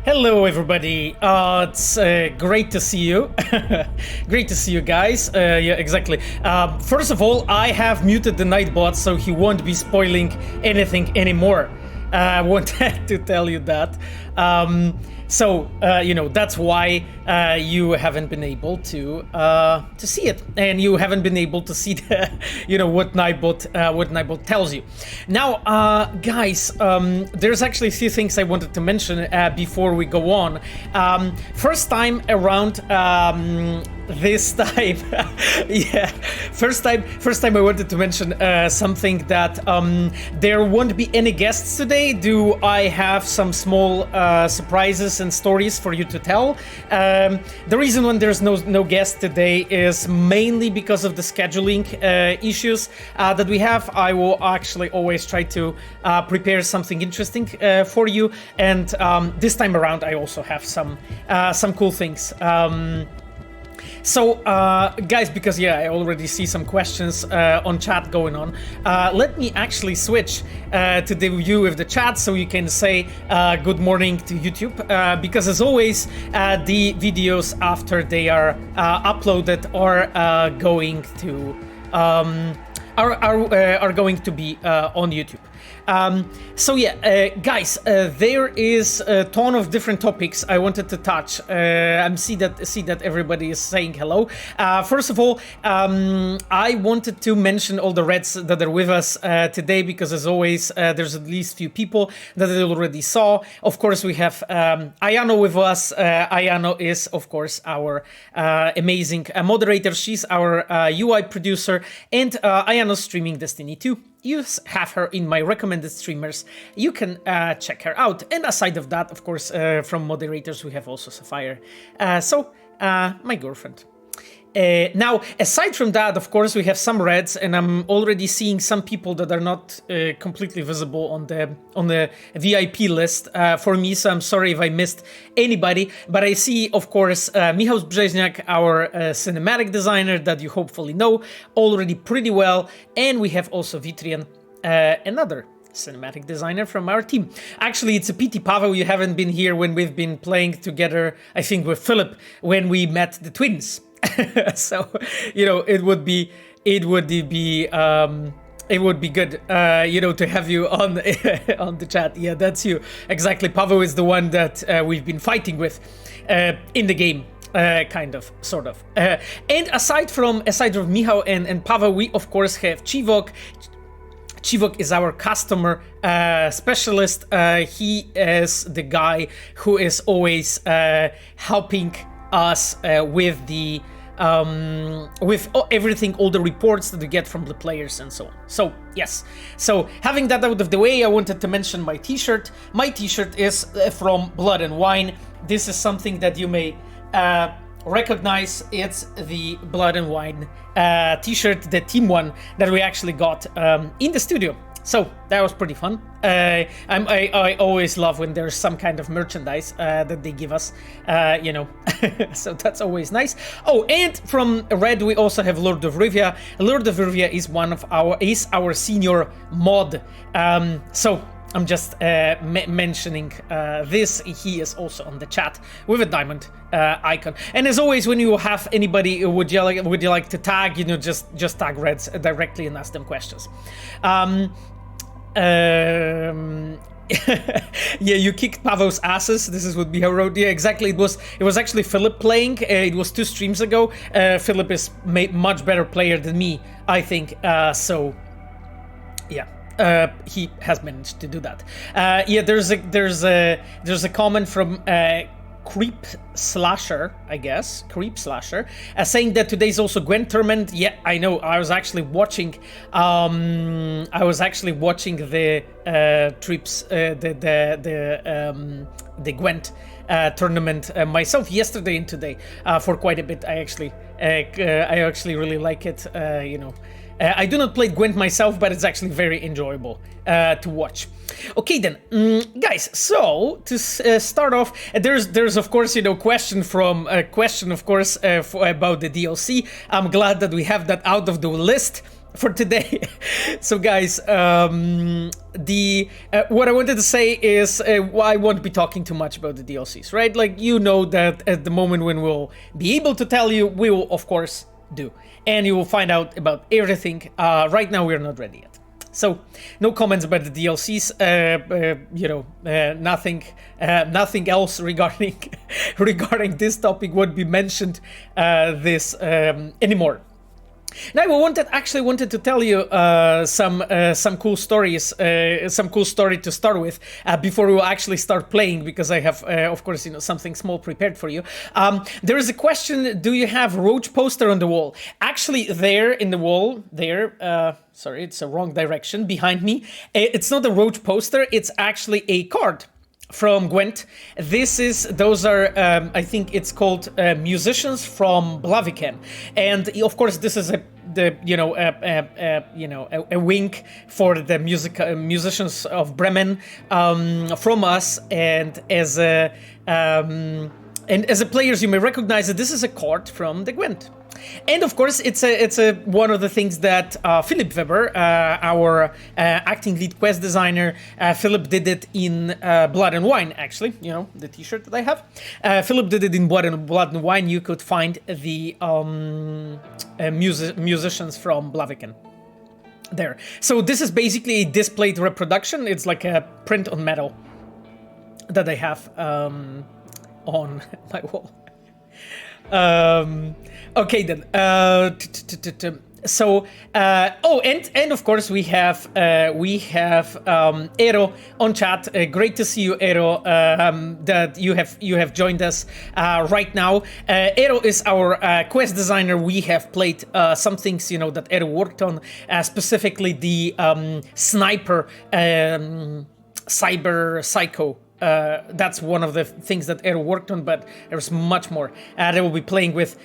Hello, everybody. It's great to see you. Great to see you guys. Yeah, exactly. First of all, I have muted the Nightbot, so he won't be spoiling anything anymore. I wanted to tell you that. That's why you haven't been able to see it, and you haven't been able to see the, what Nightbot tells you. Now, guys, there's actually a few things I wanted to mention before we go on. First time around. This time, yeah, first time I wanted to mention something that there won't be any guests today. Do I have some small surprises and stories for you to tell? The reason when there's no guest today is mainly because of the scheduling issues that we have. I will actually always try to prepare something interesting for you, and this time around I also have some cool things. So, guys, because I already see some questions on chat going on, let me actually switch to the view of the chat so you can say good morning to YouTube, because as always, the videos after they are uploaded are going to be on YouTube. Guys, there is a ton of different topics I wanted to touch. I see that everybody is saying hello. First of all, I wanted to mention all the Reds that are with us today, because as always, there's at least few people that I already saw. Of course, we have Ayano with us. Ayano is, of course, our amazing moderator. She's our UI producer, and Ayano's streaming Destiny 2. You have her in my recommended streamers. You can check her out. And aside of that, of course, from moderators, we have also Sapphire. My girlfriend. Now, aside from that, of course, we have some Reds, and I'm already seeing some people that are not completely visible on the VIP list for me. So I'm sorry if I missed anybody, but I see, of course, Michał Brzeźniak, our cinematic designer that you hopefully know already pretty well, and we have also Vitrian, another cinematic designer from our team. Actually, it's a pity, Pavel, you haven't been here when we've been playing together, I think with Philip, when we met the twins. So, it would be good, to have you on on the chat. Yeah, that's you. Exactly. Pavel is the one that we've been fighting with in the game. Kind of, sort of. And aside from Michał and Pavel, we of course have Chivok. Chivok is our customer specialist. He is the guy who is always helping us with the everything, all the reports that we get from the players and so on. So yes, so having that out of the way, I wanted to mention my t-shirt. My t-shirt is from Blood and Wine. This is something that you may recognize. It's the Blood and Wine t-shirt, the team one that we actually got in the studio. So that was pretty fun. I always love when there's some kind of merchandise that they give us, so that's always nice. Oh, and from Red we also have Lord of Rivia. Lord of Rivia is our senior mod. So I'm just mentioning this. He is also on the chat with a diamond icon. And as always, when you have anybody, would you like to tag? Just tag Reds directly and ask them questions. Yeah, you kicked Pavel's asses. This is what Michał wrote. Yeah, exactly. It was actually Philip playing. It was 2 streams ago. Philip is much better player than me, I think. So yeah. He has managed to do that. Yeah, there's a comment from Creep Slasher, saying that today's also Gwent tournament. Yeah, I know. I was actually watching. The trips, the Gwent tournament myself yesterday and today for quite a bit. I actually really like it. I do not play Gwent myself, but it's actually very enjoyable to watch. Okay then, guys. So to start off, there's of course question of course about the DLC. I'm glad that we have that out of the list. for today. So guys, the what I wanted to say is I won't be talking too much about the DLCs, right? Like, you know that at the moment when we'll be able to tell you, we will of course do, and you will find out about everything. Right now we're not ready yet, so no comments about the DLCs. Nothing else regarding regarding this topic would be mentioned this anymore. Now, I actually wanted to tell you some cool stories, some cool story to start with before we will actually start playing, because I have, of course, something small prepared for you. There is a question: do you have roach poster on the wall? Actually, there in the wall, sorry, it's a wrong direction behind me. It's not a roach poster. It's actually a card from Gwent. Those are I think it's called musicians from Blaviken, and of course this is a wink for the musicians of Bremen from us, and as a players you may recognize that this is a card from the Gwent. And of course, it's one of the things that Philip Weber, our acting lead quest designer, Philip did it in Blood and Wine. Actually, the T-shirt that I have. Philip did it in Blood and Wine. You could find the musicians from Blaviken there. So this is basically a displayed reproduction. It's like a print on metal that I have on my wall. Okay then. So and of course we have Eero on chat. Great to see you, Eero. That you have joined us right now. Eero is our quest designer. We have played some things that Eero worked on, specifically the sniper cyber psycho. That's one of the things that Eero worked on, but there's much more that we'll be playing with.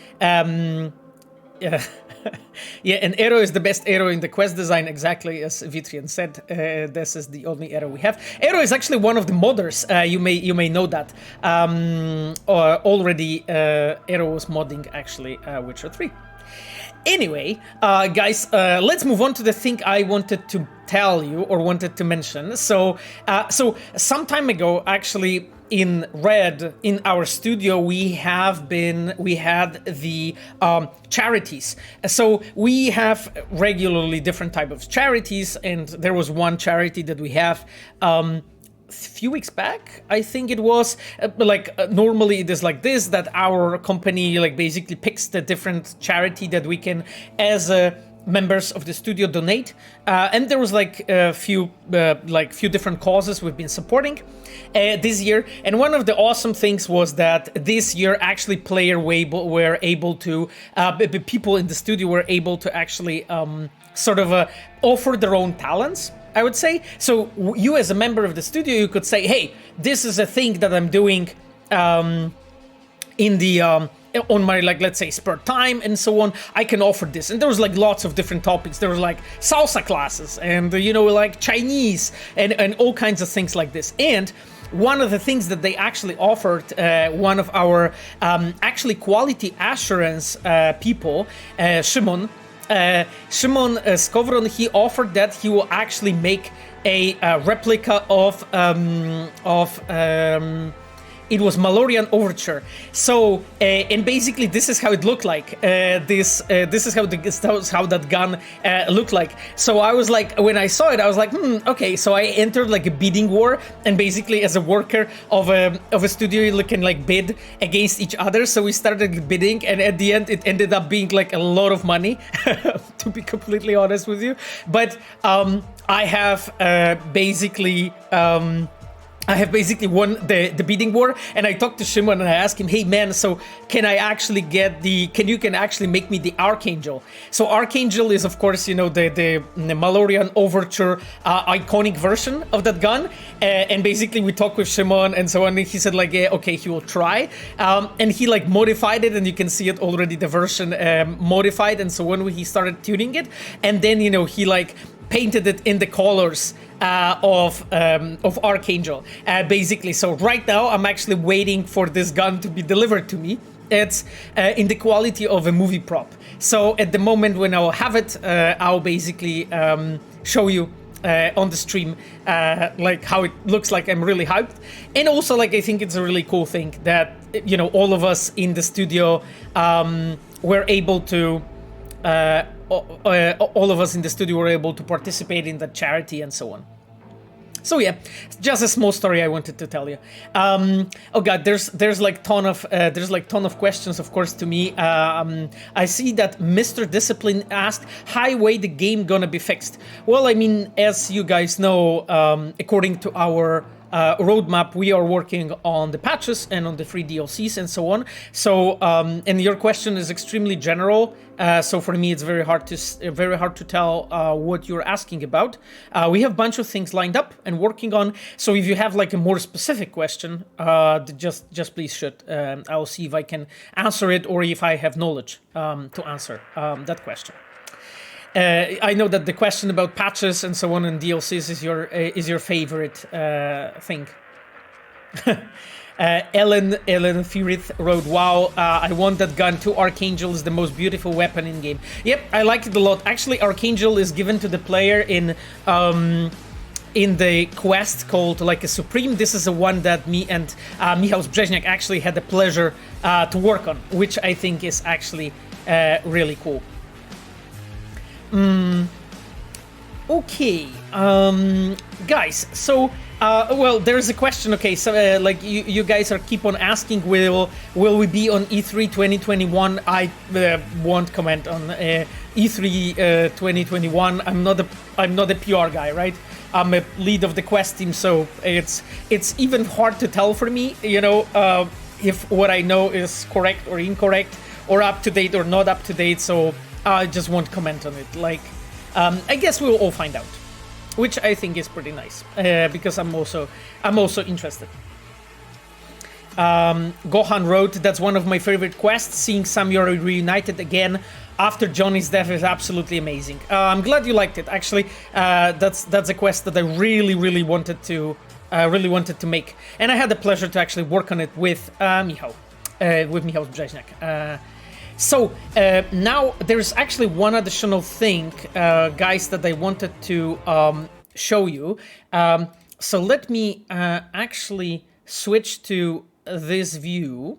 Yeah, and Eero is the best Eero in the quest design, exactly as Vitrian said. This is the only Eero we have. Eero is actually one of the modders. You may know that already. Eero was modding actually Witcher 3. Anyway, guys, let's move on to the thing I wanted to tell you or wanted to mention. So some time ago, actually, in Red, in our studio, we had the charities. So we have regularly different type of charities, and there was one charity that we have few weeks back, I think it was, normally it is like this, that our company basically picks the different charity that we can, as members of the studio, donate, and there was a few different causes we've been supporting this year. And one of the awesome things was that this year actually were able to people in the studio were able to actually offer their own talents, I would say. So you as a member of the studio, you could say, hey, this is a thing that I'm doing in the on my let's say spare time and so on. I can offer this. And there was lots of different topics. There was salsa classes and Chinese and all kinds of things like this. And one of the things that they actually offered, one of our actually quality assurance people, Szymon Skowron, he offered that he will actually make a replica of it was Malorian Overture. So and basically this is how it looked like. This is how that gun looked like. So I was when I saw it, I was okay. So I entered a bidding war, and basically as a worker of a studio, you can bid against each other. So we started bidding, and at the end it ended up being a lot of money, to be completely honest with you. But I have basically won the bidding war, and I talked to Shimon and I asked him, hey man, so can you actually make me the Archangel? So Archangel is of course, the Malorian Overture iconic version of that gun, and basically we talked with Shimon and so on, and he said yeah, okay, he will try, and he modified it, and you can see it already, the version modified, and so when he started tuning it, and then he painted it in the colors of Archangel, basically. So right now I'm actually waiting for this gun to be delivered to me. It's in the quality of a movie prop. So at the moment when I'll have it, I'll basically show you on the stream like how it looks like. I'm really hyped, and also like I think it's a really cool thing that, you know, all of us in the studio were able to all of us in the studio were able to participate in the charity and so on. So yeah, just a small story I wanted to tell you. Oh god, there's like ton of questions, of course, to me. I see that Mr. Discipline asked, "Hi, way the game gonna be fixed?" Well, I mean, as you guys know, according to our roadmap, we are working on the patches and on the free DLCs and so on. So, and your question is extremely general. So for me, it's very hard to tell what you're asking about. We have a bunch of things lined up and working on. So if you have like a more specific question, just please shoot. I'll see if I can answer it or if I have knowledge to answer that question. I know that the question about patches and so on and DLCs is your favorite thing. Ellen Furith wrote, "Wow, I want that gun too. Archangel is the most beautiful weapon in game." Yep, I like it a lot. Actually, Archangel is given to the player in the quest called like a Supreme. This is the one that me and Michał Brzeźniak actually had the pleasure to work on, which I think is actually really cool. Okay, guys, so well, there's a question. Okay, so like you guys are keep on asking, will we be on E3 2021? I won't comment on E3 2021. I'm not a PR guy, right? I'm a lead of the quest team, so it's even hard to tell for me, you know, if what I know is correct or incorrect, or up to date or not up to date. So I just won't comment on it. Like, I guess we'll all find out, which I think is pretty nice because I'm also interested. Gohan wrote, "That's one of my favorite quests. Seeing Samurai reunited again after Johnny's death is absolutely amazing." I'm glad you liked it. Actually, that's a quest that I really wanted to make, and I had the pleasure to actually work on it with Michał Brzeźniak. So now there's actually one additional thing, guys, that I wanted to show you. So let me actually switch to this view.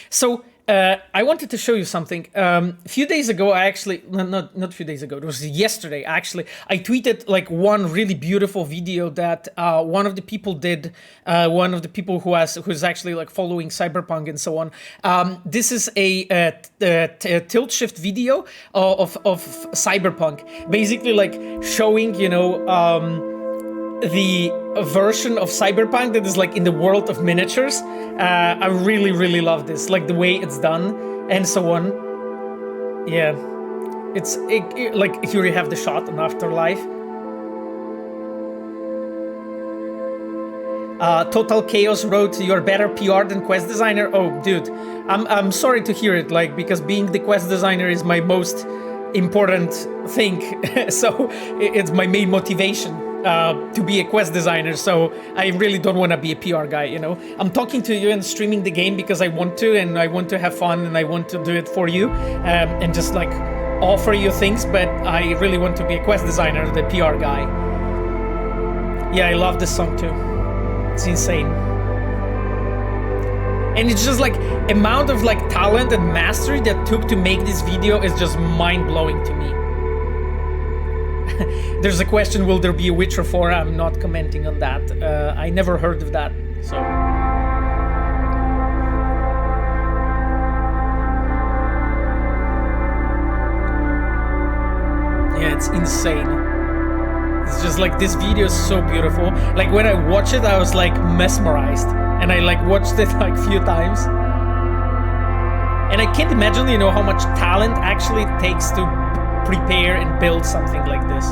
So I wanted to show you something. A few days ago, I actually, not a few days ago, it was yesterday, actually, I tweeted like one really beautiful video that one of the people did, one of the people who's actually like following Cyberpunk and so on. This is a tilt shift video of Cyberpunk, basically like showing, you know, the version of Cyberpunk that is like in the world of miniatures. I really love this, like the way it's done and so on. Yeah, it's like here you have the shot on Afterlife. Total Chaos wrote, "You're better PR than quest designer." Oh, dude, I'm sorry to hear it, like, because being the quest designer is my most important thing. So it's my main motivation. To be a quest designer, so I really don't want to be a PR guy, you know. I'm talking to you and streaming the game because I want to, and I want to have fun, and I want to do it for you, and just like offer you things, but I really want to be a quest designer, the PR guy. Yeah, I love this song too. It's insane. And it's just like amount of like talent and mastery that took to make this video is just mind-blowing to me. There's a question, will there be a Witcher 4? I'm not commenting on that. I never heard of that, so... Yeah, it's insane. It's just like, this video is so beautiful. Like, when I watched it, I was like mesmerized. And I like watched it like few times. And I can't imagine, you know, how much talent actually it takes to prepare and build something like this.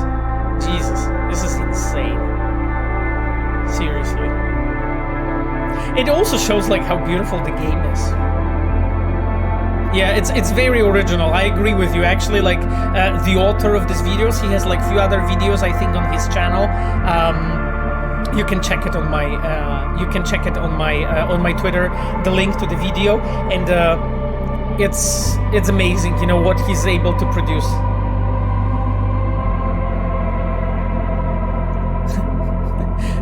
Jesus, this is insane. Seriously. It also shows like how beautiful the game is. Yeah, it's very original. I agree with you. Actually, like the author of these videos, he has like few other videos I think on his channel. You can check it on my on my Twitter, the link to the video, and it's amazing, you know, what he's able to produce.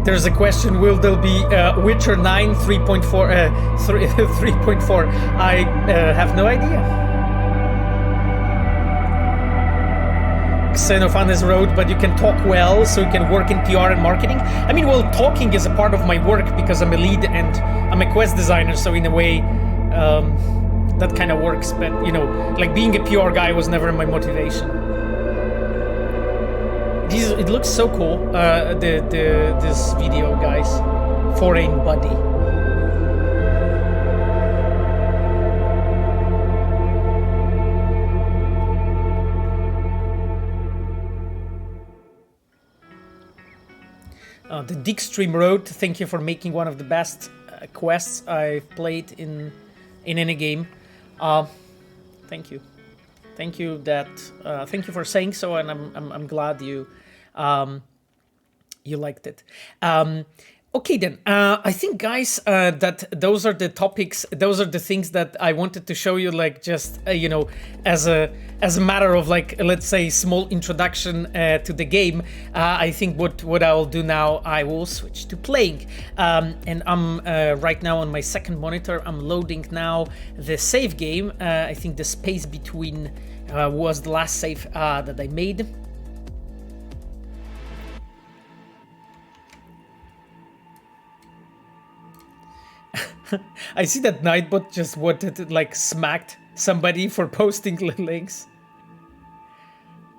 There's a question, will there be Witcher 9 3.4? 3.4. I have no idea. Xenophanes wrote, but you can talk well, so you can work in PR and marketing. I mean, well, talking is a part of my work because I'm a lead and I'm a quest designer, so in a way, that kind of works. But, you know, like being a PR guy was never my motivation. It looks so cool, this video, guys. Foreign Buddy. The Dickstream wrote, thank you for making one of the best quests I've played in any game. Thank you. Thank you thank you for saying so, and I'm glad you you liked it. Okay then, I think, guys, that those are the topics, those are the things that I wanted to show you, like, just you know, as a matter of, like, let's say, small introduction to the game. I think what I will do now, I will switch to playing, and I'm right now on my second monitor. I'm loading now the save game. I think the space between was the last save that I made. I see that Nightbot just wanted, like, smacked somebody for posting links.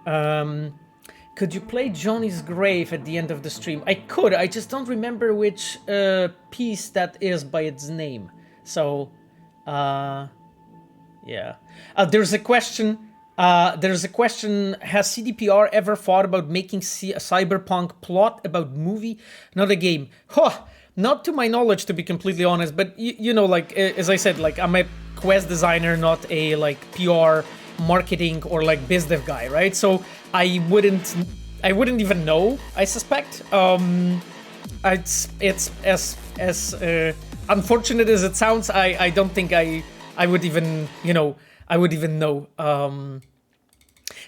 Could you play Johnny's Grave at the end of the stream? I could, I just don't remember which piece that is by its name. So, yeah. There's a question. Has CDPR ever thought about making a cyberpunk plot about movie, not a game? Huh. Not to my knowledge, to be completely honest, but you know, like, as I said, like, I'm a quest designer, not a, like, PR, marketing, or, like, biz dev guy, right? So I wouldn't even know, I suspect. It's as unfortunate as it sounds, I don't think I would even, you know, I would even know.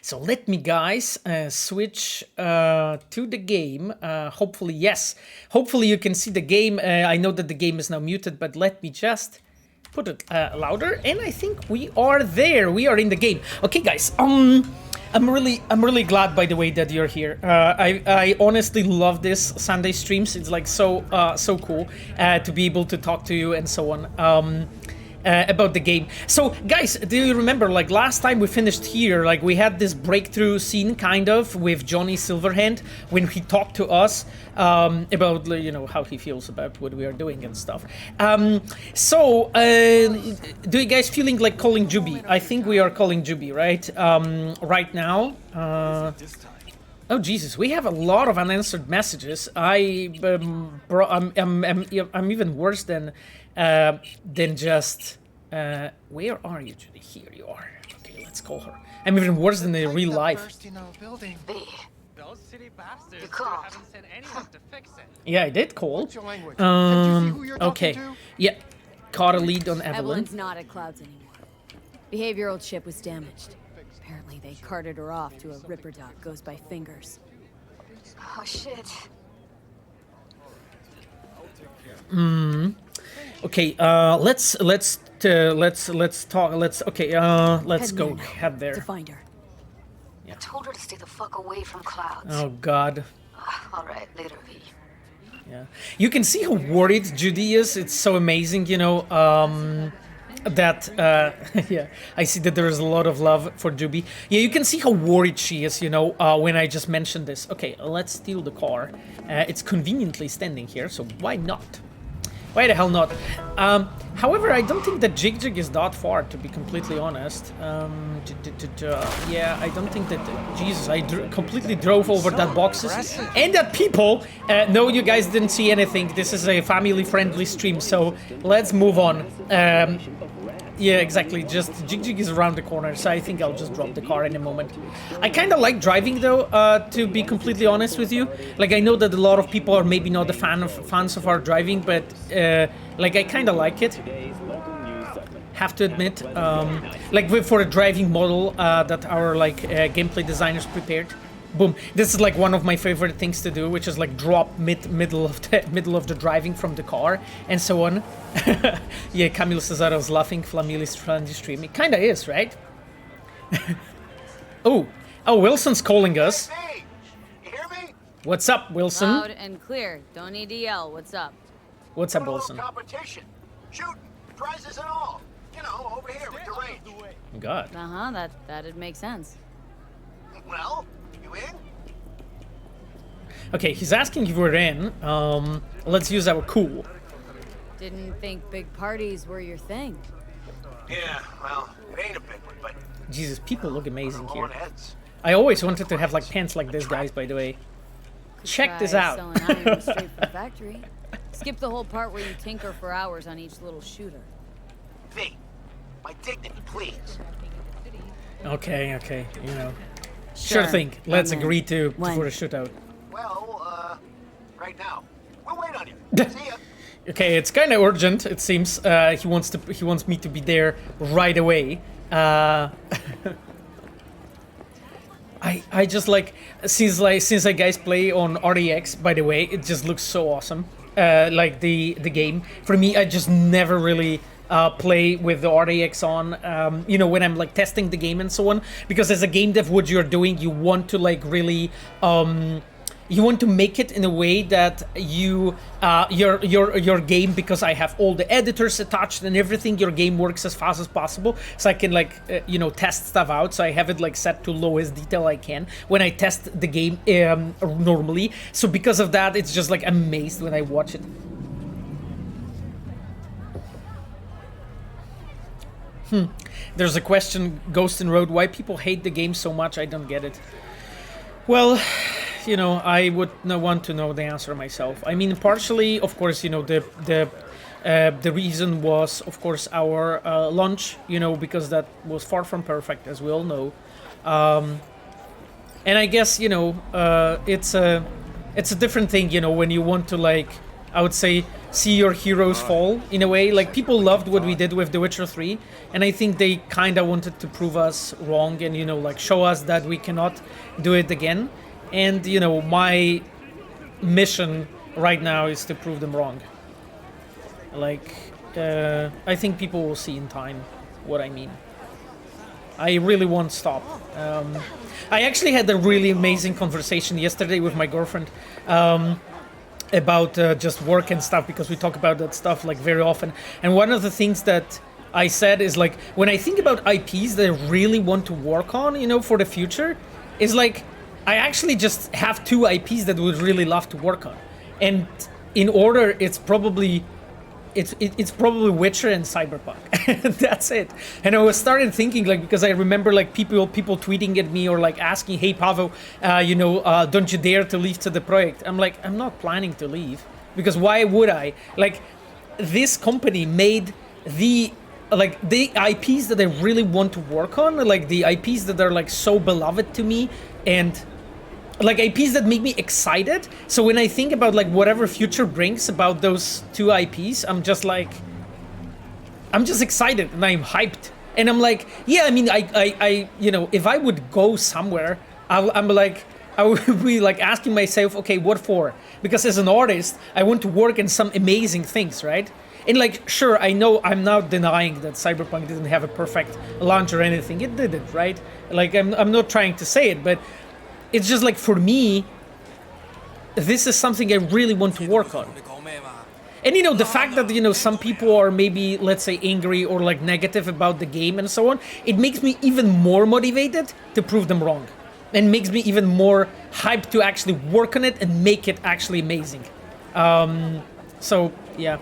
So let me, guys, switch to the game. Hopefully, yes. Hopefully you can see the game. I know that the game is now muted, but let me just put it louder. And I think we are there. We are in the game. Okay, guys. I'm really glad, by the way, that you're here. I honestly love this Sunday streams. It's like so cool to be able to talk to you and so on. About the game. So, guys, do you remember, like, last time we finished here, like, we had this breakthrough scene, kind of, with Johnny Silverhand, when he talked to us about, you know, how he feels about what we are doing and stuff. So, do you guys feeling like calling Juby? I think we are calling Juby, right? Right now. Oh Jesus, we have a lot of unanswered messages. I'm even worse than just. Where are you, Judy? Here you are. Okay, let's call her. I'm even worse than in real life. You called. Yeah, I did call. Okay. Yeah, caught a lead on Evelyn. Evelyn's not at Clouds anymore. Behavioral chip was damaged. Apparently they carted her off to a Ripper doc goes by Fingers. Oh shit. Okay, let's talk. Let's go head there. To find her. I told her to stay the fuck away from Clouds. Oh God. All right, later, V. Yeah, you can see how worried Judy is. It's so amazing, you know. That yeah, I see that there is a lot of love for Juby. Yeah, you can see how worried she is, you know, when I just mentioned this. Okay, let's steal the car. It's conveniently standing here, so why not? Why the hell not? However, I don't think that Jig-jig is that far, to be completely honest. Yeah, I don't think that... Jesus, I completely drove over that boxes. And that people... no, you guys didn't see anything. This is a family-friendly stream, so let's move on. Yeah, exactly. Just Jig-jig is around the corner, so I think I'll just drop the car in a moment. I kind of like driving, though, to be completely honest with you. Like, I know that a lot of people are maybe not fans of our driving, but like, I kind of like it. have to admit. Like for a driving model that our like gameplay designers prepared. Boom. This is like one of my favorite things to do, which is like drop middle of the driving from the car and so on. Yeah, Camilo Cesaro's laughing, Flamili's trying to stream. It kinda is, right? Oh, Wilson's calling us. Hey, you hear me? What's up, Wilson? Loud and clear. Don't need to yell. What's up? What's up, Wilson? Competition, shooting, prizes and all. You know, over here with the range. God. That'd make sense. Well, you in? Okay, he's asking if we're in. Let's use our cool. Didn't think big parties were your thing. Yeah, well, it ain't a big one, but Jesus, people look amazing here. on heads. I always wanted to have like pants like this, guys, by the way. Check this out. Selling iron straight from the factory. Skip the whole part where you tinker for hours on each little shooter. V, my dignity, please. Okay, you know. Sure thing. Let's agree to for a shootout. Well, right now. We'll wait on you. See ya. Okay, it's kind of urgent. It seems he wants me to be there right away. I just like since I guys play on REX. By the way, it just looks so awesome. Like the game for me, I just never really play with the REX on. You know, when I'm like testing the game and so on, because as a game dev, what you're doing, you want to like really you want to make it in a way that you your game, because I have all the editors attached and everything, your game works as fast as possible, so I can like you know, test stuff out. So I have it like set to lowest detail I can when I test the game normally. So because of that, it's just like amazed when I watch it. There's a question, Ghost in Road, why people hate the game so much? I don't get it. Well, you know, I would want to know the answer myself. I mean, partially, of course, you know, the reason was, of course, our launch, you know, because that was far from perfect, as we all know. And I guess, you know, it's a different thing, you know, when you want to, like, I would say, see your heroes fall, in a way. Like, people loved what we did with The Witcher 3, and I think they kind of wanted to prove us wrong and, you know, like, show us that we cannot do it again. And, you know, my mission right now is to prove them wrong. Like, I think people will see in time what I mean. I really won't stop. I actually had a really amazing conversation yesterday with my girlfriend about just work and stuff, because we talk about that stuff like very often. And one of the things that I said is like, when I think about IPs that I really want to work on, you know, for the future, is like, I actually just have 2 IPs that would really love to work on. And in order, it's probably Witcher and Cyberpunk. That's it. And I was started thinking, like, because I remember like people tweeting at me or like asking, hey Pavel, you know, don't you dare to leave to the project. I'm like, I'm not planning to leave, because why would I? Like, this company made the IPs that I really want to work on, like the IPs that are like so beloved to me, and like IPs that make me excited. So when I think about like whatever future brings about those 2 IPs, I'm just excited and I'm hyped. And I'm like, yeah, I mean, I you know, if I would go somewhere, I'm like, I would be like asking myself, okay, what for? Because as an artist, I want to work in some amazing things, right? And like, sure, I know I'm not denying that Cyberpunk didn't have a perfect launch or anything. It didn't, right? Like, I'm not trying to say it, but it's just like, for me, this is something I really want to work on. And, you know, the fact that, you know, some people are maybe, let's say, angry or like negative about the game and so on, it makes me even more motivated to prove them wrong. And makes me even more hyped to actually work on it and make it actually amazing. So, yeah.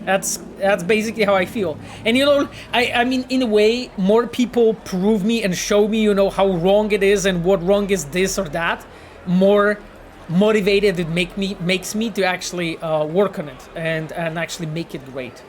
That's basically how I feel. And, you know, I mean, in a way, more people prove me and show me, you know, how wrong it is and what wrong is this or that, more motivated it makes me to actually work on it and actually make it great.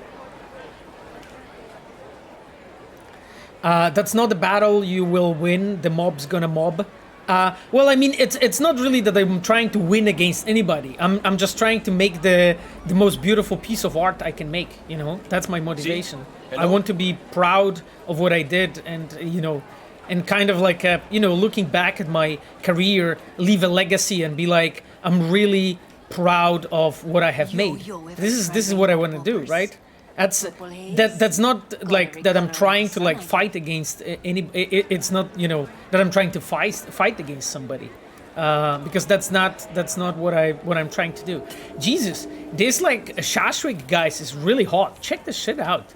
That's not a battle you will win. The mob's gonna mob. Well, I mean, it's not really that I'm trying to win against anybody. I'm just trying to make the most beautiful piece of art I can make, you know? That's my motivation. I want to be proud of what I did, and you know, and kind of like you know, looking back at my career, leave a legacy and be like, I'm really proud of what I have made. This is what I want to do, right? That's not like that I'm trying to like fight against any. It's not, you know, that I'm trying to fight against somebody, because that's not what I'm trying to do. Jesus, this like Shashwick, guys, is really hot. Check this shit out.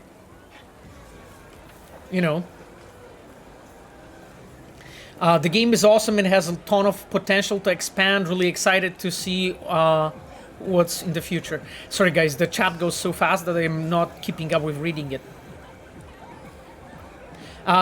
You know, the game is awesome and has a ton of potential to expand. Really excited to see what's in the future. Sorry guys, the chat goes so fast that I'm not keeping up with reading it.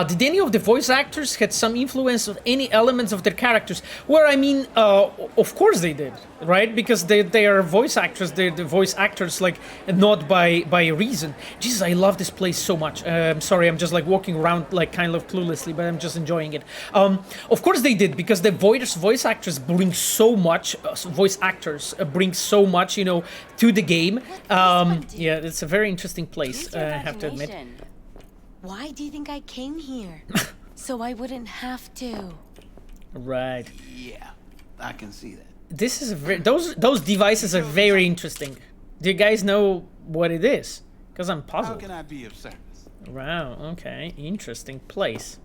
Did any of the voice actors had some influence on any elements of their characters? Well, I mean, of course they did, right? Because they are voice actors. They're the voice actors, like, not by reason. Jesus, I love this place so much. Sorry, I'm just like walking around like kind of cluelessly, but I'm just enjoying it. Of course they did, because the voice actors bring so much. Voice actors bring so much, you know, to the game. Yeah, it's a very interesting place. I have to admit. Why do you think I came here? So I wouldn't have to. Right. Yeah, I can see that. This is a very, those devices are very interesting. Do you guys know what it is? Because I'm puzzled. How can I be of service? Wow. Okay. Interesting place.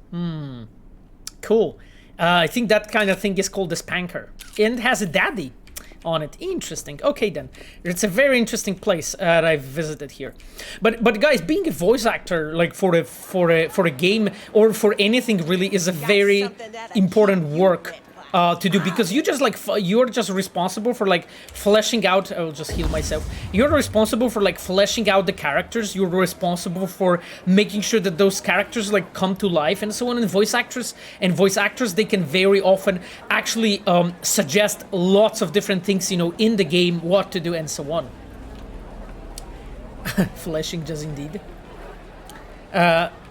Cool. I think that kind of thing is called a spanker, and it has a daddy on it. Interesting. Okay, then it's a very interesting place that I've visited here. But guys, being a voice actor, like for a game or for anything really, is a very important work to do, because you just like you're just responsible for like fleshing out. I'll just heal myself. You're responsible for like fleshing out the characters. You're responsible for making sure that those characters like come to life and so on. And voice actors, they can very often actually suggest lots of different things, you know, in the game, what to do and so on. Fleshing, just indeed.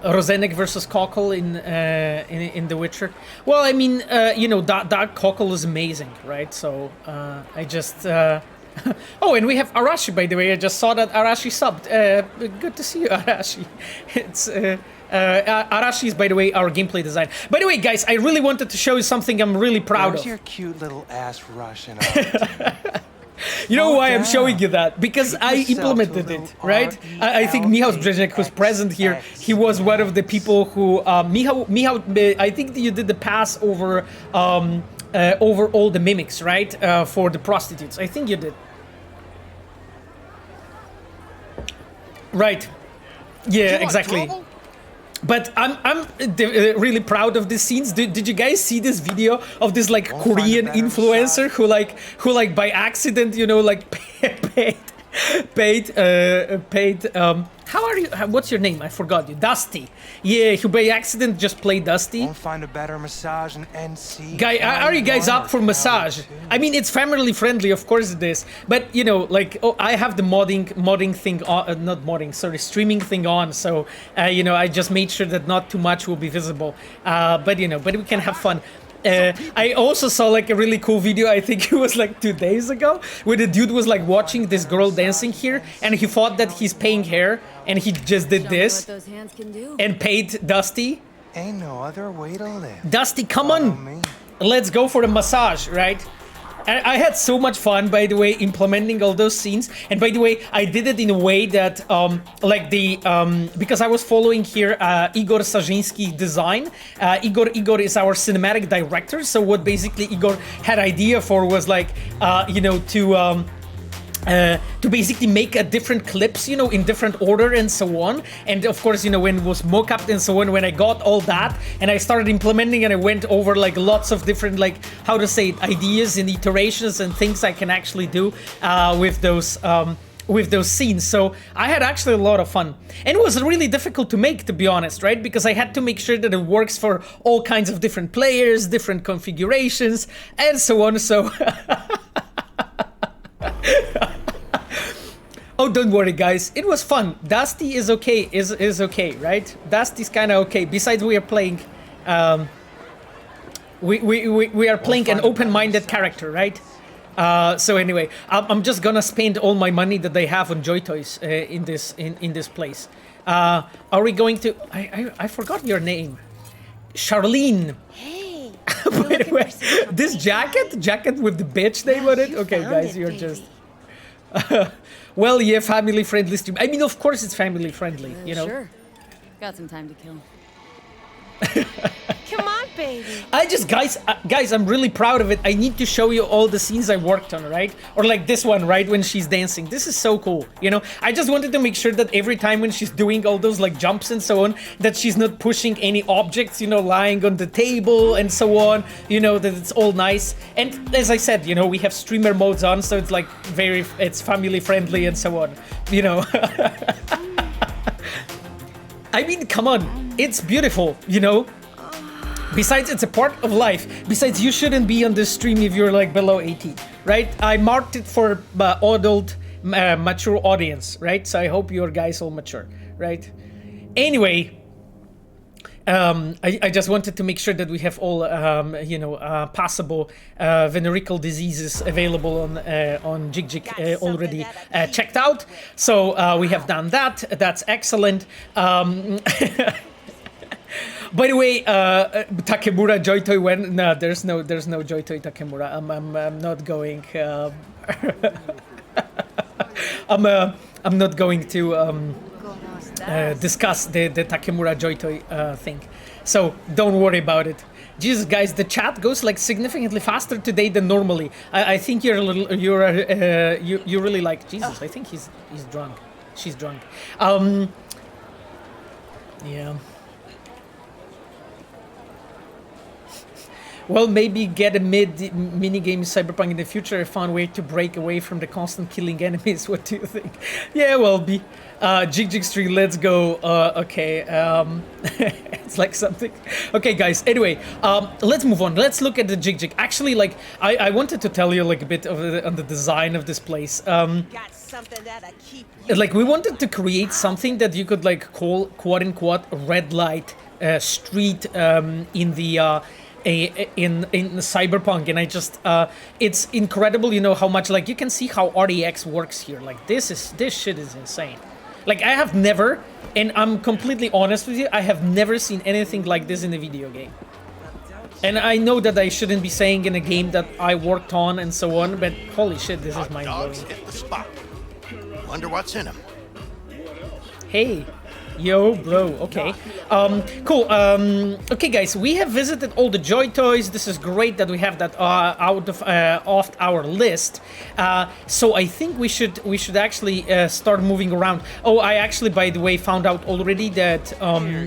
Rosenek versus Cockle in The Witcher. Well, I mean, you know, that Cockle is amazing, right? So I just oh, and we have Arashi, by the way. I just saw that Arashi subbed. Good to see you, Arashi. It's Arashi is, by the way, our gameplay design. By the way, guys, I really wanted to show you something I'm really proud of. Your cute little ass Russian art. You know why I'm showing you that? Because I implemented it, right? I think Michał Brzezinek, who's present here, he was one of the people who Michał, I think you did the pass over over all the mimics, right? For the prostitutes. I think you did. Right. Yeah, exactly. But I'm really proud of these scenes. Did you guys see this video of this like Korean influencer who like by accident, you know, like paid how are you? What's your name? I forgot you. Dusty. Yeah, who by accident just played Dusty. Won't find a better massage in NC. Guy, are you guys up for massage? I mean, it's family friendly, of course it is. But you know, like, oh, I have the modding thing on, not modding, sorry, streaming thing on. So you know, I just made sure that not too much will be visible. But you know, but we can have fun. I also saw like a really cool video, I think it was like 2 days ago, where the dude was like watching this girl dancing here, and he thought that he's paying her, and he just did this and paid Dusty. Ain't no other way to live. Dusty, come on, let's go for the massage, right? I had so much fun, by the way, implementing all those scenes. And by the way, I did it in a way that, like the, because I was following here Igor Sajinski design. Igor is our cinematic director. So what basically Igor had idea for was like, you know, to basically make a different clips, you know, in different order and so on. And of course, you know, when it was mock-up and so on, when I got all that and I started implementing and I went over like lots of different, like, how to say it, ideas and iterations and things I can actually do with those scenes. So I had actually a lot of fun. And it was really difficult to make, to be honest, right? Because I had to make sure that it works for all kinds of different players, different configurations, and so on. So oh, don't worry, guys. It was fun. Dusty is okay. Is okay, right? Dusty's kind of okay. Besides, we are playing. We are playing an open-minded character, right? So anyway, I'm just gonna spend all my money that I have on Joytoys in this place. Are we going to... I forgot your name. Charlene. Hey. By the way, this jacket with the bitch name on it? Okay, guys, you're just... well, yeah, family-friendly stream. I mean, of course it's family-friendly, you know? Sure. Got some time to kill. Come on, baby. Guys, I'm really proud of it. I need to show you all the scenes I worked on, right? Or like this one, right, when she's dancing. This is so cool, you know? I just wanted to make sure that every time when she's doing all those like jumps and so on, that she's not pushing any objects, you know, lying on the table and so on, you know, that it's all nice. And as I said, you know, we have streamer modes on, so it's like it's family friendly and so on, you know? I mean, come on, it's beautiful, you know? Besides, it's a part of life. Besides, you shouldn't be on this stream if you're like below 18, right? I marked it for adult, mature audience, right? So I hope your guys all mature, right? Anyway, I just wanted to make sure that we have all, you know, possible venereal diseases available on Jig-jig already checked out. So we have done that. That's excellent. By the way, Takemura Joytoy went. No, there's no Joytoy Takemura. I'm not going. I'm not going to discuss the Takemura Joytoy thing. So don't worry about it. Jesus, guys, the chat goes like significantly faster today than normally. I think you're a little. You really like Jesus. I think he's drunk. She's drunk. Yeah. Well, maybe get a mini-game Cyberpunk in the future. A fun way to break away from the constant killing enemies. What do you think? Yeah, well, Jig-jig stream, let's go. Okay, it's like something. Okay, guys, anyway, let's move on. Let's look at the Jig-jig. Actually, like, I wanted to tell you, like, a bit on the design of this place. Got something that'll keep you. Like, we wanted to create something that you could, like, call, quote-unquote, red light street in the... in Cyberpunk, and I just it's incredible, you know, how much, like, you can see how RDX works here. Like, this shit is insane. Like, I have never, and I'm completely honest with you, I have never seen anything like this in a video game. And I know that I shouldn't be saying in a game that I worked on and so on, but holy shit, this is mind-blowing. Hit the spot. Wonder what's in them. Hey. Yo, bro, okay. Cool. Okay, guys, we have visited all the Joytoys. This is great that we have that off our list. So I think we should actually start moving around. Oh, I actually, by the way, found out already that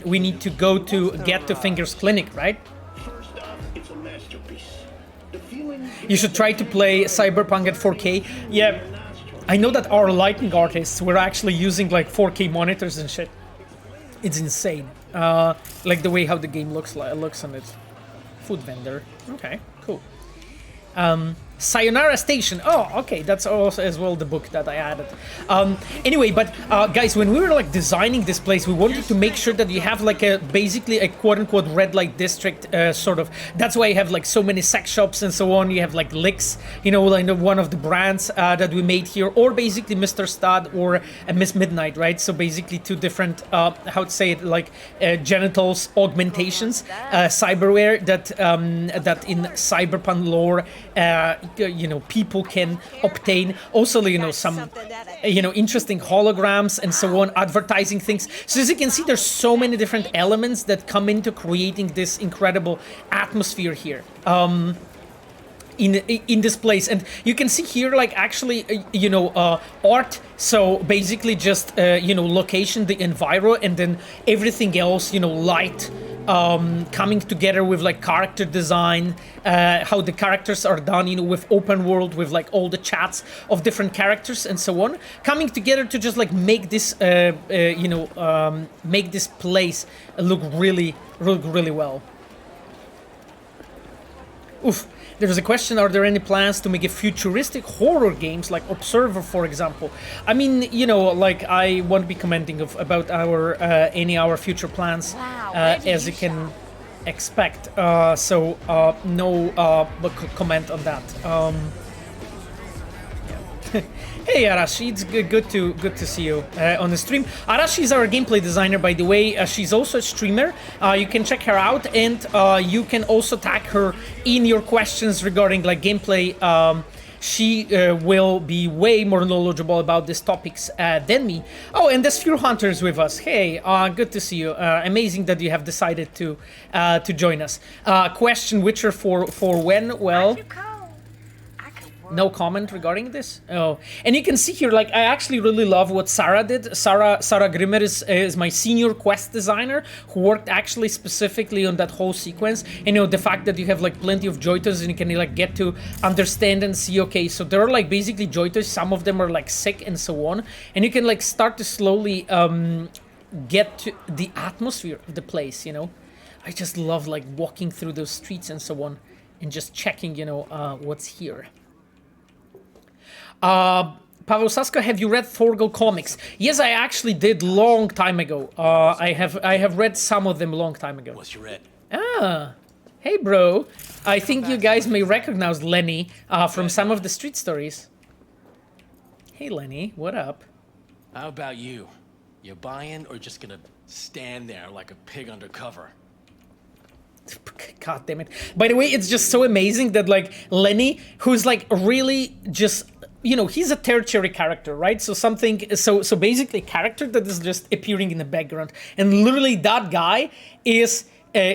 we need to go to Get to Fingers Clinic, right? You should try to play Cyberpunk at 4K. Yeah, I know that our lighting artists were actually using like 4K monitors and shit. It's insane, like the way how the game looks on it. Food vendor. Okay, cool. Sayonara Station. Oh, okay, that's also as well the book that I added. Anyway, but guys, when we were like designing this place, we wanted to make sure that you have like basically a quote-unquote red light district sort of. That's why you have like so many sex shops and so on. You have like Licks, you know, like one of the brands that we made here, or basically Mr. Stud or Miss Midnight, right? So basically two different, how to say it, like genitals augmentations, cyberware that that in cyberpunk lore, you know, people can obtain. Also, you know, some, you know, interesting holograms and so on, advertising things. So as you can see, there's so many different elements that come into creating this incredible atmosphere here. In this place, and you can see here, like, actually, you know, art. So basically, just you know, location, the enviro, and then everything else, you know, light, coming together with like character design, how the characters are done, you know, with open world, with like all the chats of different characters and so on, coming together to just like make this, you know, make this place look really well. Oof. There's a question, are there any plans to make a futuristic horror games like Observer, for example? I mean, you know, like, I won't be commenting about our any our future plans, as you can expect. So no comment on that. Yeah. Hey Arashi, it's good to see you on the stream. Arashi is our gameplay designer, by the way. She's also a streamer. You can check her out, and you can also tag her in your questions regarding like gameplay. She will be way more knowledgeable about these topics than me. Oh, and there's Fear Hunters with us. Hey, good to see you. Amazing that you have decided to join us. Question: Witcher for when? Well, no comment regarding this. Oh, and you can see here, like, I actually really love what Sarah did. Sarah Grimmer is my senior quest designer who worked actually specifically on that whole sequence. And, you know, the fact that you have like plenty of joytoys and you can like get to understand and see, okay, so there are like basically joytoys, some of them are like sick and so on, and you can like start to slowly get to the atmosphere of the place, you know. I just love like walking through those streets and so on and just checking, you know, what's here. Pavel Sasko, have you read Thorgal comics? Yes, I actually did long time ago. I have read some of them long time ago. What's your read? Ah, hey bro. I think you guys may recognize Lenny from some of the street stories. Hey Lenny, what up? How about you? You buying or just gonna stand there like a pig undercover? God damn it. By the way, it's just so amazing that like Lenny, who's like really just, you know, he's a tertiary character, right? So something, so basically a character that is just appearing in the background. And literally that guy is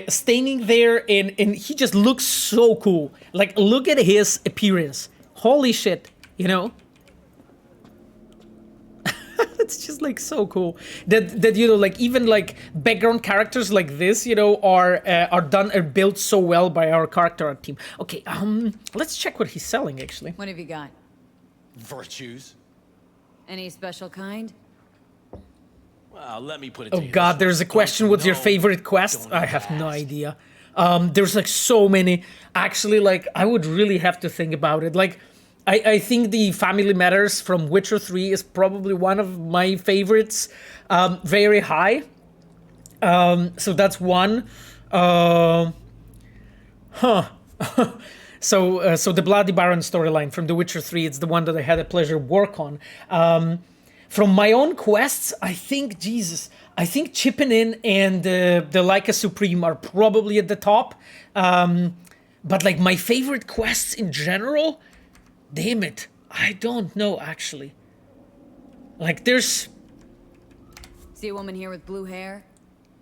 standing there and he just looks so cool. Like, look at his appearance. Holy shit, you know? It's just like so cool that you know, like even like background characters like this, you know, are built so well by our character art team. Okay, let's check what he's selling actually. What have you got? Virtues? Any special kind? Well, let me put it Oh to you god, this there's way. a question, what's your favorite quest? I have no idea. There's like so many. Actually, like I would really have to think about it. Like I think the Family Matters from Witcher 3 is probably one of my favorites, very high. So that's one. So the Bloody Baron storyline from The Witcher 3, it's the one that I had a pleasure work on. From my own quests, I think, I think Chipping In and the Leica Supreme are probably at the top. But like my favorite quests in general, damn it, I don't know actually. Like there's... See a woman here with blue hair?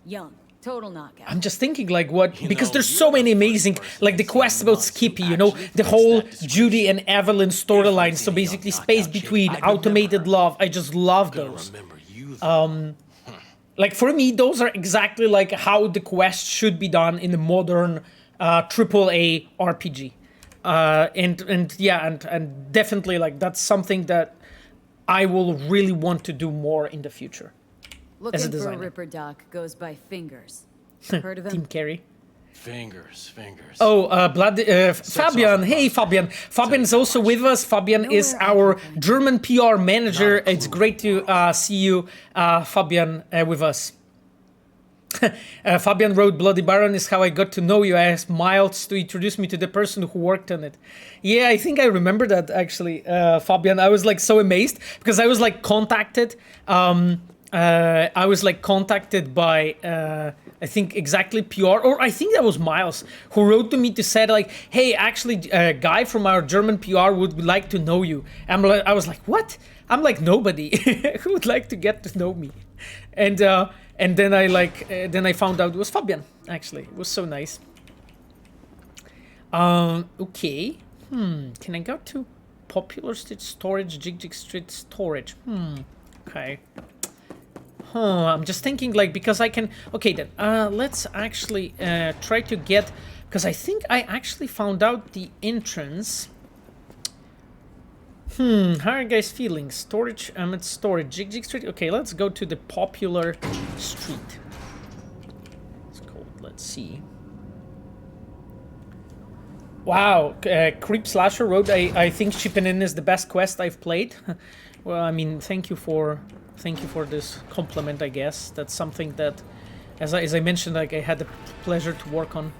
Young. Total knockout. I'm just thinking like what, because there's so many amazing, like the quest about Skippy, you know, the whole Judy and Evelyn storyline, so basically Space Between, Automated Love, I just love those. Like for me, those are exactly like how the quest should be done in the modern AAA RPG. And definitely like that's something that I will really want to do more in the future. Looking as a for a designer. Ripper Doc goes by Fingers. Heard of him? Team Carry. Fingers. Oh, Fabian. Hey, Fabian. Fabian is also with us. Fabian is our German PR manager. It's great to see you, Fabian, with us. Fabian wrote, Bloody Baron is how I got to know you. I asked Miles to introduce me to the person who worked on it. Yeah, I think I remember that, actually, Fabian. I was, like, so amazed because I was, like, contacted. I was, like, contacted by, I think, exactly PR, or I think that was Miles, who wrote to me to say, like, hey, actually, a guy from our German PR would like to know you. I was like, what? I'm like, nobody who would like to get to know me. And then I found out it was Fabian, actually. It was so nice. Okay. Can I go to Popular Street Storage, Jig-jig Street Storage? Okay. I'm just thinking, like, because I can... Okay, then, let's actually try to get... Because I think I actually found out the entrance. How are you guys feeling? Storage, I'm at storage. Jig-jig Street? Okay, let's go to the Popular Street. It's called, let's see. Wow, Creep Slasher wrote, I think Shipping In is the best quest I've played. Well, I mean, thank you for this compliment, I guess. That's something that, as I mentioned, like, I had the pleasure to work on.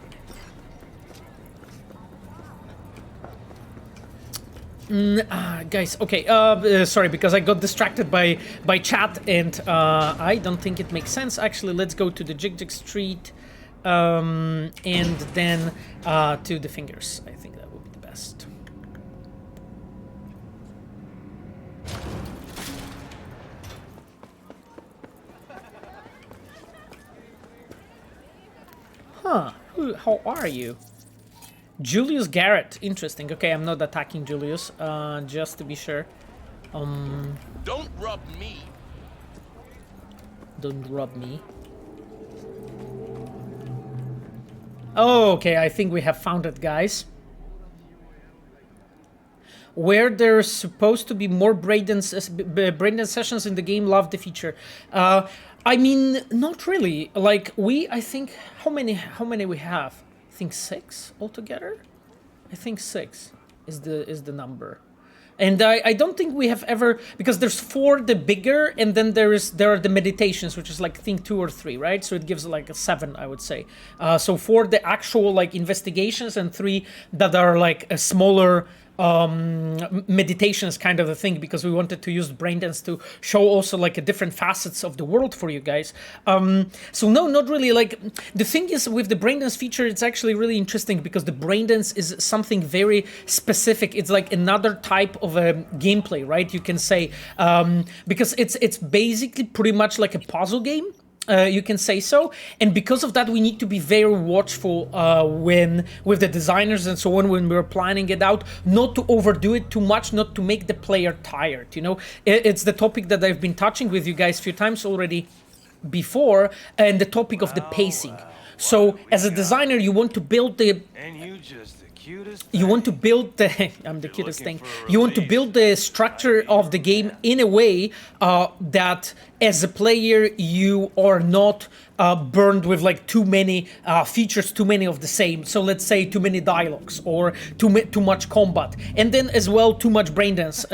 Guys, okay, sorry, because I got distracted by chat, and I don't think it makes sense. Actually, let's go to the Jig-jig Street, and then to the fingers. I think that would be the best. Huh, how are you? Julius Garrett, interesting. Okay, I'm not attacking Julius, just to be sure. Don't rub me. Don't rub me. Oh, okay, I think we have found it, guys. Where there's supposed to be more braindance sessions in the game, love the feature. I mean, not really. Like, I think, how many we have? I think 6 altogether. I think 6 is the number, and I don't think we have ever, because there's 4 the bigger, and then there are the meditations, which is like I think 2 or 3, right? So it gives like a 7, I would say. So 4 the actual like investigations, and 3 that are like a smaller meditations kind of a thing, because we wanted to use Braindance to show also like a different facets of the world for you guys. So no, not really. Like, the thing is with the Braindance feature, it's actually really interesting because the Braindance is something very specific. It's like another type of a gameplay, right? You can say, because it's basically pretty much like a puzzle game. You can say so, and because of that we need to be very watchful with the designers and so on when we're planning it out, not to overdo it too much, not to make the player tired, you know. It's the topic that I've been touching with you guys a few times already before, and the topic of the pacing. So as a designer, you want to build the... You want to build the... I'm the cutest thing. You want to build the structure of the game in a way that as a player you are not burned with like too many features, too many of the same. So let's say too many dialogues or too much combat, and then as well too much braindance.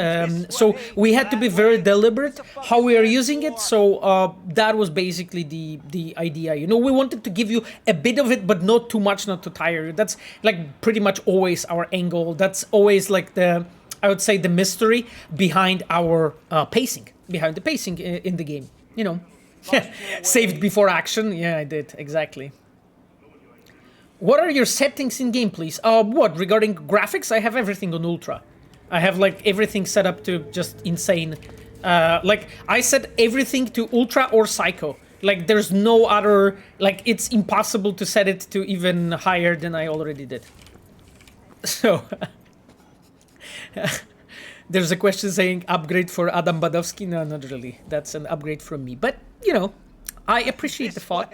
So we had to be very deliberate how we are using it. So that was basically the idea. You know, we wanted to give you a bit of it, but not too much, not to tire you. That's like pretty much always our angle. That's always like I would say the mystery behind our pacing, behind the pacing in the game, you know. Saved before action. Yeah, I did, exactly. What are your settings in game, please? What, regarding graphics? I have everything on ultra. I have like everything set up to just insane. Like I set everything to ultra or psycho. Like there's no other, like it's impossible to set it to even higher than I already did. So... There's a question saying upgrade for Adam Badowski. No, not really. That's an upgrade from me. But, you know, I appreciate the thought.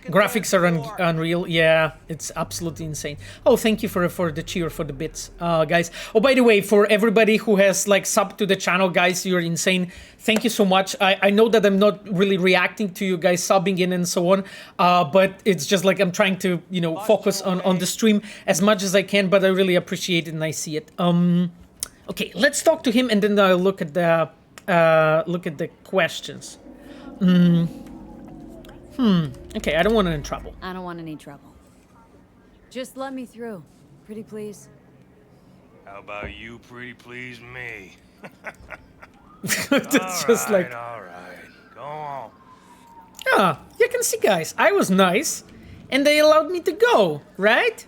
Graphics are unreal. Yeah, it's absolutely insane. Oh, thank you for the cheer, for the bits, guys. Oh, by the way, for everybody who has like subbed to the channel, guys, you're insane. Thank you so much. I know that I'm not really reacting to you guys subbing in and so on, but it's just like I'm trying to, you know, focus on the stream as much as I can, but I really appreciate it and I see it. Okay, let's talk to him and then I'll look at the questions. Okay, I don't want any trouble. I don't want any trouble. Just let me through. Pretty please. How about you pretty please me? It's just like... All right, go on. Ah, you can see, guys, I was nice, and they allowed me to go, right?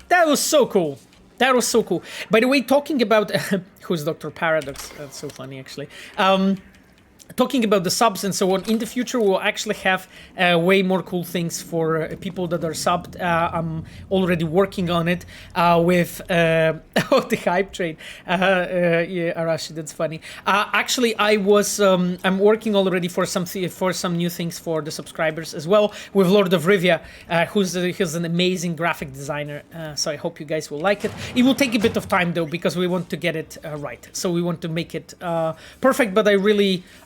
That was so cool. That was so cool. By the way, talking about... who's Dr. Paradox? That's so funny, actually. Talking about the subs and so on, in the future we'll actually have way more cool things for people that are subbed. I'm already working on it with oh, the hype train. Yeah, Arashi, that's funny. Actually, I'm working already for some new things for the subscribers as well with Lord of Rivia, who's an amazing graphic designer. So I hope you guys will like it. It will take a bit of time though, because we want to get it right. So we want to make it perfect, but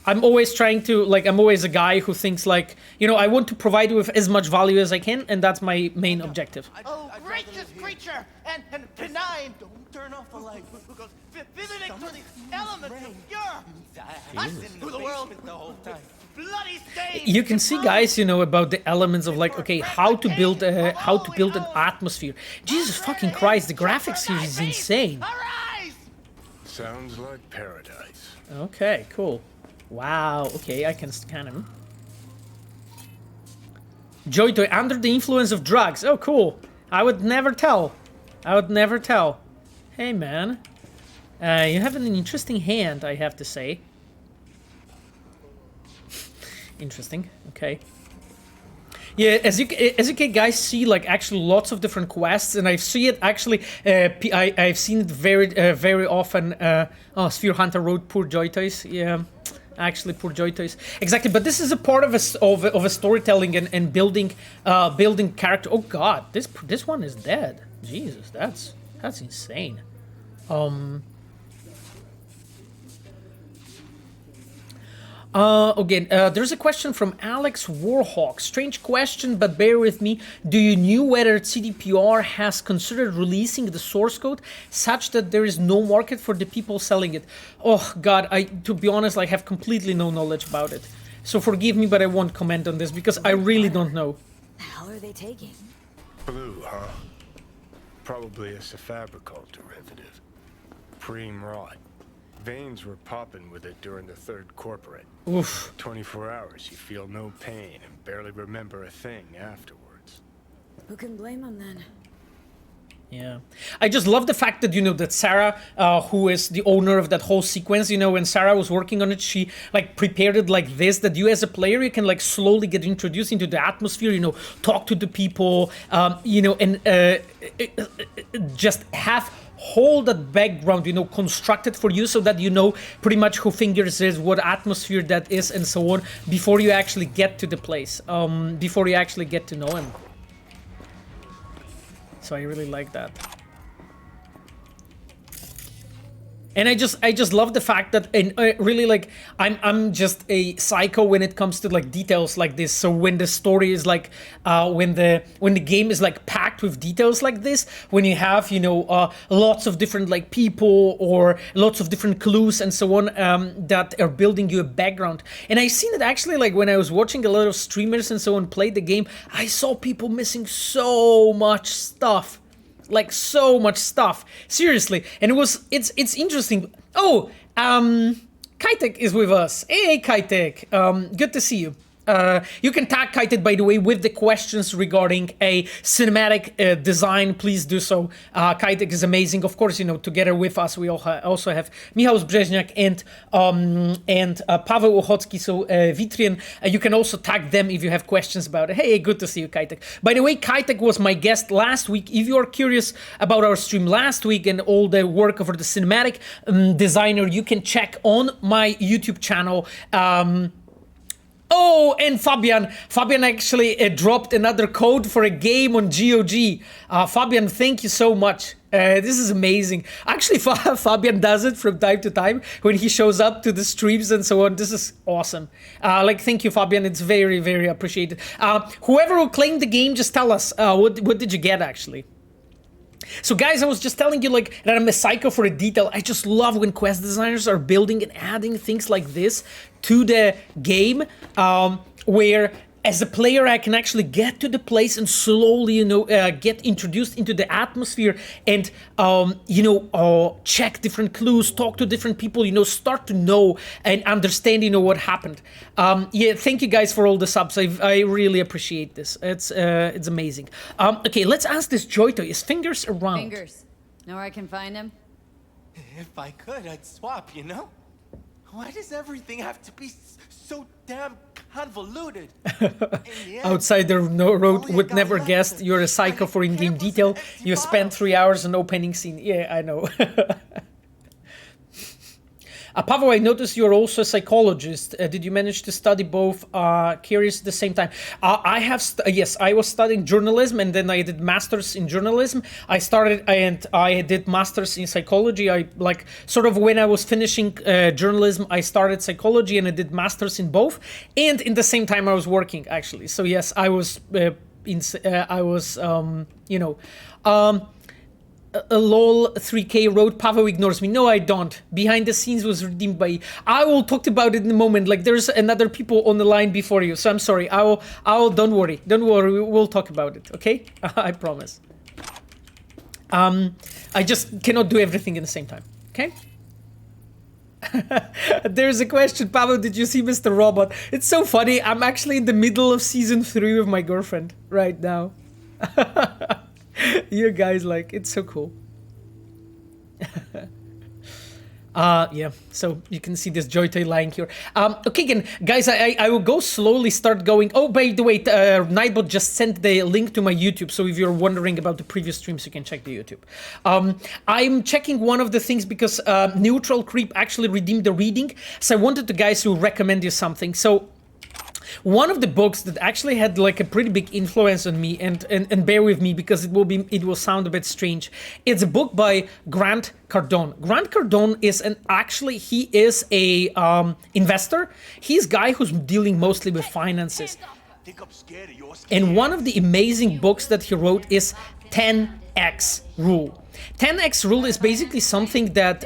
I'm always trying to, like, I'm always a guy who thinks, like, you know, I want to provide you with as much value as I can, and that's my main objective. Oh, gracious creature! And benign! Don't turn off the light. Visiting to the elements of pure! I've been through the world the whole time. You can see, guys, you know, about the elements of like, okay, how to build an atmosphere. Jesus fucking Christ, the graphics here is insane. Sounds like paradise. Okay, cool. Wow, okay, I can scan him. Joytoy, under the influence of drugs. Oh, cool. I would never tell. I would never tell. Hey, man. You have an interesting hand, I have to say. Interesting. Okay. Yeah, as you can guys see, like actually lots of different quests, and I see it actually. I've seen it very often. Oh, Sphere Hunter wrote poor Joytoys. Yeah, actually poor Joytoys. Exactly. But this is a part of a storytelling and building character. Oh God, this one is dead. Jesus, that's insane. Again, there's a question from Alex Warhawk. Strange question, but bear with me. Do you know whether CDPR has considered releasing the source code such that there is no market for the people selling it? Oh God, to be honest, I have completely no knowledge about it. So forgive me, but I won't comment on this because I really don't know. The hell are they taking? Blue, huh? Probably a Cyberpunk derivative. Preem rot. Veins were popping with it during the third corporate. Oof. 24 hours, you feel no pain and barely remember a thing afterwards. Who can blame them then? Yeah. I just love the fact that, you know, that Sarah, who is the owner of that whole sequence, you know, when Sarah was working on it, she, like, prepared it like this, that you as a player, you can, like, slowly get introduced into the atmosphere, you know, talk to the people, you know, and just hold that background, you know, constructed for you so that you know pretty much who Fingers is, what atmosphere that is, and so on, before you actually get to the place, before you actually get to know him. So I really like that. And I just love the fact that, and really, like, I'm just a psycho when it comes to like details like this. So when the story is like, when the game is like packed with details like this, when you have, you know, lots of different like people or lots of different clues and so on, that are building you a background. And I seen it actually, like when I was watching a lot of streamers and so on play the game, I saw people missing so much stuff. Like so much stuff, seriously, and it's interesting. Oh, Kaitek is with us. Hey, Kaitek, good to see you. You can tag Kaitek, by the way, with the questions regarding a cinematic design. Please do so. Kaitek is amazing. Of course, you know, together with us, we also have Michał Brzeźniak and Paweł Ochocki, so Vitrian. You can also tag them if you have questions about it. Hey, good to see you, Kaitek. By the way, Kaitek was my guest last week. If you are curious about our stream last week and all the work of the cinematic designer, you can check on my YouTube channel. Oh, and Fabian actually dropped another code for a game on GOG. Fabian, thank you so much. This is amazing. Actually, Fabian does it from time to time when he shows up to the streams and so on. This is awesome. Like, thank you, Fabian. It's very, very appreciated. Whoever will claim the game, just tell us. What did you get, actually? So guys, I was just telling you like that I'm a psycho for a detail. I just love when quest designers are building and adding things like this to the game, where as a player I can actually get to the place and slowly, you know, get introduced into the atmosphere and, you know, check different clues, talk to different people, you know, start to know and understand, you know, what happened. Yeah, thank you guys for all the subs. I really appreciate this. It's amazing. Okay, let's ask this Joytoy. Is Fingers around? Fingers. Know where I can find him? If I could, I'd swap, you know? Why does everything have to be so damn convoluted? Outsider road would never guess you're a psycho for in-game detail. You spent 3 hours on opening scene. Yeah, I know. Pavel, I noticed you're also a psychologist. Did you manage to study both careers at the same time? I have, yes, I was studying journalism and then I did masters in journalism. I started and I did masters in psychology. I like sort of when I was finishing journalism, I started psychology and I did masters in both. And in the same time, I was working actually. So yes, I was, you know. a lol 3K wrote, Pavel ignores me. No, I don't. Behind the scenes was redeemed by... I will talk about it in a moment. Like, there's another people on the line before you, so I'm sorry. I will, don't worry. Don't worry, we'll talk about it, okay? I promise. I just cannot do everything at the same time, okay? There's a question, Pavel, did you see Mr. Robot? It's so funny, I'm actually in the middle of season 3 with my girlfriend right now. You guys, like, it's so cool. Yeah, so you can see this Joytoy lying here. Okay, again, guys, I will go slowly start going. Oh, by the way, Nightbot just sent the link to my YouTube, so if you're wondering about the previous streams, you can check the YouTube. I'm checking one of the things because Neutral Creep actually redeemed the reading, so I wanted the guys to recommend you something. So one of the books that actually had like a pretty big influence on me, and bear with me because it will sound a bit strange. It's a book by Grant Cardone. Grant Cardone is he is a investor. He's a guy who's dealing mostly with finances. And one of the amazing books that he wrote is 10x Rule. 10x Rule is basically something that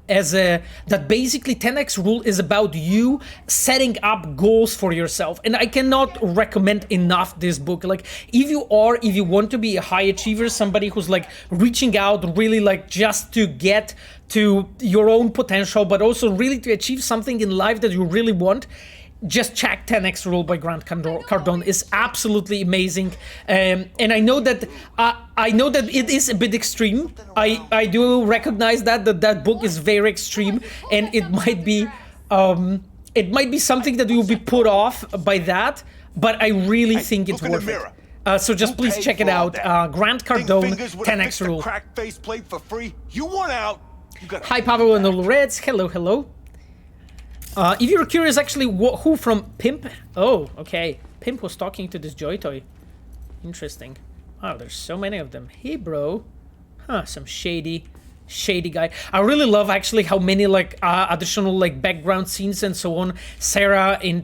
that basically 10x Rule is about you setting up goals for yourself, and I cannot recommend enough this book. Like, if you want to be a high achiever, somebody who's like reaching out really like just to get to your own potential, but also really to achieve something in life that you really want, just check 10x Rule by Grant Cardone. Is absolutely amazing, and I know that it is a bit extreme. I do recognize that book is very extreme, and it might be something that you'll be put off by that, but I really think it's worth it. So just please check it out. Grant Cardone, 10x Rule. Hi, Pavel and all Reds. Hello, hello. If you're curious, actually, who from Pimp? Oh, okay. Pimp was talking to this Joytoy. Interesting. Wow, there's so many of them. Hey, bro. Huh, some shady guy. I really love actually how many like additional like background scenes and so on. Sarah and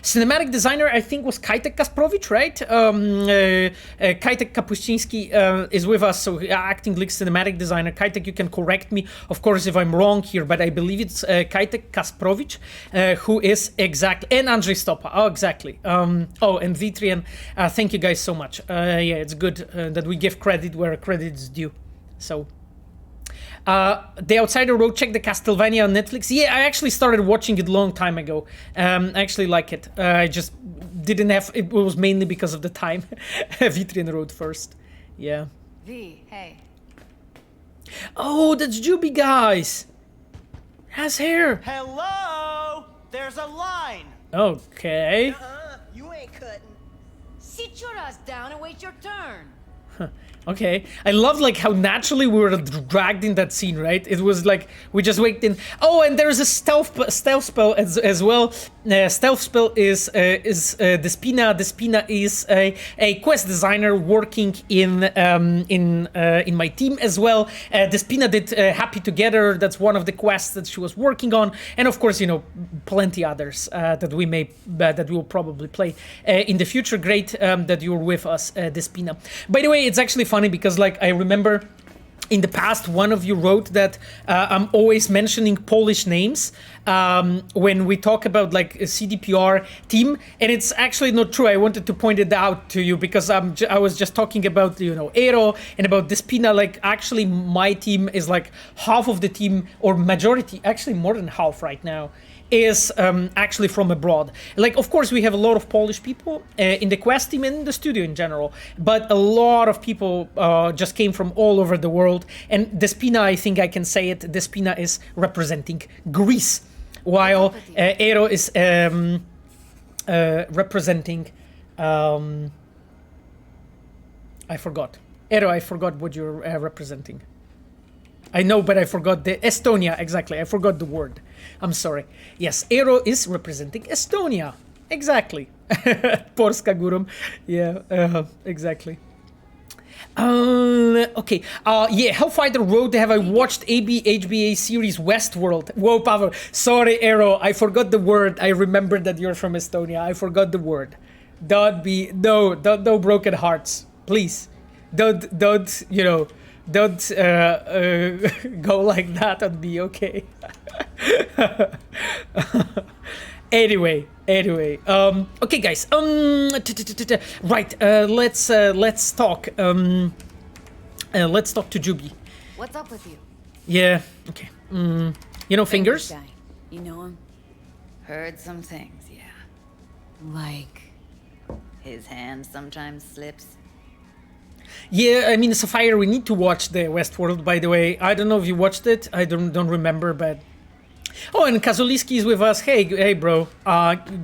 cinematic designer I think was Kajtek Kasprowicz, right? Kajtek Kapuściński is with us, so acting like cinematic designer. Kajtek, you can correct me, of course, if I'm wrong here, but I believe it's Kajtek Kasprowicz, who is exactly, and Andrzej Stopa. Oh, exactly. Oh, and Vitrian, thank you guys so much. Yeah, it's good that we give credit where credit is due. So. The Outsider wrote, check the Castlevania on Netflix. Yeah, I actually started watching it a long time ago. I actually like it. I just didn't have... It was mainly because of the time. Vitrian wrote first. Yeah. V, hey. Oh, that's Juby, guys. Has hair. Hello! There's a line! Okay. You ain't cutting. Sit your ass down and wait your turn. Okay, I love like how naturally we were dragged in that scene, right? It was like we just waked in. Oh, and there's a stealth spell as well. Stealth spell is Despina. Despina is a quest designer working in my team as well. Despina did Happy Together. That's one of the quests that she was working on, and of course, you know, plenty others that we will probably play in the future. Great that you're with us, Despina. By the way, it's actually funny because like I remember in the past one of you wrote that I'm always mentioning Polish names when we talk about like a CDPR team, and it's actually not true. I wanted to point it out to you because I was just talking about, you know, Aero and about Despina. Like actually my team is like half of the team, or majority, actually more than half right now, is actually from abroad. Like, of course, we have a lot of Polish people in the quest team and in the studio in general, but a lot of people just came from all over the world. And Despina, I think I can say it, Despina is representing Greece, while Aero is representing... I forgot. Aero, I forgot what you're representing. I know, but I forgot the Estonia, exactly. I forgot the word. I'm sorry. Yes, Aero is representing Estonia. Exactly. Polska Gurum. Yeah, exactly. Okay. Yeah, Hellfighter wrote, have I watched HBA series Westworld? Whoa, Pavel. Sorry, Aero. I forgot the word. I remembered that you're from Estonia. I forgot the word. No broken hearts. Please. don't you know, don't go like that on me, okay? Anyway, okay, guys. Right. Let's talk. Let's talk to Juby. What's up with you? Yeah. Okay. You know Fingers? Guy. You know him? Heard some things, yeah. Like... His hand sometimes slips. Yeah, I mean, Sapphire, we need to watch the Westworld, by the way. I don't know if you watched it. I don't remember, but... Oh, and Kazuliski is with us. Hey, bro.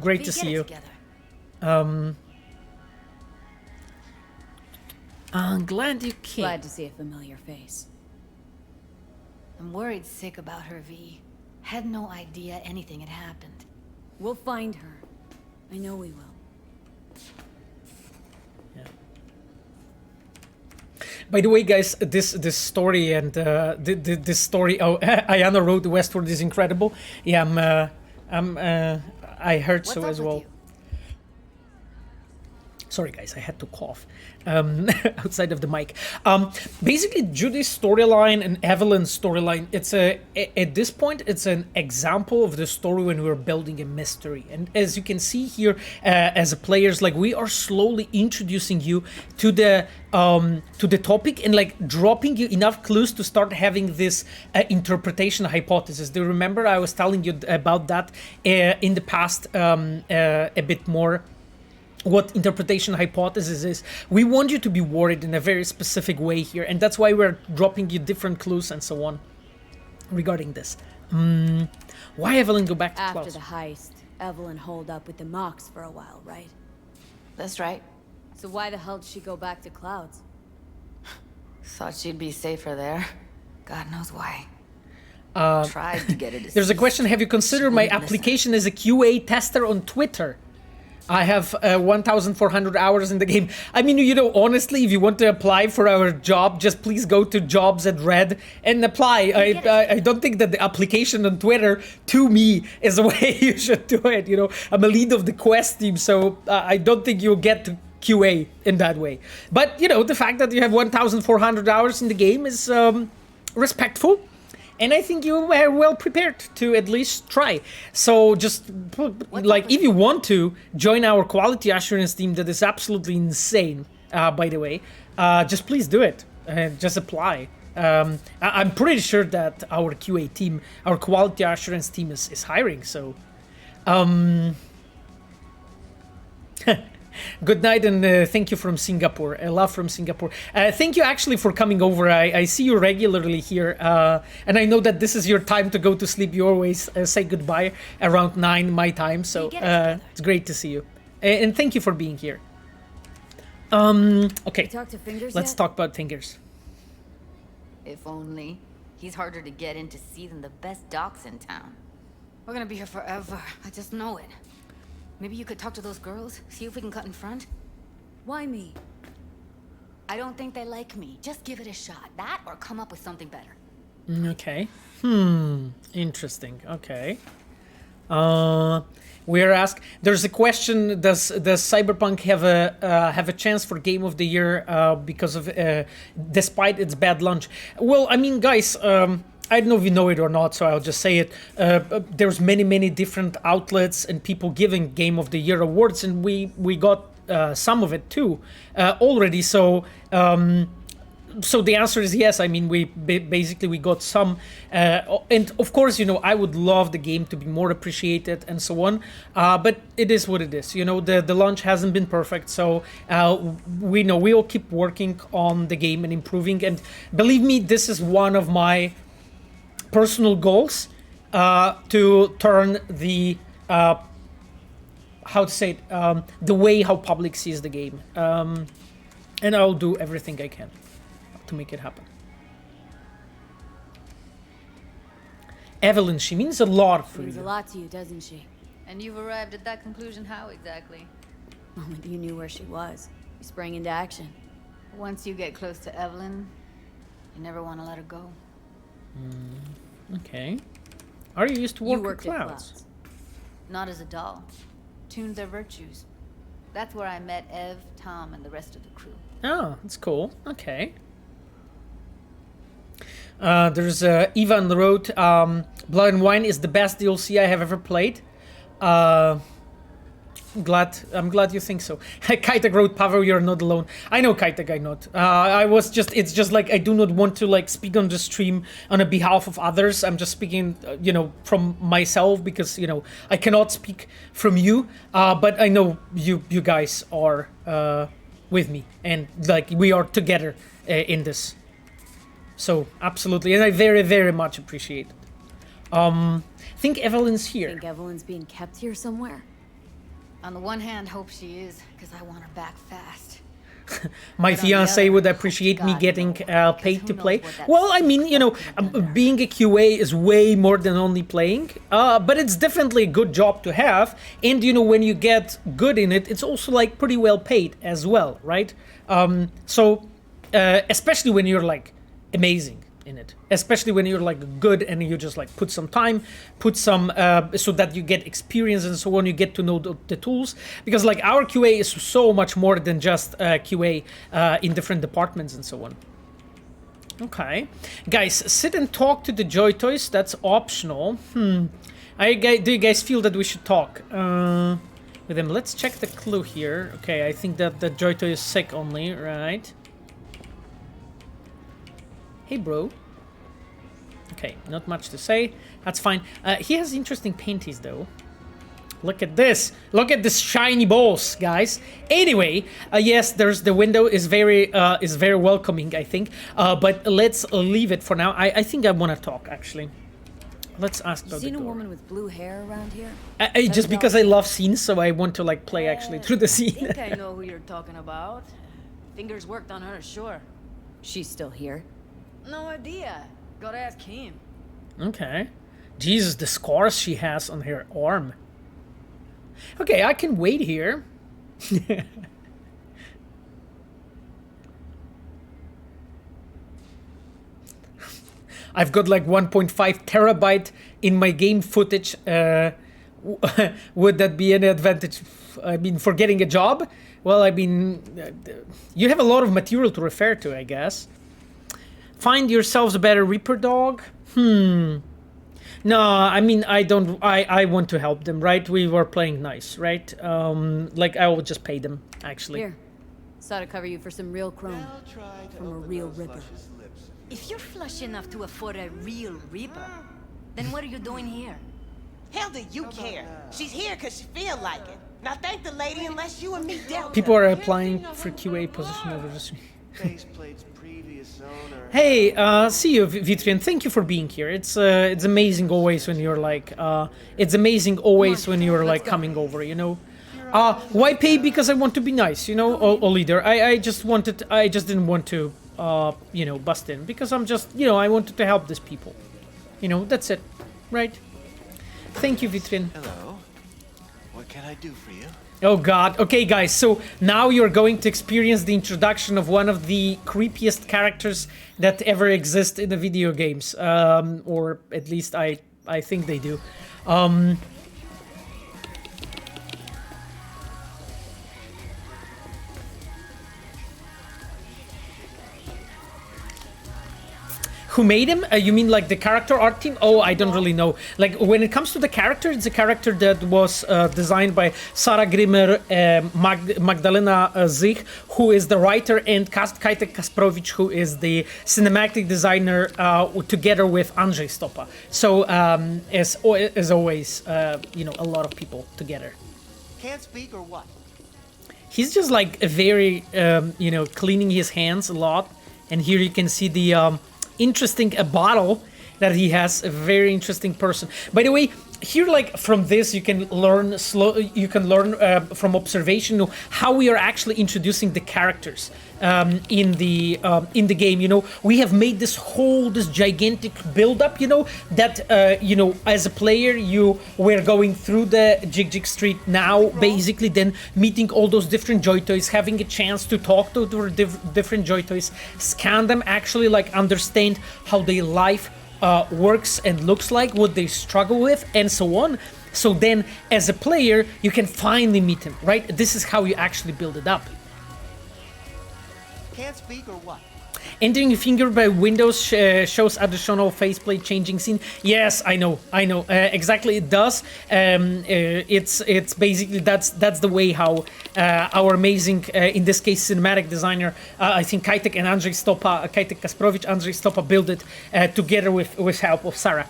Great to see you. I'm glad you came. Glad to see a familiar face. I'm worried sick about her, V. Had no idea anything had happened. We'll find her. I know we will. By the way, guys, this story and this story. Oh, Ayana wrote Westworld is incredible. Yeah, I heard so as well. Sorry, guys, I had to cough outside of the mic. Basically, Judy's storyline and Evelyn's storyline, it's at this point, it's an example of the story when we're building a mystery. And as you can see here, as a players, like we are slowly introducing you to the topic and like dropping you enough clues to start having this interpretation hypothesis. Do you remember I was telling you about that in the past a bit more? What interpretation hypothesis is. We want you to be worried in a very specific way here, and that's why we're dropping you different clues and so on regarding this. Why Evelyn go back to After Klaus? the heist, Evelyn holed up with the Mox for a while, right? That's right. So why the hell did she go back to Clouds? Thought she'd be safer there. God knows why. Uh, Tried to get it. There's a question, have you considered my application as a QA tester on Twitter? I have 1,400 hours in the game. I mean, you know, honestly, if you want to apply for our job, just please go to jobs at Red and apply. I don't think that the application on Twitter to me is the way you should do it. You know, I'm a lead of the quest team, so I don't think you'll get to QA in that way. But, you know, the fact that you have 1,400 hours in the game is respectful. And I think you were well prepared to at least try. So just, like, if you want to join our quality assurance team that is absolutely insane, by the way, just please do it. Just apply. I'm pretty sure that our QA team, our quality assurance team is hiring, so... Good night and thank you from Singapore. I love from Singapore. Thank you actually for coming over. I see you regularly here. And I know that this is your time to go to sleep. You always say goodbye around 9 my time. So it's great to see you. And thank you for being here. Okay, let's talk about Fingers. If only. He's harder to get in to see than the best docs in town. We're gonna be here forever. I just know it. Maybe you could talk to those girls, see if we can cut in front? Why me? I don't think they like me. Just give it a shot. That or come up with something better. Okay. Interesting. Okay. We're asked. There's a question. Does Cyberpunk have a chance for Game of the Year because of despite its bad launch? Well, I mean, guys. I don't know if you know it or not, so I'll just say it. There's many different outlets and people giving Game of the Year awards, and we got some of it too already. So so the answer is yes. I mean, we basically got some, and of course, you know, I would love the game to be more appreciated and so on. But it is what it is. You know, the launch hasn't been perfect, so we know we'll keep working on the game and improving. And believe me, this is one of my personal goals to turn the how to say it, the way how public sees the game, and I'll do everything I can to make it happen. Evelyn, she means a lot for you. Means a lot to you, doesn't she? And you've arrived at that conclusion how exactly? The moment you knew where she was, you sprang into action. Once you get close to Evelyn, you never want to let her go. Okay. Are you used to work with Clouds? Not as a doll. Tuned their virtues. That's where I met Ev, Tom, and the rest of the crew. Oh, that's cool. Okay. There's Eva on the road. Blood and Wine is the best DLC I have ever played. I'm glad you think so. Kaitag wrote, Pavel, you're not alone. I know, Kaitag, I'm not. It's just like, I do not want to like speak on the stream on a behalf of others. I'm just speaking, from myself because, I cannot speak from you. But I know you guys are with me and like we are together in this. So absolutely, and I very, very much appreciate it. I think Evelyn's here. Think Evelyn's being kept here somewhere? On the one hand, hope she is, because I want her back fast. My fiance would appreciate me getting paid to play. Well, I mean, being a QA is way more than only playing, but it's definitely a good job to have. And, when you get good in it, it's also like pretty well paid as well, right? So, especially when you're like amazing in it, especially when you're like good and you just like put some time, so that you get experience and so on, you get to know the tools, because like our QA is so much more than just QA in different departments and so on. Okay, guys, sit and talk to the Joytoys. That's optional. Do you guys feel that we should talk with them? Let's check the clue here. Okay, I think that the Joytoy is sick only, right? Hey, bro. Okay, not much to say. That's fine. He has interesting panties, though. Look at this. Look at this shiny balls, guys. Anyway, yes, there's the window is very welcoming, I think. But let's leave it for now. I think I want to talk, actually. Let's ask about the door. Seen a woman with blue hair around here? Just because I love scenes, so I want to like play actually through the scene. I think I know who you're talking about. Fingers worked on her, sure. She's still here? No idea. Gotta ask him. Okay. Jesus, the scars she has on her arm. Okay, I can wait here. I've got like 1.5 terabyte in my game footage. Would that be any advantage? I mean, for getting a job? Well, I mean, you have a lot of material to refer to, I guess. Find yourselves a better Reaper dog? No, I mean, I want to help them, right? We were playing nice, right? Like, I will just pay them, actually. Here. Saw to cover you for some real chrome. From a real Ripper. If you're flush enough to afford a real Reaper, then what are you doing here? Hell do you care? She's here because she feel like it. Now thank the lady unless you and me dealt. People are applying for QA position over this. Hey, see you, Vitrian. Thank you for being here. It's amazing always when you're like, coming over, Why pay? Because I want to be nice, or leader. I just didn't want to, bust in because I'm just, I wanted to help these people. That's it, right? Thank you, Vitrian. Hello. What can I do for you? Oh god. Okay, guys, so now you're going to experience the introduction of one of the creepiest characters that ever exist in the video games. Or at least I think they do. Who made him? You mean like the character art team? Oh, I don't really know. Like when it comes to the character, it's a character that was designed by Sarah Grimmer, Magdalena Zich, who is the writer, and Kajtek Kasprowicz, who is the cinematic designer, together with Andrzej Stopa. So as always, a lot of people together. Can't speak or what? He's just like a very, cleaning his hands a lot, and here you can see the interesting bottle that he has. A very interesting person. By the way, here, like from this, you can learn from observation how we are actually introducing the characters in the game. We have made this gigantic build-up. That as a player, we're going through the Jig-jig street now, basically, then meeting all those different Joytoys, having a chance to talk to the different Joytoys, scan them, actually like understand how their life works and looks like, what they struggle with, and so on. So then, as a player, you can finally meet him, right? This is how you actually build it up. Can't speak or what? Entering a finger by windows shows additional faceplate changing scene. Yes, I know. Exactly, it does. It's basically that's the way how our amazing, in this case, cinematic designer, I think Kajtek and Andrzej Stopa, Kajtek Kasprowicz, Andrzej Stopa built it together with help of Sarah,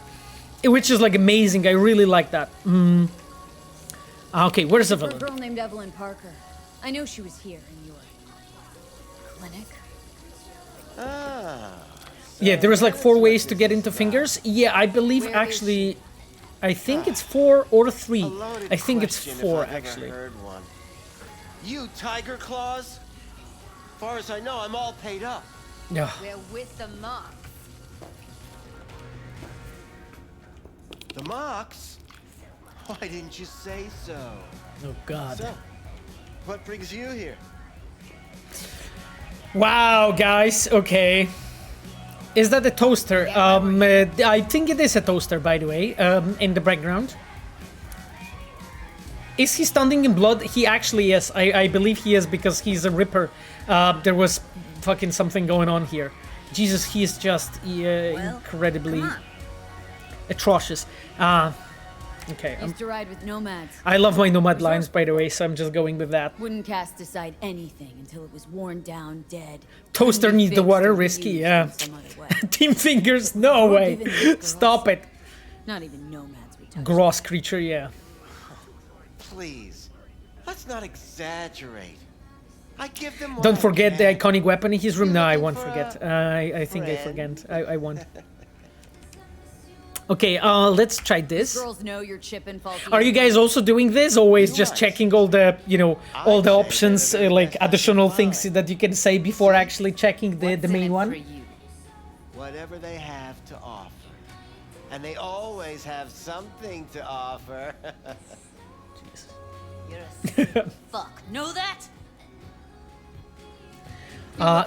which is like amazing. I really like that. Okay, where's A Evelyn? girl named Evelyn Parker. I know she was here in your clinic. Yeah, there is like 4 ways to get into fingers. Yeah, I believe actually, I think it's 4 or 3. I think it's 4 actually. Heard one. You tiger claws? Far as I know, I'm all paid up. Yeah. We're with the mock. The mocks? Why didn't you say so? Oh God. So, what brings you here? Wow, guys. Okay. Is that a toaster? I think it is a toaster, by the way, in the background. Is he standing in blood? He actually is. I believe he is because he's a ripper. There was fucking something going on here. Jesus, he is just incredibly atrocious. Okay. Used to ride with nomads. I love my nomad lines, by the way, so I'm just going with that. Wouldn't cast aside anything until it was worn down, dead. Toaster needs the water, risky, yeah. Team fingers, no way. Stop it. Not even nomads we touch. Gross creature, yeah. Please, let's not exaggerate. I give them. Don't forget the iconic weapon in his room. No, I won't forget. I think I forget. I won't. Okay, let's try this. Girls know you're chipping faulty. Are you guys also doing this? Always just checking all the, all the options, like additional things that you can say before actually checking the main one? Whatever they have to offer. And they always have something to offer. You're a fuck. Know that?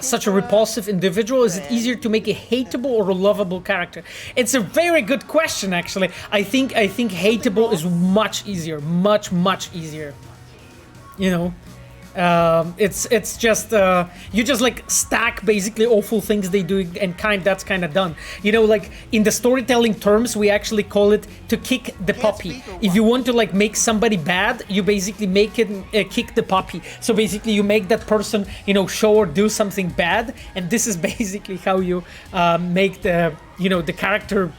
Such a repulsive individual? Is it easier to make a hateable or a lovable character? It's a very good question, actually. I think hateable is much easier, much easier. You know, it's just you just like stack basically awful things they do, and that's kind of done. You know, like in the storytelling terms, we actually call it to kick the puppy. If you want to like make somebody bad, you basically make it kick the puppy. So basically, you make that person, show or do something bad, and this is basically how you make the the character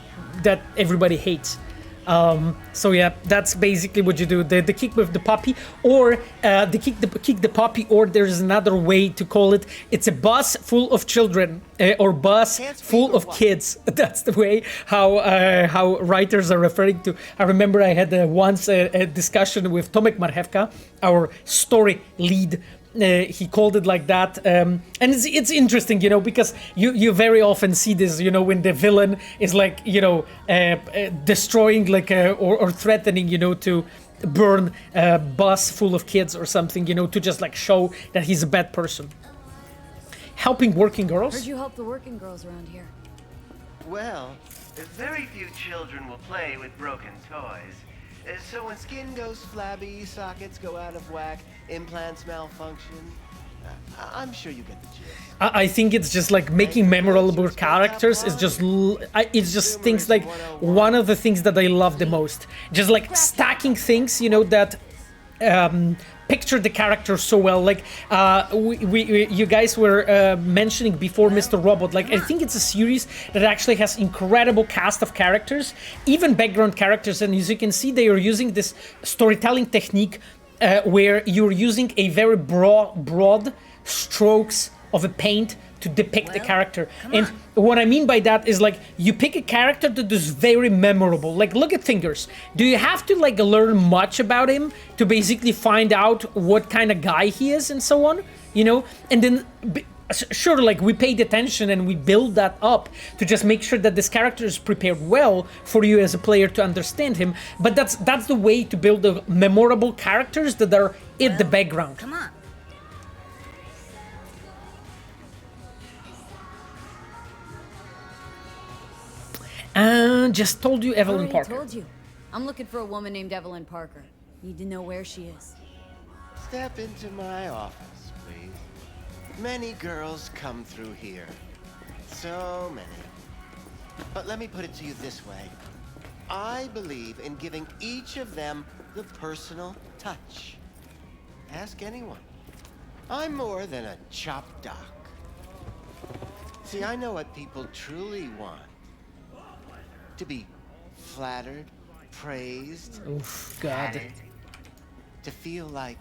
that everybody hates. So yeah, that's basically what you do. The kick with the puppy, or the kick the puppy, or there's another way to call it. It's a bus full of children, or bus full of kids. That's the way how writers are referring to. I remember I had once a discussion with Tomek Marchewka, our story lead. He called it like that, and it's interesting, because you very often see this, when the villain is like, destroying like or threatening, to burn a bus full of kids or something, to just like show that he's a bad person. Helping working girls. Heard you help the working girls around here. Well, very few children will play with broken toys. So when skin goes flabby, sockets go out of whack, implants malfunction, I'm sure you get the gist. I think it's just like making memorable characters is just it's just things like one of the things that I love the most. Just like stacking things, that picture the character so well. Like you guys were mentioning before Mr. Robot. Like I think it's a series that actually has incredible cast of characters, even background characters. And as you can see, they are using this storytelling technique where you're using a very broad strokes of a paint to depict the character. And what I mean by that is like you pick a character that is very memorable. Like look at Fingers. Do you have to like learn much about him to basically find out what kind of guy he is and so on? And then sure, like we paid attention and we build that up to just make sure that this character is prepared well for you as a player to understand him. But that's the way to build the memorable characters that are in the background. Come on. Just told you Evelyn Parker. Told you. I'm looking for a woman named Evelyn Parker. Need to know where she is. Step into my office, please. Many girls come through here. So many. But let me put it to you this way. I believe in giving each of them the personal touch. Ask anyone. I'm more than a chopped doc. See, I know what people truly want. To be flattered, praised, Oof, God. patted, to feel like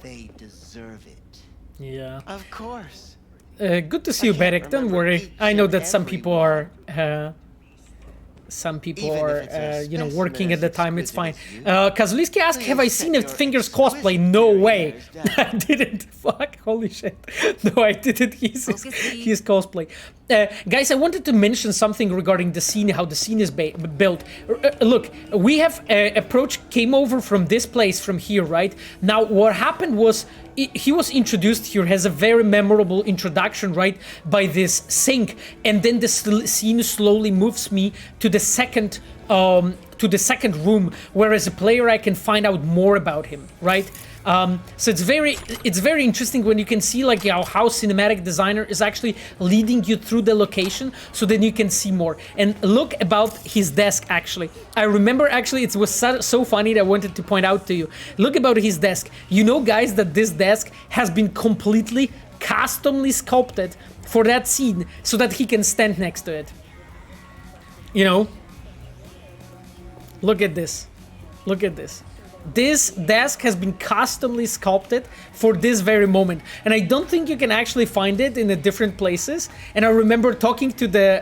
they deserve it. Yeah. Of course. Good to see you, Beric. Don't worry. I know that some people are you know, working at the time. It's fine. Kazuliski asked, have I seen a Fingers cosplay? No way. I didn't. Fuck. Holy shit. No, I didn't. He's cosplay. Guys, I wanted to mention something regarding the scene, how the scene is built. Look, we have approach came over from this place from here, right? Now, what happened was he was introduced here, has a very memorable introduction, right, by this sink, and then the scene slowly moves me to the second room, where as a player I can find out more about him, right? So it's very interesting when you can see like how cinematic designer is actually leading you through the location, so then you can see more. And look about his desk. Actually, I remember actually it was so funny that I wanted to point out to you. Look about his desk. You know, guys, that this desk has been completely customly sculpted for that scene so that he can stand next to it. You know, look at this. Look at this. This desk has been customly sculpted for this very moment, and I don't think you can actually find it in the different places. And I remember talking to the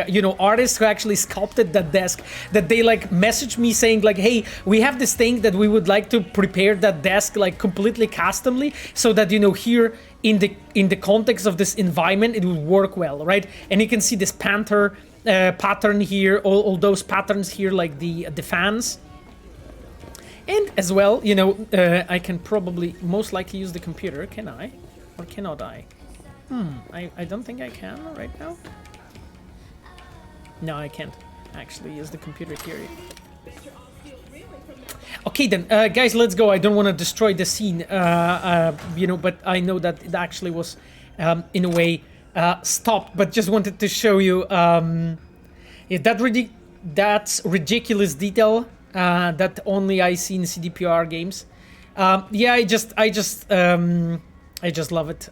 you know, artists who actually sculpted that desk, that they like messaged me saying like, hey, we have this thing that we would like to prepare that desk like completely customly, so that, you know, here in the context of this environment it would work well, right? And you can see this panther pattern here, all those patterns here, like the fans. And as well, you know, I can probably most likely use the computer, can I? Or cannot I? I don't think I can right now. No, I can't actually use the computer here. Okay then, guys, let's go. I don't want to destroy the scene, you know, but I know that it actually was, in a way, stopped. But just wanted to show you yeah, that's ridiculous detail. That only I see in CDPR games. Yeah, I just love it.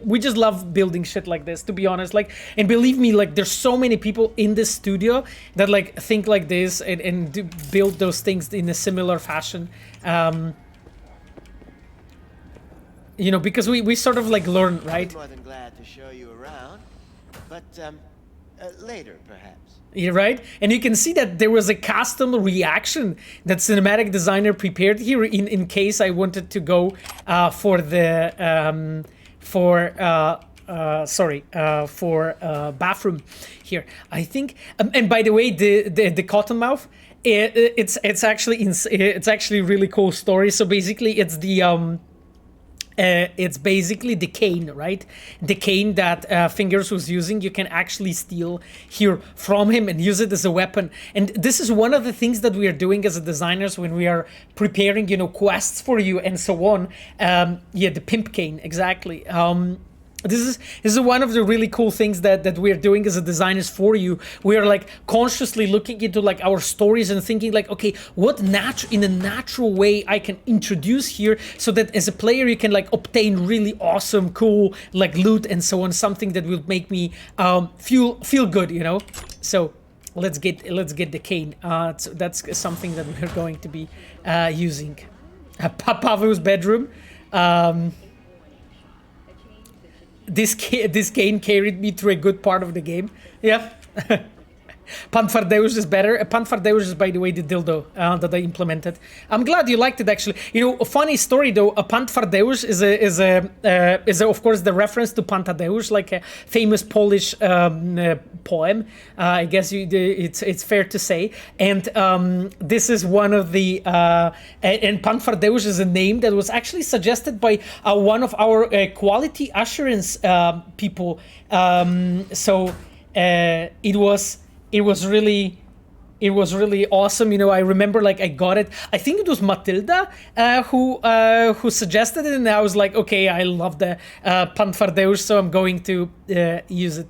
We just love building shit like this, to be honest. Like, and believe me, like, there's so many people in this studio that like think like this and build those things in a similar fashion. You know, because we sort of like learn, right? I'm more than glad to show you around, but later perhaps. Yeah, right? And you can see that there was a custom reaction that cinematic designer prepared here in case I wanted to go for the bathroom here. I think, and by the way, the cottonmouth, it's actually really cool story. So basically, it's basically the cane, right? The cane that Fingers was using, you can actually steal here from him and use it as a weapon. And this is one of the things that we are doing as designers when we are preparing, you know, quests for you and so on. Yeah, the pimp cane, exactly. This is one of the really cool things that we are doing as designers for you. We are like consciously looking into like our stories and thinking like, okay, what in a natural way I can introduce here, so that as a player you can like obtain really awesome, cool like loot and so on, something that will make me feel good, you know. So let's get the cane. So that's something that we're going to be using. Pavu's bedroom. This cane carried me through a good part of the game. Yeah. Panfardeus is better. Panfardeus is, by the way, the dildo that I implemented. I'm glad you liked it, actually. You know, a funny story though. Panfardeus is of course the reference to Pantadeus, like a famous Polish poem. I guess it's fair to say. And this is one of the and Panfardeus is a name that was actually suggested by one of our quality assurance people. So it was really it was really awesome. You know, I remember like I got it. I think it was Matilda who suggested it, and I was like, okay, I love the Panfardeus, so I'm going to use it.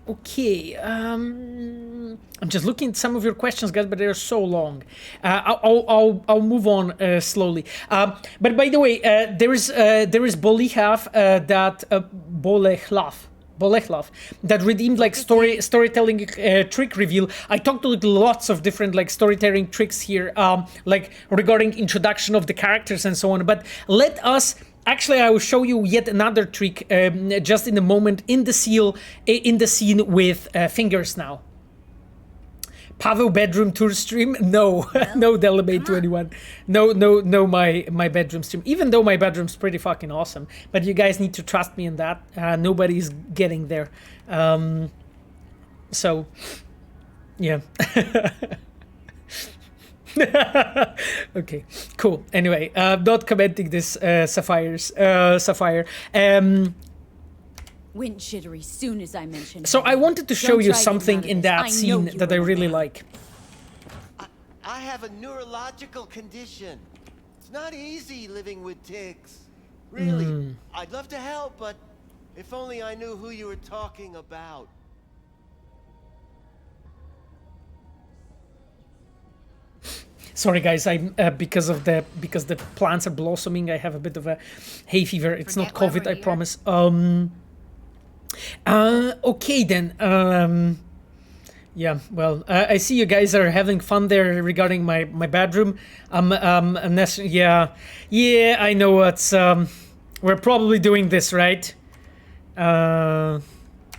Okay, I'm just looking at some of your questions, guys, but they're so long. I'll move on slowly. But by the way, there is Bolehlav that redeemed like storytelling trick reveal. I talked to lots of different like storytelling tricks here, like regarding introduction of the characters and so on. But let us. Actually, I will show you yet another trick just in a moment in the scene with fingers now. Pavel bedroom tour stream? No, no Delabate to anyone. No, my bedroom stream. Even though my bedroom's pretty fucking awesome, but you guys need to trust me in that. Nobody's getting there. So, yeah. Okay, cool. Anyway, not commenting this, Sapphire. Went jittery soon as I mentioned. So I wanted to show you something in that scene that I really like. I have a neurological condition. It's not easy living with tics. Really, I'd love to help, but if only I knew who you were talking about. Sorry guys, I'm because the plants are blossoming, I have a bit of a hay fever. It's not COVID, I promise. Okay then. Yeah, well, I see you guys are having fun there regarding my bedroom. Yeah, I know what's we're probably doing this, right?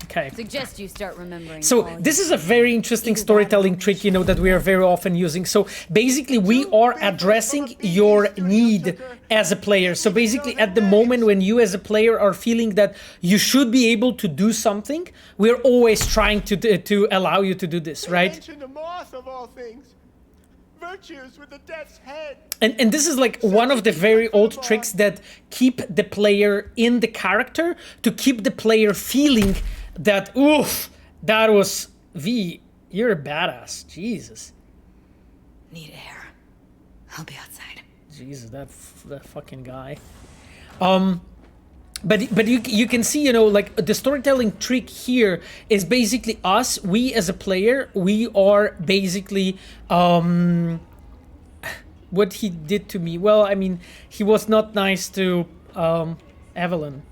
Okay. Suggest you start remembering. So this is a very interesting storytelling trick, you know, that we are very often using. So basically we are addressing your need as a player. So basically at the moment when you as a player are feeling that you should be able to do something, we're always trying to allow you to do this, right? Mention the moth of all things. Virtues with the death's head. And this is like one of the very old tricks that keep the player in the character, to keep the player feeling that, oof, that was V, you're a badass. Jesus. Need air. I'll be outside. Jesus, that fucking guy. But you can see, you know, like the storytelling trick here is basically us. We as a player, we are basically what he did to me. Well, I mean, he was not nice to Evelyn.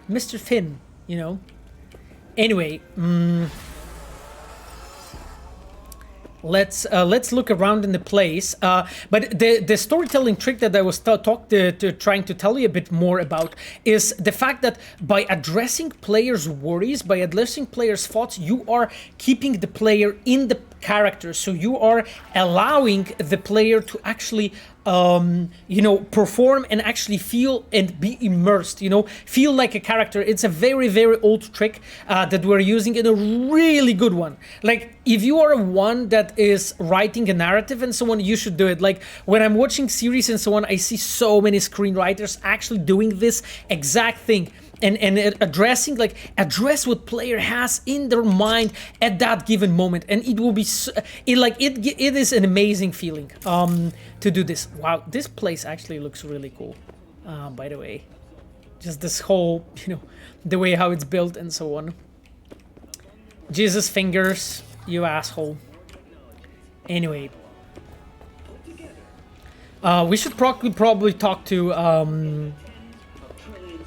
Mr. Finn, you know. Anyway, let's look around in the place. But the storytelling trick that I was trying to tell you a bit more about is the fact that by addressing players' worries, by addressing players' thoughts, you are keeping the player in the character. So you are allowing the player to actually you know, perform and actually feel and be immersed, you know, feel like a character. It's a very, very old trick that we're using, and a really good one. Like, if you are one that is writing a narrative and so on, you should do it. Like, when I'm watching series and so on, I see so many screenwriters actually doing this exact thing. And address what player has in their mind at that given moment, and it will be it is an amazing feeling to do this. Wow, this place actually looks really cool, by the way. Just this whole, you know, the way how it's built and so on. Jesus fingers, you asshole. Anyway, we should probably talk to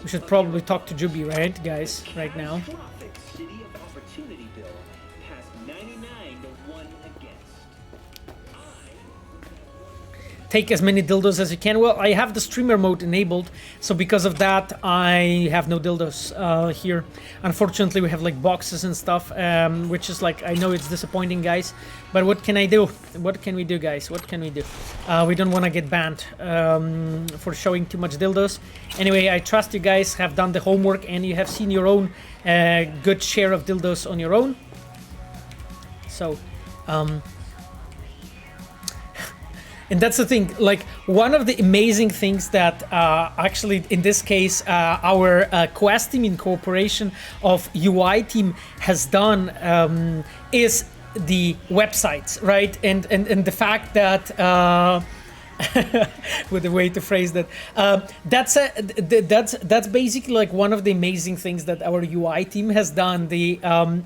we should probably talk to Juby, right, guys, right now. Take as many dildos as you can. Well, I have the streamer mode enabled, so because of that, I have no dildos here. Unfortunately, we have like boxes and stuff, which is like, I know it's disappointing, guys, but what can I do? What can we do, guys? What can we do? We don't want to get banned for showing too much dildos. Anyway, I trust you guys have done the homework and you have seen your own good share of dildos on your own. So, And that's the thing, like one of the amazing things that actually in this case our quest team in cooperation of UI team has done is the websites, right? And the fact that with a way to phrase that, that's basically like one of the amazing things that our UI team has done. The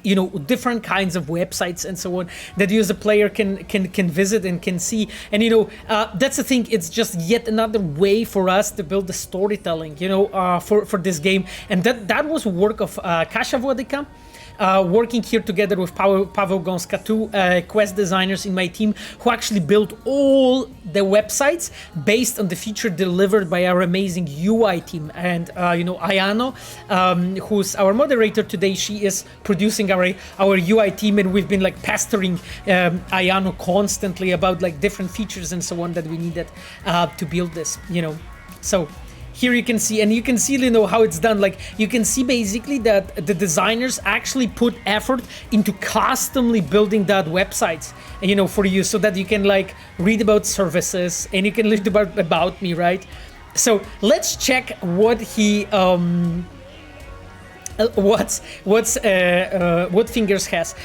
you know, different kinds of websites and so on that you as a player can visit and can see. And you know, that's the thing. It's just yet another way for us to build the storytelling, you know, for this game. And that was work of Kasia Władika. Working here together with Paweł Gąska, two quest designers in my team who actually built all the websites based on the feature delivered by our amazing UI team. And you know, Ayano, who's our moderator today, she is producing our UI team, and we've been like pestering Ayano constantly about like different features and so on that we needed to build this, you know. So here you can see, and you can see, you know, how it's done. Like you can see basically that the designers actually put effort into customly building that websites, you know, for you, so that you can like read about services and you can read about me, right? So let's check what he what Fingers has.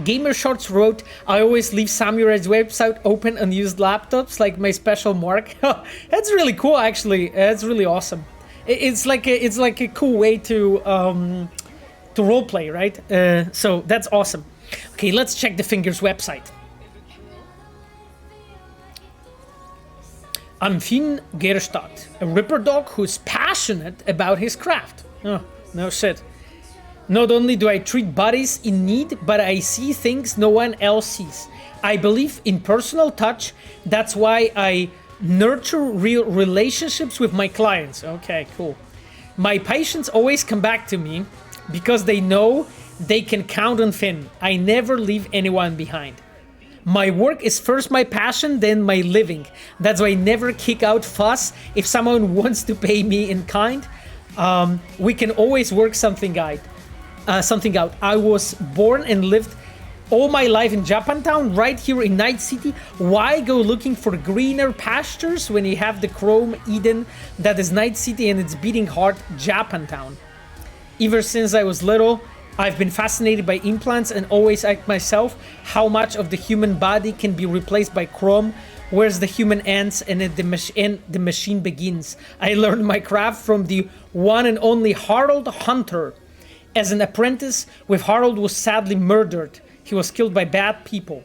Gamer Shorts wrote, I always leave Samurai's website open on used laptops, like my special mark. That's really cool, actually. That's really awesome. It's like a cool way to roleplay, right? So that's awesome. Okay, let's check the Fingers website. I'm Finn Gerstadt, a ripper dog who's passionate about his craft. Oh, no shit. Not only do I treat buddies in need, but I see things no one else sees. I believe in personal touch. That's why I nurture real relationships with my clients. Okay, cool. My patients always come back to me because they know they can count on Finn. I never leave anyone behind. My work is first my passion, then my living. That's why I never kick out fuss. If someone wants to pay me in kind, we can always work something out. I was born and lived all my life in Japantown, right here in Night City. Why go looking for greener pastures when you have the Chrome Eden that is Night City and its beating heart, Japantown? Ever since I was little, I've been fascinated by implants and always asked myself how much of the human body can be replaced by Chrome. Where's the human ends and the machine begins? I learned my craft from the one and only Harold Hunter. As an apprentice, with Harold was sadly murdered. He was killed by bad people.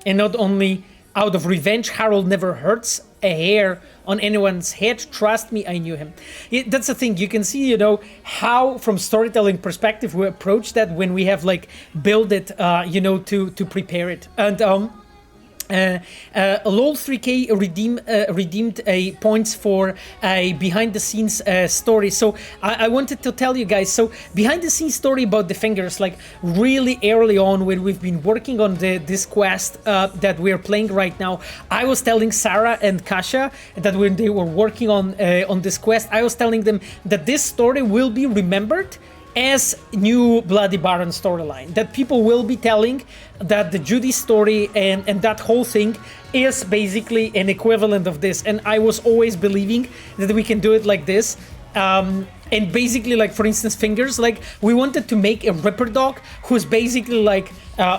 And not only out of revenge, Harold never hurts a hair on anyone's head. Trust me, I knew him. That's the thing. You can see, you know, how from storytelling perspective we approach that when we have like build it, you know, to prepare it. And LOL3K redeemed a points for a behind-the-scenes story. So I wanted to tell you guys. So behind-the-scenes story about the Fingers, like really early on when we've been working on this quest that we're playing right now. I was telling Sarah and Kasia that when they were working on this quest, I was telling them that this story will be remembered as new Bloody Baron storyline, that people will be telling that the Judy story and that whole thing is basically an equivalent of this. And I was always believing that we can do it like this. And basically, like, for instance, Fingers, like, we wanted to make a Ripper Dog who's basically like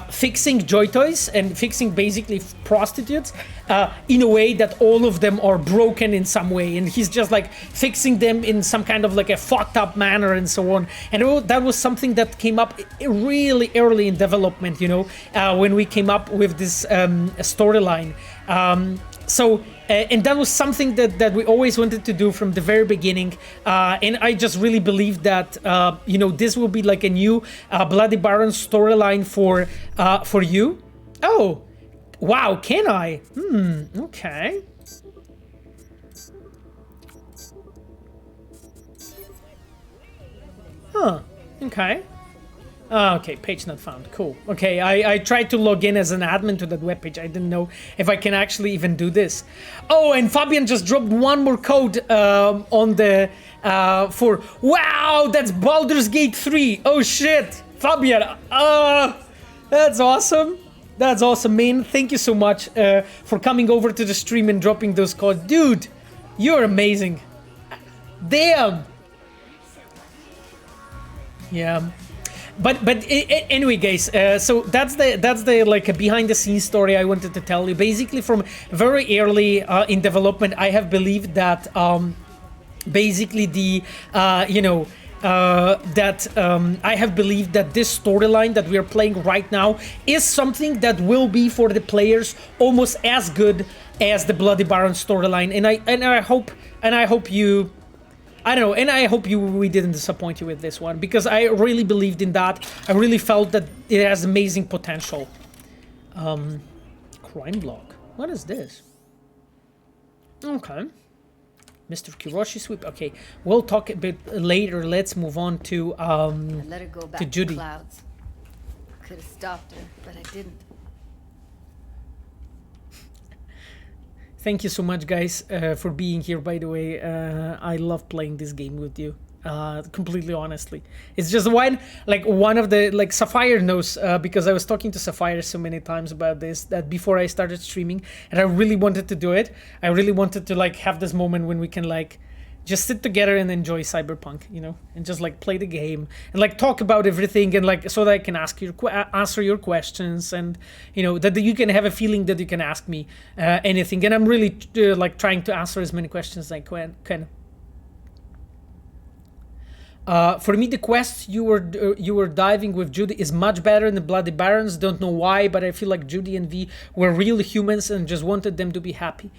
fixing Joytoys and fixing basically prostitutes in a way that all of them are broken in some way, and he's just like fixing them in some kind of like a fucked up manner and so on. And that was something that came up really early in development, you know, when we came up with this storyline. And that was something that we always wanted to do from the very beginning, and I just really believe that you know, this will be like a new Bloody Baron storyline for you. Oh, wow! Can I? Okay. Huh. Okay. Okay, page not found. Cool. Okay, I tried to log in as an admin to that webpage. I didn't know if I can actually even do this. Oh, and Fabian just dropped one more code on the for. Wow, that's Baldur's Gate 3. Oh shit, Fabian. That's awesome. That's awesome, man. Thank you so much for coming over to the stream and dropping those codes. Dude, you're amazing. Damn. Yeah. But anyway, guys, so that's the like a behind the scenes story I wanted to tell you. Basically, from very early in development, I have believed that basically the I have believed that this storyline that we are playing right now is something that will be for the players almost as good as the Bloody Baron storyline, and I hope you. I don't know, and I hope we didn't disappoint you with this one, because I really believed in that. I really felt that it has amazing potential. Crime block. What is this? Okay. Mr. Kiroshi sweep. Okay, we'll talk a bit later. Let's move on to let her go back to Judy. Clouds. Could have stopped her, but I didn't. Thank you so much, guys, for being here. By the way, I love playing this game with you. Completely honestly, it's just one of the Sapphire knows, because I was talking to Sapphire so many times about this, that before I started streaming, and I really wanted to do it. I really wanted to have this moment when we can just sit together and enjoy Cyberpunk, and just play the game and talk about everything, and so that I can answer your questions, and that you can have a feeling that you can ask me anything, and I'm really trying to answer as many questions as I can. For me, the quest you were diving with Judy is much better than Bloody Barons. Don't know why, but I feel like Judy and V were real humans and just wanted them to be happy.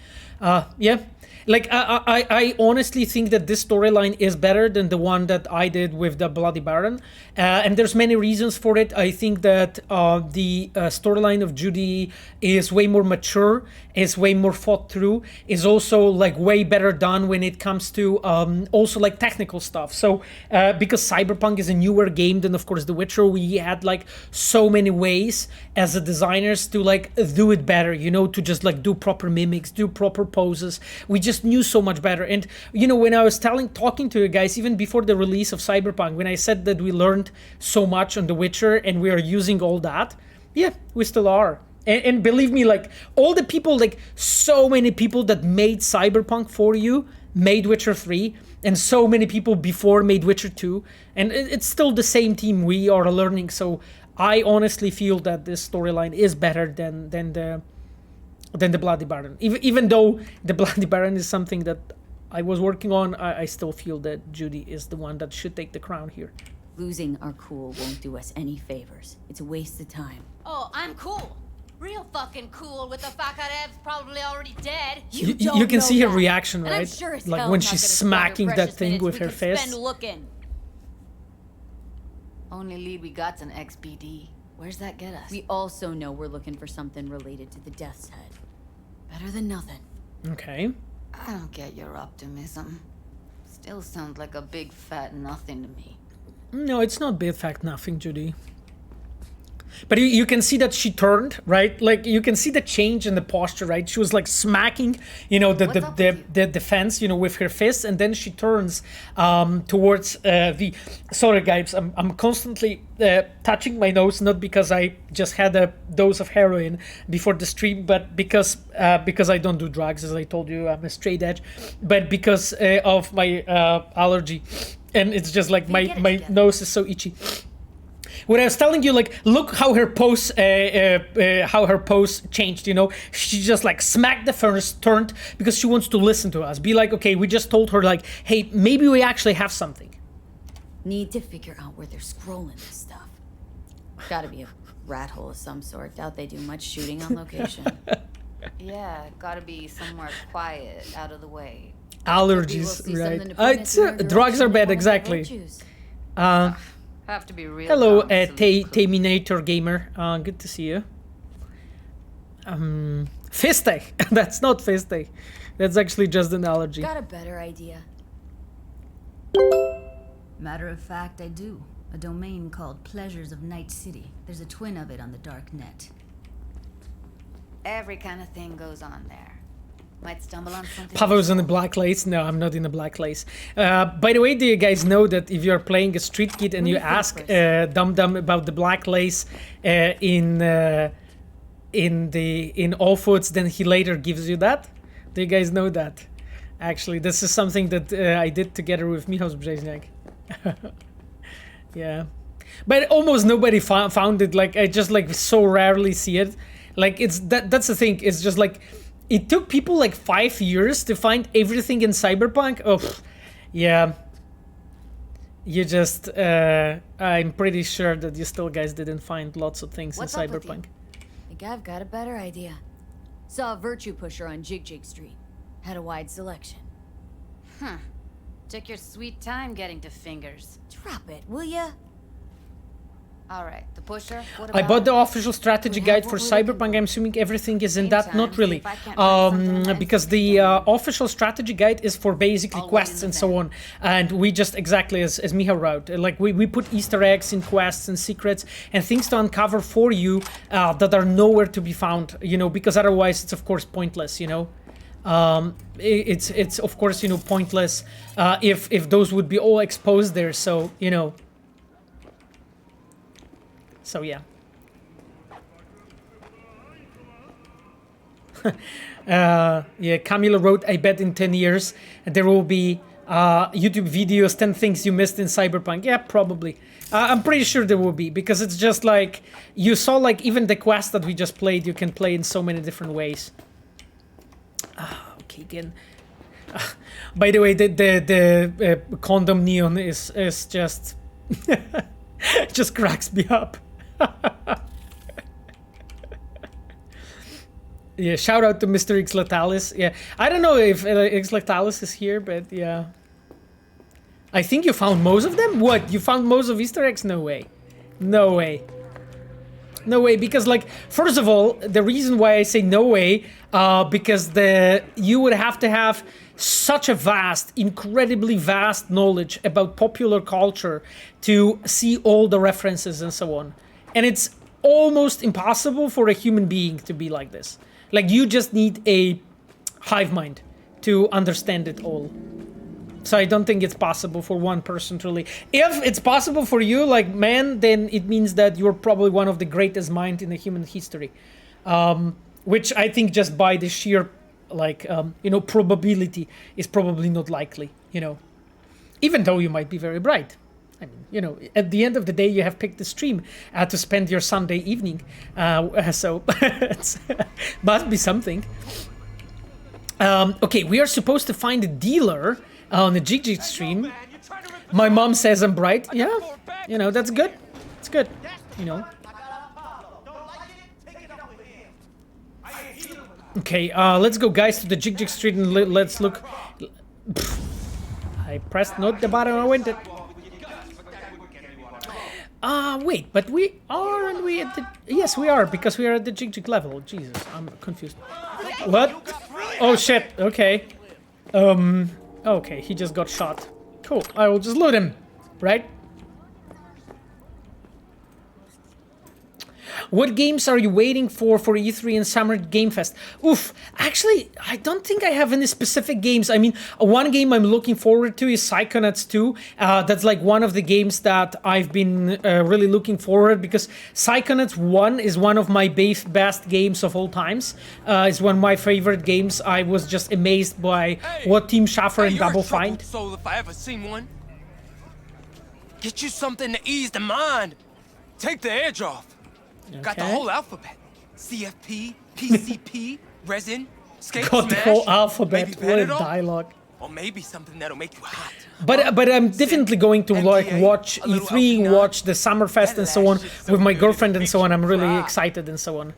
Yeah. I honestly think that this storyline is better than the one that I did with the Bloody Baron, and there's many reasons for it. I think that the storyline of Judy is way more mature, is way more thought through, is also way better done when it comes to also technical stuff. So because Cyberpunk is a newer game than of course The Witcher, we had so many ways as the designers to do it better, to just do proper mimics, do proper poses. We just knew so much better. And when I was talking to you guys even before the release of Cyberpunk, when I said that we learned so much on The Witcher and we are using all that, yeah, we still are. And believe me, all the people, so many people that made Cyberpunk for you made Witcher 3, and so many people before made Witcher 2, and it's still the same team. We are learning. So I honestly feel that this storyline is better than the Bloody Baron. Even though the Bloody Baron is something that I was working on, I still feel that Judy is the one that should take the crown here. Losing our cool won't do us any favors. It's a waste of time. Oh, I'm cool. Real fucking cool with the fact that Ev's probably already dead. You can see her reaction, and right? I'm sure as like hell when not she's gonna smacking spend that precious thing minutes with we her could fist. spend looking. Only lead we got's an XBD. Where's that get us? We also know we're looking for something related to the Death's Head. Better than nothing. Okay. I don't get your optimism. Still sounds like a big fat nothing to me. No, it's not big fat nothing, Judy. But you can see that she turned, right? You can see the change in the posture, right? She was smacking, the fence, with her fist, and then she turns towards the. Sorry, guys, I'm constantly touching my nose, not because I just had a dose of heroin before the stream, but because I don't do drugs, as I told you, I'm a straight edge, but because of my allergy, and it's just my nose is so itchy. When I was telling you, look how her pose changed, she just smacked the first, turned, because she wants to listen to us. Be okay, we just told her hey, maybe we actually have something. Need to figure out where they're scrolling this stuff. Gotta be a rat hole of some sort. Doubt they do much shooting on location. Yeah, gotta be somewhere quiet, out of the way. Allergies, right? Drugs are bad, exactly. Have to be real. Hello, Taminator Gamer. Good to see you. Fist day. That's not fist day. That's actually just an allergy. Got a better idea. Matter of fact, I do. A domain called Pleasures of Night City. There's a twin of it on the dark net. Every kind of thing goes on there. Might stumble on something. Pavel's in the black lace. No, I'm not in the black lace. By the way, do you guys know that if you're playing a street kid and you ask Dum Dum about the black lace in in All Foods, then he later gives you that. Do you guys know that? Actually, this is something that I did together with Michał Brzeźniak. Yeah, but almost nobody found it. Like, I just like so rarely see it. Like, it's that's the thing. It's just like it took people like 5 years to find everything in Cyberpunk. Oh, yeah. You just I'm pretty sure that you still guys didn't find lots of things What's in up with you? Cyberpunk. I think I've got a better idea. Saw a virtue pusher on Jig-jig Street. Had a wide selection. Huh. Took your sweet time getting to fingers. Drop it, will ya? All right, the pusher. What I about bought the official strategy guide for Cyberpunk. I'm assuming everything is in that. Not really, because the official strategy guide is for basically quests and so on. And we just exactly as Michał wrote, like we put Easter eggs in quests and secrets and things to uncover for you that are nowhere to be found. You know, because otherwise it's of course pointless. You know. It's of course, you know, pointless if those would be all exposed there. So, you know. So yeah. Yeah, Camila wrote, I bet in 10 years there will be YouTube videos, 10 things you missed in Cyberpunk. Yeah, probably. I'm pretty sure there will be, because it's just like, you saw like even the quest that we just played, you can play in so many different ways. Okay, again. By the way, the condom neon is just just cracks me up. Yeah, shout out to Mr. X Latalis. Yeah, I don't know if X Latalis is here, but yeah. I think you found most of them? What? You found most of Easter eggs? No way. No way. No way, because like, first of all, the reason why I say no way, because you would have to have such a vast, incredibly vast knowledge about popular culture to see all the references and so on. And it's almost impossible for a human being to be like this. Like, you just need a hive mind to understand it all. So I don't think it's possible for one person to really. If it's possible for you, like, man, then it means that you're probably one of the greatest minds in the human history. Which I think just by the sheer, like, you know, probability is probably not likely, you know. Even though you might be very bright. I mean, you know, at the end of the day, you have picked the stream to spend your Sunday evening. So it must be something. Okay, we are supposed to find a dealer on the Jig-jig stream. My mom says I'm bright. Yeah, you know, that's good. It's good, you know. Okay, let's go, guys, to the Jig-jig street and let's look. I pressed not the button, I went it. Wait, but aren't we at the... Yes, we are, because we are at the Jig-jig level. Jesus, I'm confused. What? Oh, shit, okay. Okay, he just got shot. Cool, I will just loot him, right? What games are you waiting for E3 and Summer Game Fest? Oof, actually, I don't think I have any specific games. I mean, one game I'm looking forward to is Pyschonauts 2. That's like one of the games that I've been really looking forward, because Pyschonauts 1 is one of my best games of all times. It's one of my favorite games. I was just amazed by what Team Schaffer and Double Fine. Soul if I ever seen one. Get you something to ease the mind. Take the edge off. Okay. Got the whole alphabet. CFP, PCP, resin, skate, got smash. the whole alphabet. What a dialogue. Or maybe something that'll make you hot. But I'm definitely going to like watch E3, watch the Summerfest and so on with my girlfriend and so on. I'm really excited and so on.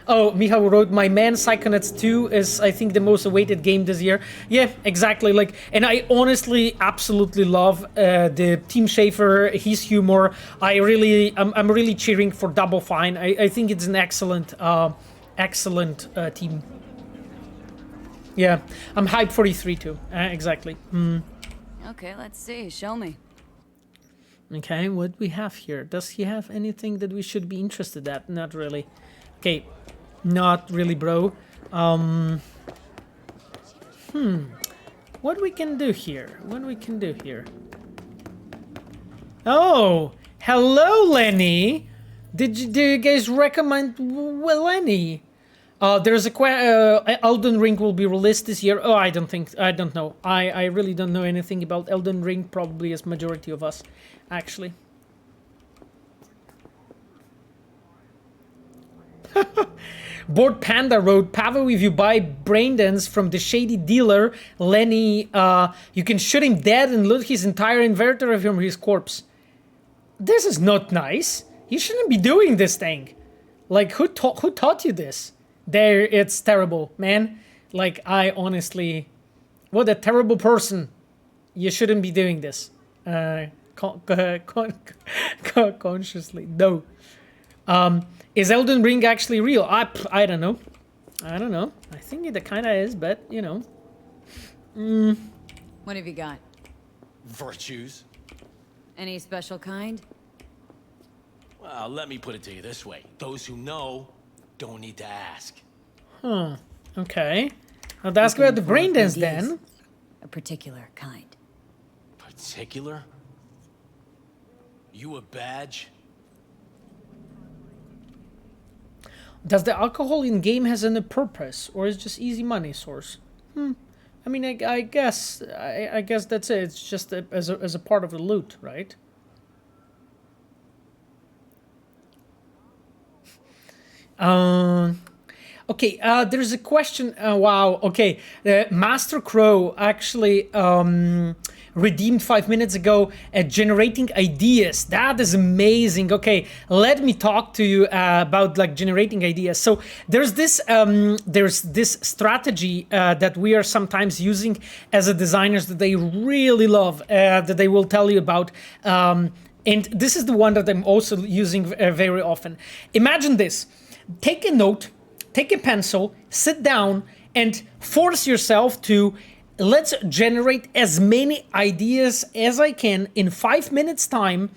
Oh, Michał wrote, my man, Pyschonauts 2 is, I think, the most awaited game this year. Yeah, exactly. Like, and I honestly absolutely love the Team Schafer, his humor. I'm really cheering for Double Fine. I think it's an excellent team. Yeah, I'm hyped for E3 too. Exactly. Okay, let's see. Show me. Okay, what we have here? Does he have anything that we should be interested at? Not really. Okay, not really, bro. What we can do here? Oh, hello, Lenny. Do you guys recommend any? There's a Elden Ring will be released this year. Oh, I don't know. I really don't know anything about Elden Ring, probably as majority of us, actually. Bored Panda wrote, Pavo, if you buy Braindance from the shady dealer, Lenny, you can shoot him dead and loot his entire inventory from his corpse. This is not nice. You shouldn't be doing this thing. Like, who taught you this? It's terrible, man. Like, I honestly... What a terrible person. You shouldn't be doing this. Consciously. No. Is Elden Ring actually real? I don't know. I don't know. I think it kind of is, but, you know. What have you got? Virtues. Any special kind? Well, let me put it to you this way. Those who know don't need to ask. Huh. Okay. I'll ask about the Braindance then. A particular kind. Particular? You a badge? Does the alcohol in game has any purpose, or is it just easy money source? I mean, I guess that's it. It's just as a part of the loot, right? Okay, there's a question. Wow. Okay, Master Crow actually redeemed 5 minutes ago at generating ideas. That is amazing. Okay, let me talk to you about like generating ideas. So there's this strategy that we are sometimes using as a designers that they really love, that they will tell you about. And this is the one that I'm also using very often. Imagine this. Take a note, take a pencil, sit down and force yourself to let's generate as many ideas as I can in 5 minutes time.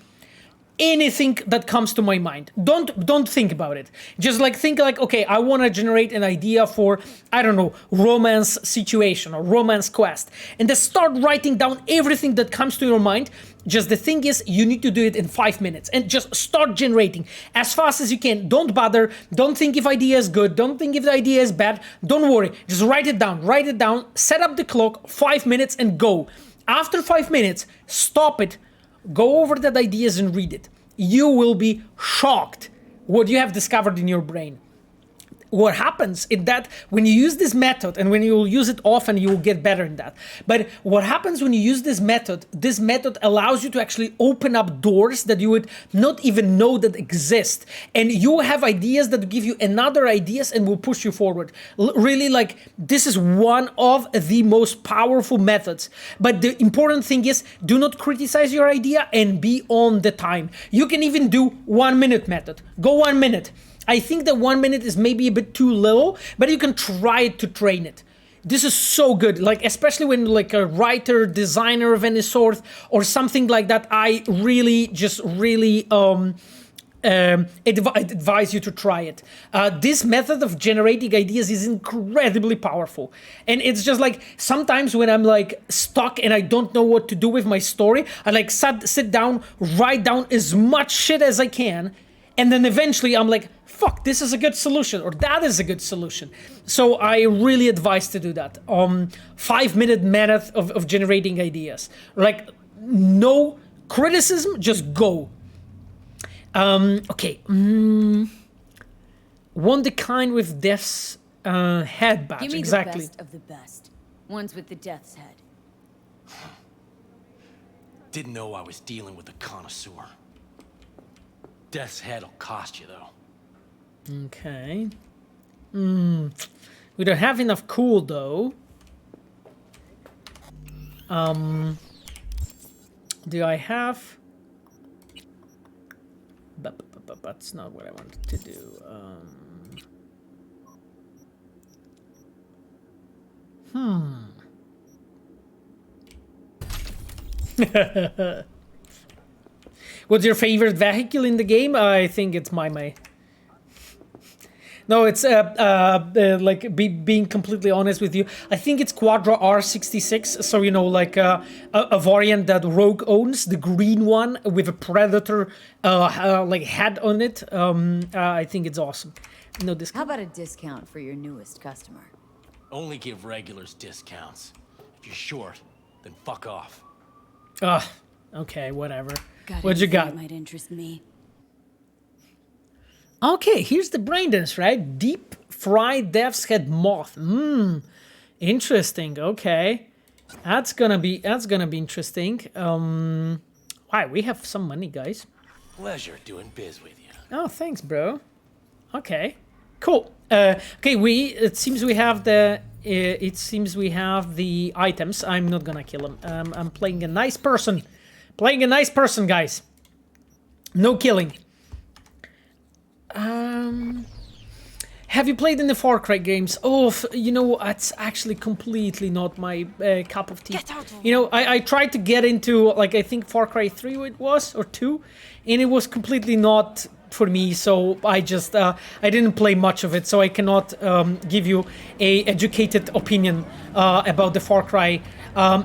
Anything that comes to my mind. Don't think about it. Just like think like, okay, I want to generate an idea for, I don't know, romance situation or romance quest. And then start writing down everything that comes to your mind. Just the thing is, you need to do it in 5 minutes and just start generating as fast as you can. Don't bother. Don't think if idea is good. Don't think if the idea is bad. Don't worry. Just write it down. Write it down. Set up the clock, 5 minutes and go. After 5 minutes, stop it. Go over that ideas and read it. You will be shocked what you have discovered in your brain. What happens is that when you use this method, and when you will use it often, you will get better in that. But what happens when you use this method allows you to actually open up doors that you would not even know that exist. And you have ideas that give you another ideas and will push you forward. Really, like, this is one of the most powerful methods. But the important thing is, do not criticize your idea and be on the time. You can even do 1 minute method. Go 1 minute. I think that 1 minute is maybe a bit too little, but you can try to train it. This is so good, like especially when like a writer, designer of any sort or something like that. I really advise you to try it. This method of generating ideas is incredibly powerful. And it's just like, sometimes when I'm like stuck and I don't know what to do with my story, I like sit down, write down as much shit as I can. And then eventually I'm like, fuck, this is a good solution, or that is a good solution. So I really advise to do that. 5 minute method of generating ideas. Like, no criticism, just go. Okay. Want the kind with death's head badge. Give me exactly. the best of the best. Ones with the death's head. Didn't know I was dealing with a connoisseur. Death's head'll cost you, though. Okay. We don't have enough cool, though. Do I have... But that's not what I wanted to do. What's your favorite vehicle in the game? I think it's my No, it's like being completely honest with you. I think it's Quadra R66. So you know, like a variant that Rogue owns, the green one with a Predator like head on it. I think it's awesome. No discount. How about a discount for your newest customer? Only give regulars discounts. If you're short, then fuck off. Okay, whatever. Got What you got? Might interest me. Okay, here's the Braindance, right? Deep fried death's head moth. Interesting. Okay, that's gonna be interesting. Why we have some money, guys. Pleasure doing biz with you. Oh, thanks, bro. Okay, cool. Okay, it seems we have the items. I'm not gonna kill him. I'm playing a nice person. Playing a nice person, guys. No killing. Have you played in the Far Cry games? Oh, you know, it's actually completely not my cup of tea. You know, I tried to get into, like, I think Far Cry 3 it was, or 2, and it was completely not for me, so I just, I didn't play much of it, so I cannot give you a educated opinion about the Far Cry.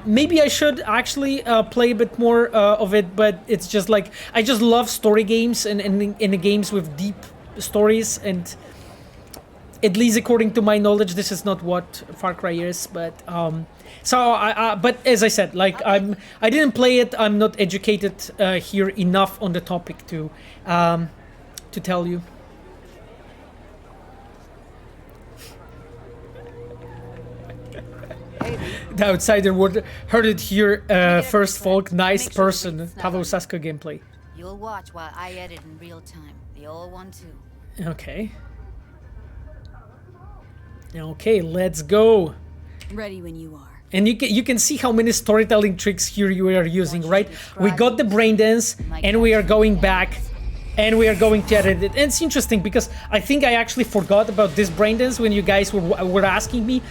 Maybe I should actually play a bit more of it, but it's just like, I just love story games and the games with deep stories, and at least according to my knowledge, this is not what Far Cry is, but but as I said, like, I didn't play it. I'm not educated here enough on the topic to tell you. The outsider would heard it here first, folk. Nice person. Pavel Sasko gameplay. You'll watch while I edit in real time. The old one too. Okay. Okay, let's go. Ready when you are. And you can see how many storytelling tricks here you are using, right? We got the Braindance, and we are going back, and we are going to edit it. And it's interesting because I think I actually forgot about this Braindance when you guys were asking me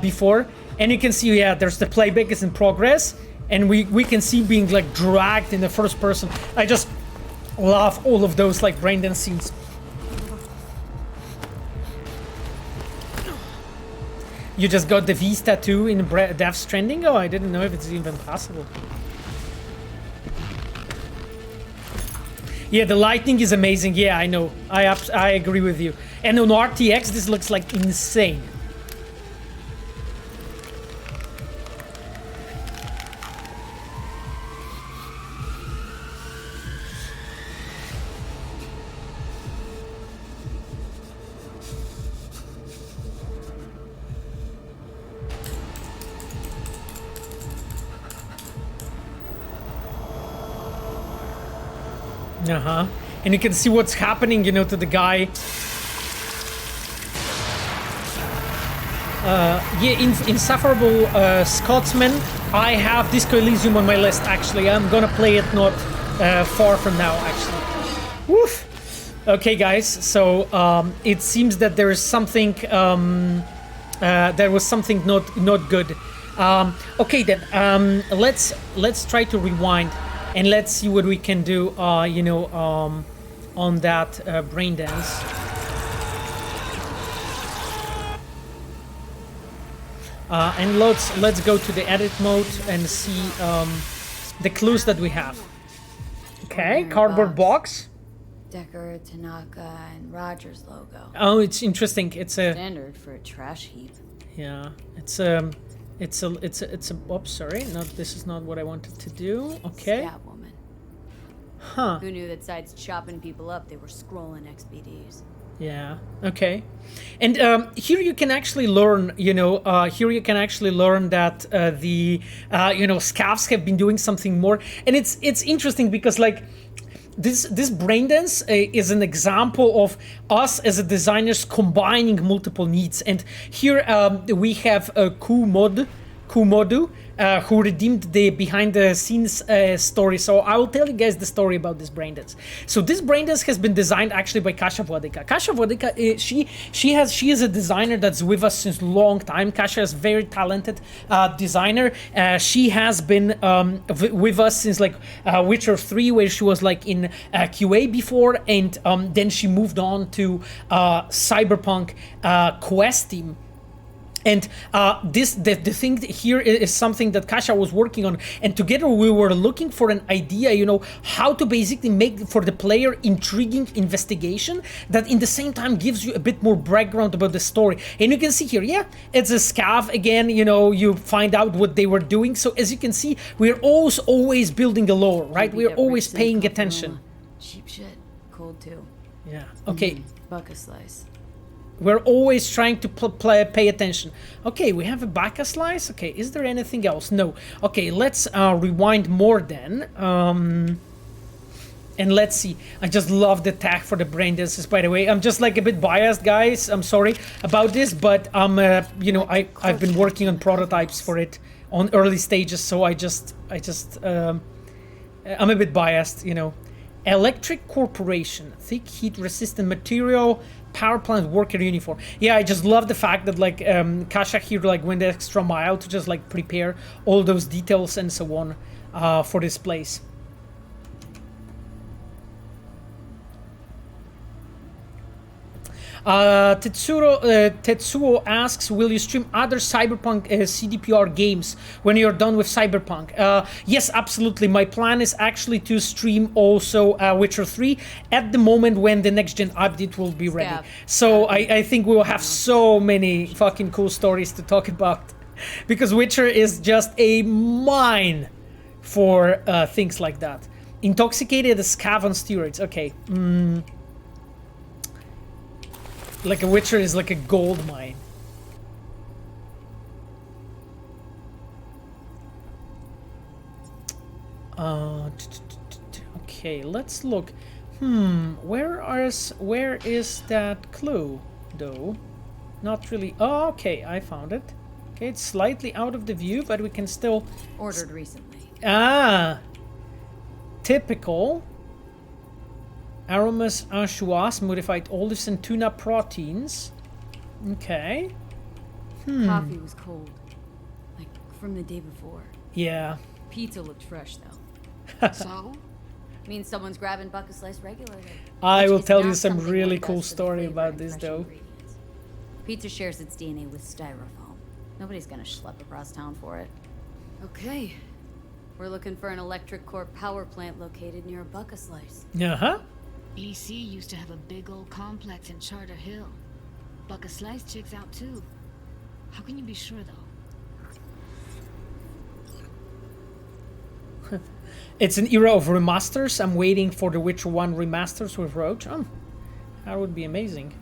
before. And you can see, yeah, there's the playback is in progress, and we can see being like dragged in the first person. I just love all of those like Braindance scenes. You just got the V's tattoo in Death Stranding? Oh, I didn't know if it's even possible. Yeah, the lighting is amazing. Yeah, I know. I agree with you. And on RTX, this looks like insane. And you can see what's happening, you know, to the guy. Yeah, Insufferable Scotsman. I have Disco Elysium on my list, actually. I'm gonna play it not far from now, actually. Woof! Okay, guys, so it seems that there is something, there was something not good. Okay, then, let's try to rewind. And let's see what we can do, you know, on that Braindance. And let's go to the edit mode and see the clues that we have. Okay, cardboard box. Decker, Tanaka, and Rogers logo. Oh, it's interesting. It's a standard for a trash heap. Yeah, it's a. Oops, sorry. No, this is not what I wanted to do. Okay. Scat woman. Huh. Who knew that sides chopping people up, they were scrolling XBDs. Yeah. Okay. And here you can actually learn, you know, here you can actually learn that the, you know, scavs have been doing something more. And it's interesting because, like, this Braindance is an example of us as a designers combining multiple needs. And here we have a cool mod Kumodu, who redeemed the behind-the-scenes story. So I will tell you guys the story about this Braindance. So this Braindance has been designed actually by Kasia Władeka. Kasia Władeka, she is a designer that's with us since a long time. Kasia is very talented designer. She has been with us since like Witcher 3, where she was like in QA before, and then she moved on to Cyberpunk Quest team. And the thing here is something that Kasia was working on, and together we were looking for an idea, you know, how to basically make for the player intriguing investigation that in the same time gives you a bit more background about the story. And you can see here, yeah, it's a scav again, you know, you find out what they were doing. So as you can see, we're always building a lore, right? We're always paying attention. Cheap shit. Cold too. Yeah, okay. Buck a slice. We're always trying to pay attention. Okay, we have a Baka slice. Okay, is there anything else? No. Okay, let's rewind more then. And let's see. I just love the tag for the Braindances, by the way. I'm just like a bit biased, guys. I'm sorry about this, but you know, I've been working on prototypes for it on early stages, so I'm a bit biased, you know. Electric Corporation, thick heat resistant material, power plant worker uniform. Yeah, I just love the fact that like Kasia here like went the extra mile to just like prepare all those details and so on for this place. Tetsuo asks, will you stream other Cyberpunk CDPR games when you're done with Cyberpunk? Yes, absolutely. My plan is actually to stream also Witcher 3 at the moment when the next gen update will be ready. So I think we will have so many fucking cool stories to talk about, because Witcher is just a mine for things like that. Intoxicated scav on steroids. Okay. Like a Witcher is like a gold mine. Okay, let's look. Where is that clue though? Not really. Oh, okay, I found it. Okay, it's slightly out of the view, but we can still ordered recently. Ah, typical. Aromas anchois, modified olives and tuna proteins. Okay. Coffee was cold, like from the day before. Yeah. Pizza looked fresh though. So? Means someone's grabbing Buck a slice regularly. I will tell you some really cool story about this though. Pizza shares its DNA with styrofoam. Nobody's gonna schlep across town for it. Okay. We're looking for an electric core power plant located near a Buck a slice. Uh-huh. EC used to have a big old complex in Charter Hill. Buck a slice checks out too. How can you be sure though? It's an era of remasters. I'm waiting for the Witcher 1 remasters with Roach. Oh, that would be amazing.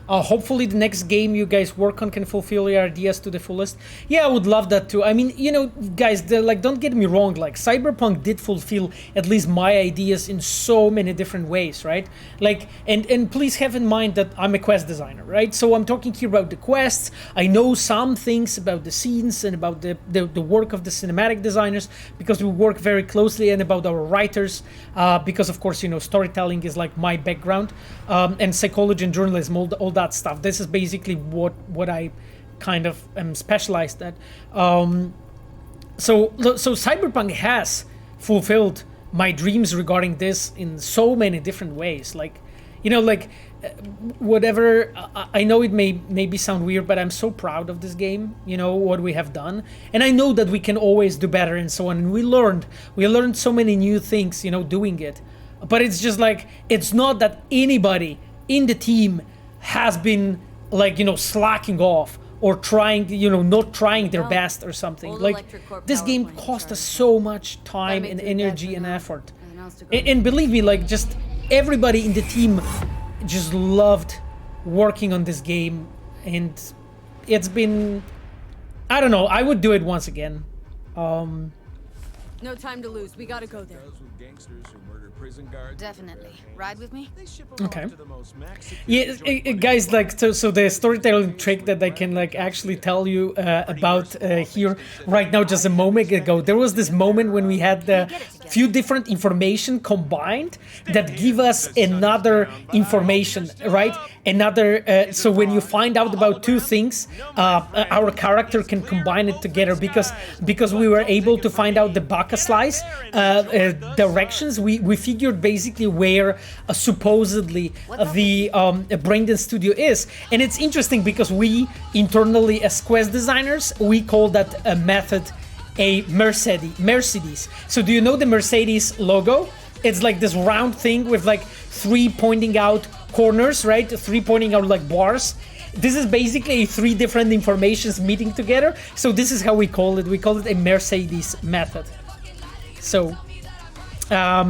Hopefully the next game you guys work on can fulfill your ideas to the fullest. Yeah, I would love that too. I mean, you know, guys, like, don't get me wrong, like, Cyberpunk did fulfill at least my ideas in so many different ways, right? Like, and please have in mind that I'm a quest designer, right? So I'm talking here about the quests. I know some things about the scenes and about the work of the cinematic designers, because we work very closely, and about our writers, because of course, you know, storytelling is like my background, and psychology and journalism, all that stuff. This is basically what I kind of am specialized at. So Cyberpunk has fulfilled my dreams regarding this in so many different ways. Like, you know, like whatever. I know it may maybe sound weird, but I'm so proud of this game. You know what we have done, and I know that we can always do better and so on. And we learned so many new things, you know, doing it. But it's just like, it's not that anybody in the team has been, like, you know, slacking off or trying, you know, not trying their best or something. Like, this game cost us so much time and energy and effort. And believe me, like, just everybody in the team just loved working on this game, and it's been, I don't know, I would do it once again. No time to lose. We gotta go there. Definitely. Ride with me? Okay. Yeah, guys, like so the storytelling trick that I can like actually tell you about here right now, just a moment ago, there was this moment when we had the few different information combined that give us another information, right? Another. So when you find out about two things, our character can combine it together because we were able to find out the Baka slice directions. We figured basically where supposedly the Braindance studio is, and it's interesting because we internally as quest designers we call that a method a Mercedes. So do you know the Mercedes logo? It's like this round thing with like three pointing out corners, right? Three pointing out like bars. This is basically three different informations meeting together. So this is how we call it. We call it a Mercedes method. So, are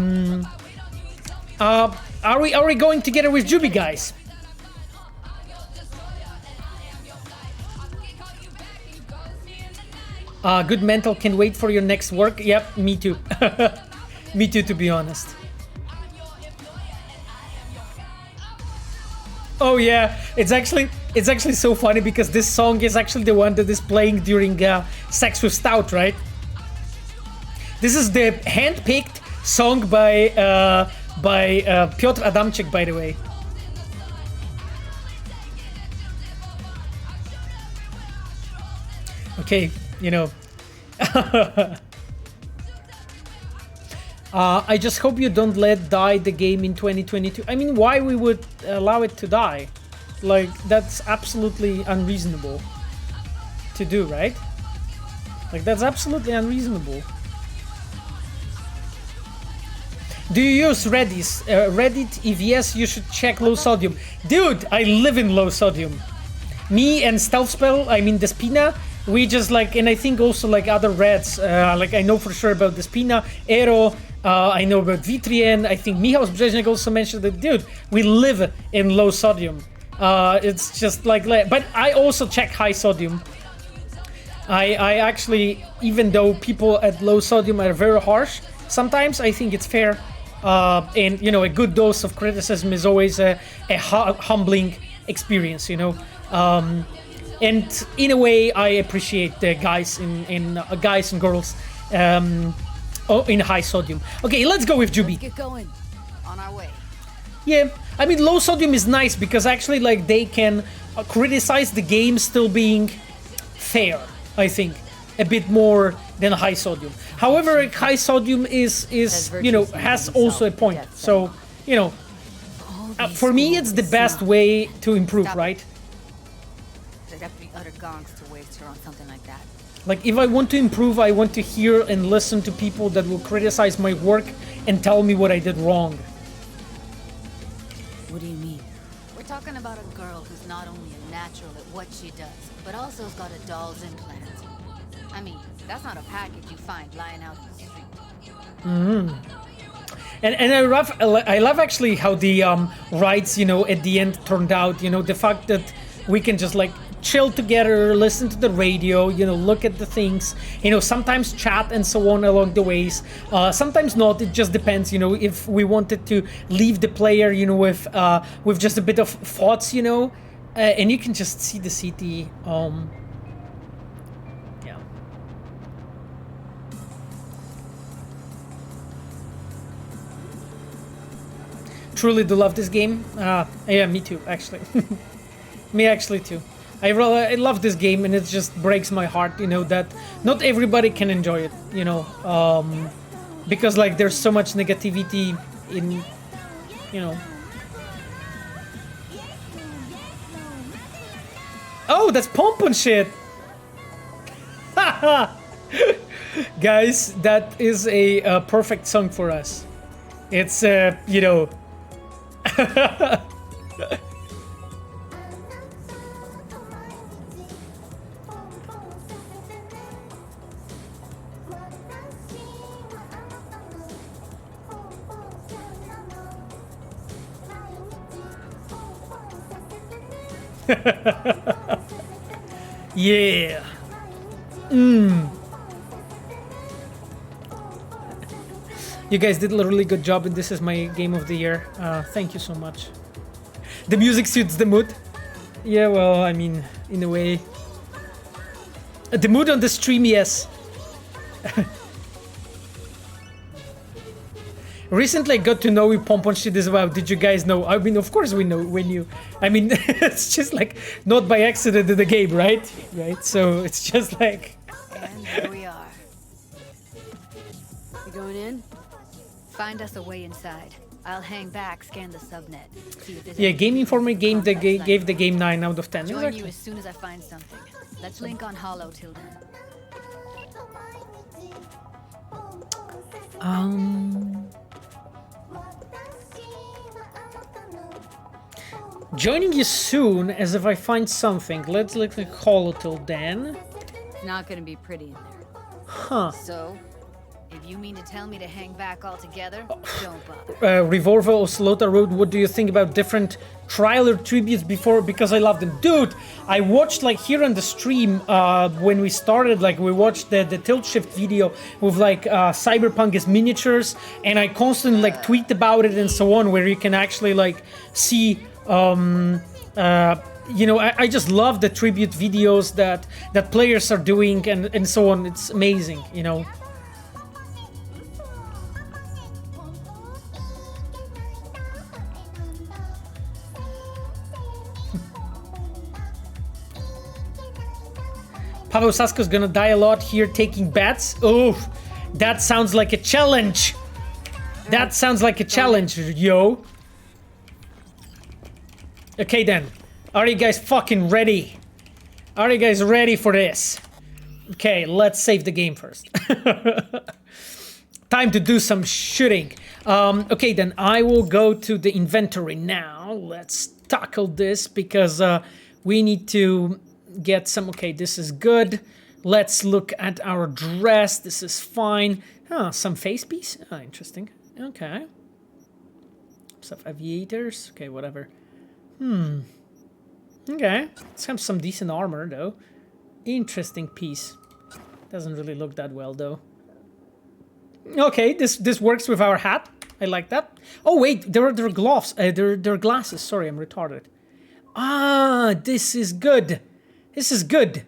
we going together with Juby, guys? Good mental, can wait for your next work. Yep, me too. Me too, to be honest. Oh yeah, it's actually so funny because this song is actually the one that is playing during Sex with Stout, right? This is the hand-picked song by Piotr Adamczyk, by the way. Okay, you know. I just hope you don't let die the game in 2022. I mean, why we would allow it to die? Like, that's absolutely unreasonable to do, right? Like, that's absolutely unreasonable. Do you use Reddit? If yes, you should check low sodium. Dude, I live in low sodium. Me and Stealth Spell, I mean Despina, we just like, and I think also like other Reds, like I know for sure about Despina, Aero, I know about Vitrien, I think Michał Brzeźnik also mentioned that, dude, we live in low sodium. It's just like, but I also check high sodium. I actually, even though people at low sodium are very harsh, sometimes I think it's fair. And, you know, a good dose of criticism is always a humbling experience, you know. And in a way, I appreciate the guys guys and girls in high sodium. Okay, let's go with Juby. Get going. On our way. Yeah, I mean, low sodium is nice because actually, like, they can criticize the game still being fair, I think, a bit more than high sodium. However, high sodium is you know, has also a point. So, you know, for me, it's the best way to improve, right? There'd have to be utter gongs to waste her on something like that. Like, if I want to improve, I want to hear and listen to people that will criticize my work and tell me what I did wrong. What do you mean? We're talking about a girl who's not only a natural at what she does, but also has got a doll's implant. I mean, that's not a package you find lying out in the street. Mm-hmm. And I love actually how the rides, you know, at the end turned out. You know, the fact that we can just like chill together, listen to the radio, you know, look at the things, you know, sometimes chat and so on along the ways. Sometimes not. It just depends, you know, if we wanted to leave the player, you know, with just a bit of thoughts, you know, and you can just see the city. Yeah. Truly do love this game. Yeah, me too, actually. Me actually too. I love this game, and it just breaks my heart, you know, that not everybody can enjoy it, you know, because like there's so much negativity in, you know. Oh, that's Pompon shit. Guys, that is a perfect song for us. It's you know. Yeah. You guys did a really good job, and this is my game of the year. Thank you so much. The music suits the mood. Yeah, well, I mean, in a way. The mood on the stream, yes. Recently, I got to know you Pompon shit as well. Did you guys know? I mean, of course we know when you... I mean, it's just like not by accident in the game, right? Right? So it's just like... And here we are. You going in? Find us a way inside. I'll hang back, scan the subnet. See if there's Yeah, any Game Informer gave the game 9 out of 10. Join Exactly. you as soon as I find something. Let's link on Hollow till then. Joining you soon, as if I find something. Let's look like Hollow till then. It's not gonna be pretty in there. Huh. So, if you mean to tell me to hang back altogether, don't bother. Revolver or Slaughter Road, what do you think about different trailer tributes before? Because I love them. Dude, I watched like here on the stream when we started, like we watched the tilt shift video with like Cyberpunk as miniatures, and I constantly like tweet about it and so on, where you can actually like see you know, I just love the tribute videos that players are doing and so on. It's amazing, you know. Pavel Sasko's gonna die a lot here taking bets. Oh, that sounds like a challenge. That sounds like a challenge, yo. Okay then, are you guys fucking ready? Are you guys ready for this? Okay, let's save the game first. Time to do some shooting. Okay then, I will go to the inventory now. Let's tackle this because we need to get some... Okay, this is good. Let's look at our dress. This is fine. Some face piece. Interesting. Okay. Some aviators. Okay, whatever. Okay. Let's have some decent armor, though. Interesting piece. Doesn't really look that well, though. Okay, this works with our hat. I like that. Oh, wait. There are gloves. There are glasses. Sorry, I'm retarded. Ah, this is good. This is good.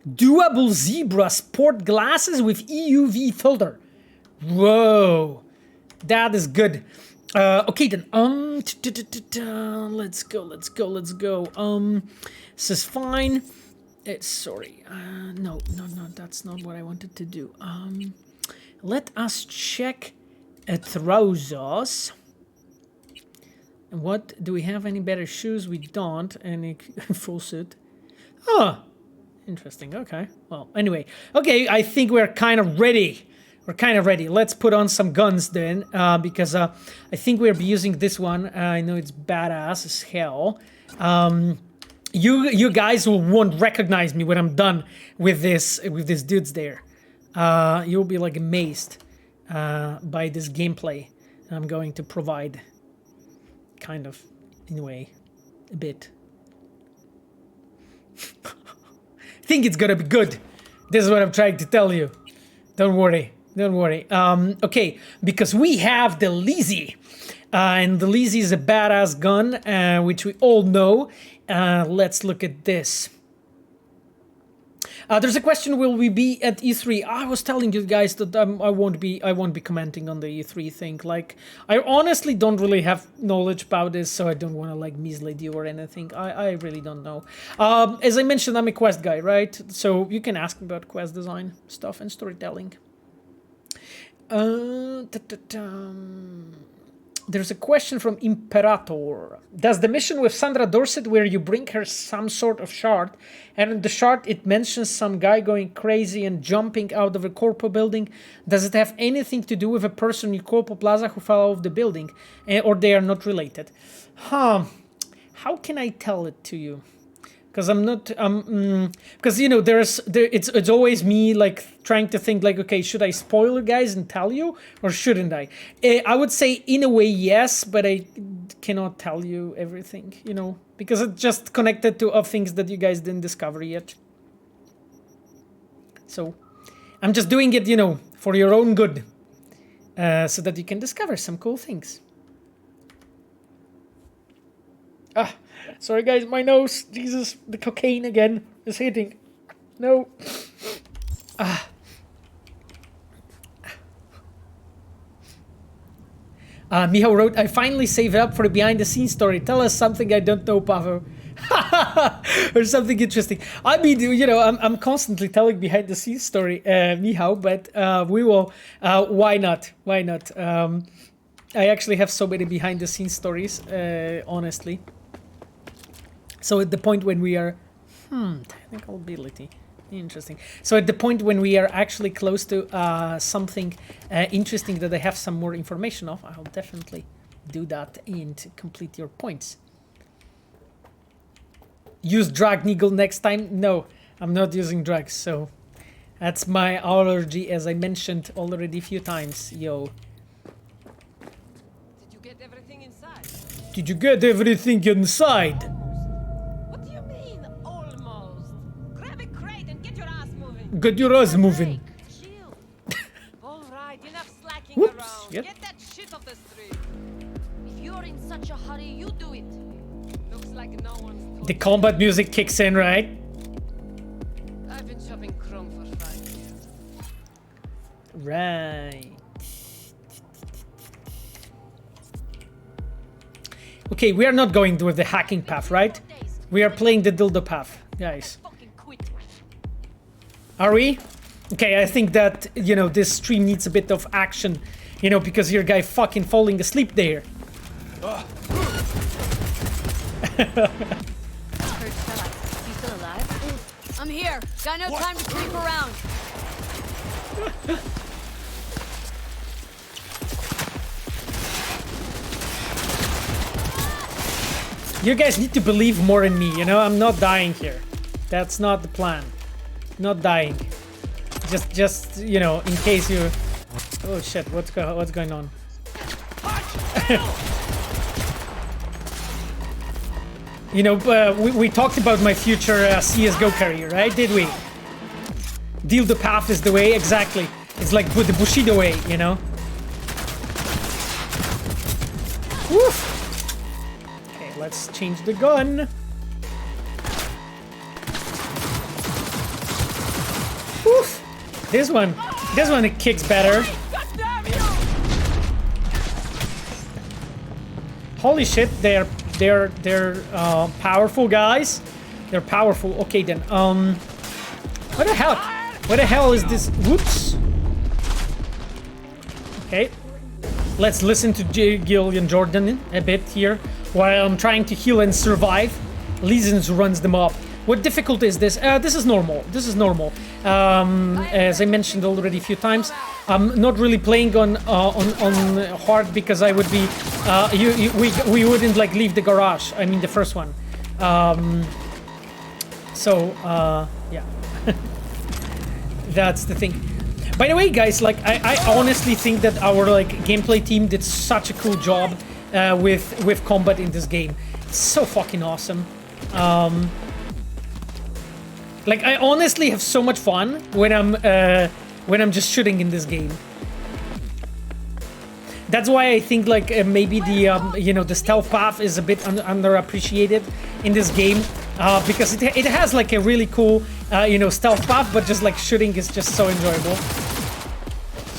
Doable zebra sport glasses with EUV filter. Whoa. That is good. Okay then, let's go. This is fine. Sorry, no, that's not what I wanted to do. Let us check trousers. What, do we have any better shoes? We don't. Any full suit? Oh, interesting, okay. Well, anyway, okay, I think we're kind of ready. We're kind of ready. Let's put on some guns then, because I think we'll be using this one. I know it's badass as hell. You guys won't recognize me when I'm done with this dudes there. You'll be like amazed by this gameplay I'm going to provide. Kind of, in a way, a bit. I think it's gonna be good. This is what I'm trying to tell you. Don't worry. Don't worry. Okay, because we have the Lizzie. And the Lizzie is a badass gun, which we all know. Let's look at this. There's a question: will we be at E3? I was telling you guys that I won't be commenting on the E3 thing. Like, I honestly don't really have knowledge about this, so I don't want to like mislead you or anything. I really don't know. As I mentioned, I'm a quest guy, right? So you can ask me about quest design stuff and storytelling. There's a question from Imperator. Does the mission with Sandra Dorset, where you bring her some sort of shard, and in the shard it mentions some guy going crazy and jumping out of a corpo building, does it have anything to do with a person in Corpo Plaza who fell off the building, or they are not related? How can I tell it to you? Because I'm not, because you know, it's always me like trying to think like, okay, should I spoil you guys and tell you, or shouldn't I? I would say in a way yes, but I cannot tell you everything, you know, because it's just connected to things that you guys didn't discover yet. So I'm just doing it, you know, for your own good. so that you can discover some cool things. Ah, sorry guys, my nose. Jesus, the cocaine again is hitting. No. Ah. Miho wrote, I finally saved up for a behind-the-scenes story. Tell us something I don't know, Pavo. Or something interesting. I mean, you know, I'm constantly telling behind-the-scenes story, Miho, but we will. Why not? Why not? I actually have so many behind-the-scenes stories, honestly. So at the point when we are... technical ability. Interesting. So at the point when we are actually close to something interesting that I have some more information of, I'll definitely do that and complete your points. Use drug needle next time? No, I'm not using drugs, so that's my allergy, as I mentioned already a few times. Yo. Did you get everything inside? Did you get everything inside? What do you mean, almost? Grab a crate and get your ass moving. Get your ass moving. All right, enough slacking Whoops, around. yep. Get that shit off the street. If you're in such a hurry, you do it. Looks like no one's... The combat music kicks in, right? I've been shopping Chrome for 5 years. Right. Okay, we are not going with the hacking path, right? We are playing the dildo path, guys. Are we? Okay, I think that, you know, this stream needs a bit of action, you know, because your guy fucking falling asleep there. You still alive? I'm here. Got no time to creep around. You guys need to believe more in me, you know? I'm not dying here. That's not the plan. Not dying. Just you know, in case you... Oh shit, what's going on? You know, we talked about my future CSGO career, right? Did we? Dildo path is the way, exactly. It's like with the Bushido way, you know? Woof! Okay, let's change the gun. Woof! This one it kicks better. Holy shit, they're powerful, guys. They're powerful. Okay then. What the hell? What the hell is this? Whoops. Okay. Let's listen to Gillian Jordan a bit here while I'm trying to heal and survive. Lesions runs them up. What difficulty is this? This is normal. This is normal. As I mentioned already a few times, I'm not really playing on hard because I would be we wouldn't like leave the garage. I mean the first one. Yeah. That's the thing. By the way, guys, like I honestly think that our like gameplay team did such a cool job with combat in this game. It's so fucking awesome. Like I honestly have so much fun when I'm just shooting in this game. That's why I think like maybe the you know, the stealth path is a bit underappreciated in this game because it has like a really cool you know, stealth path, but just like shooting is just so enjoyable.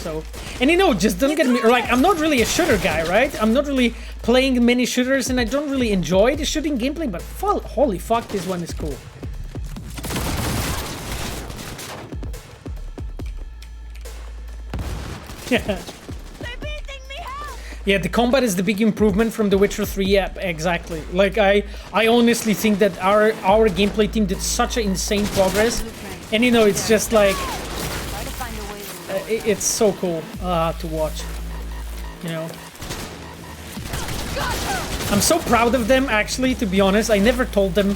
So, and you know, just don't get me like, I'm not really a shooter guy, right? I'm not really playing many shooters, and I don't really enjoy the shooting gameplay. But holy fuck, this one is cool. Yeah. Yeah, the combat is the big improvement from The Witcher 3. Yeah, exactly. Like I honestly think that our gameplay team did such an insane progress, and you know, it's just like it's so cool to watch. You know, I'm so proud of them. Actually, to be honest, I never told them,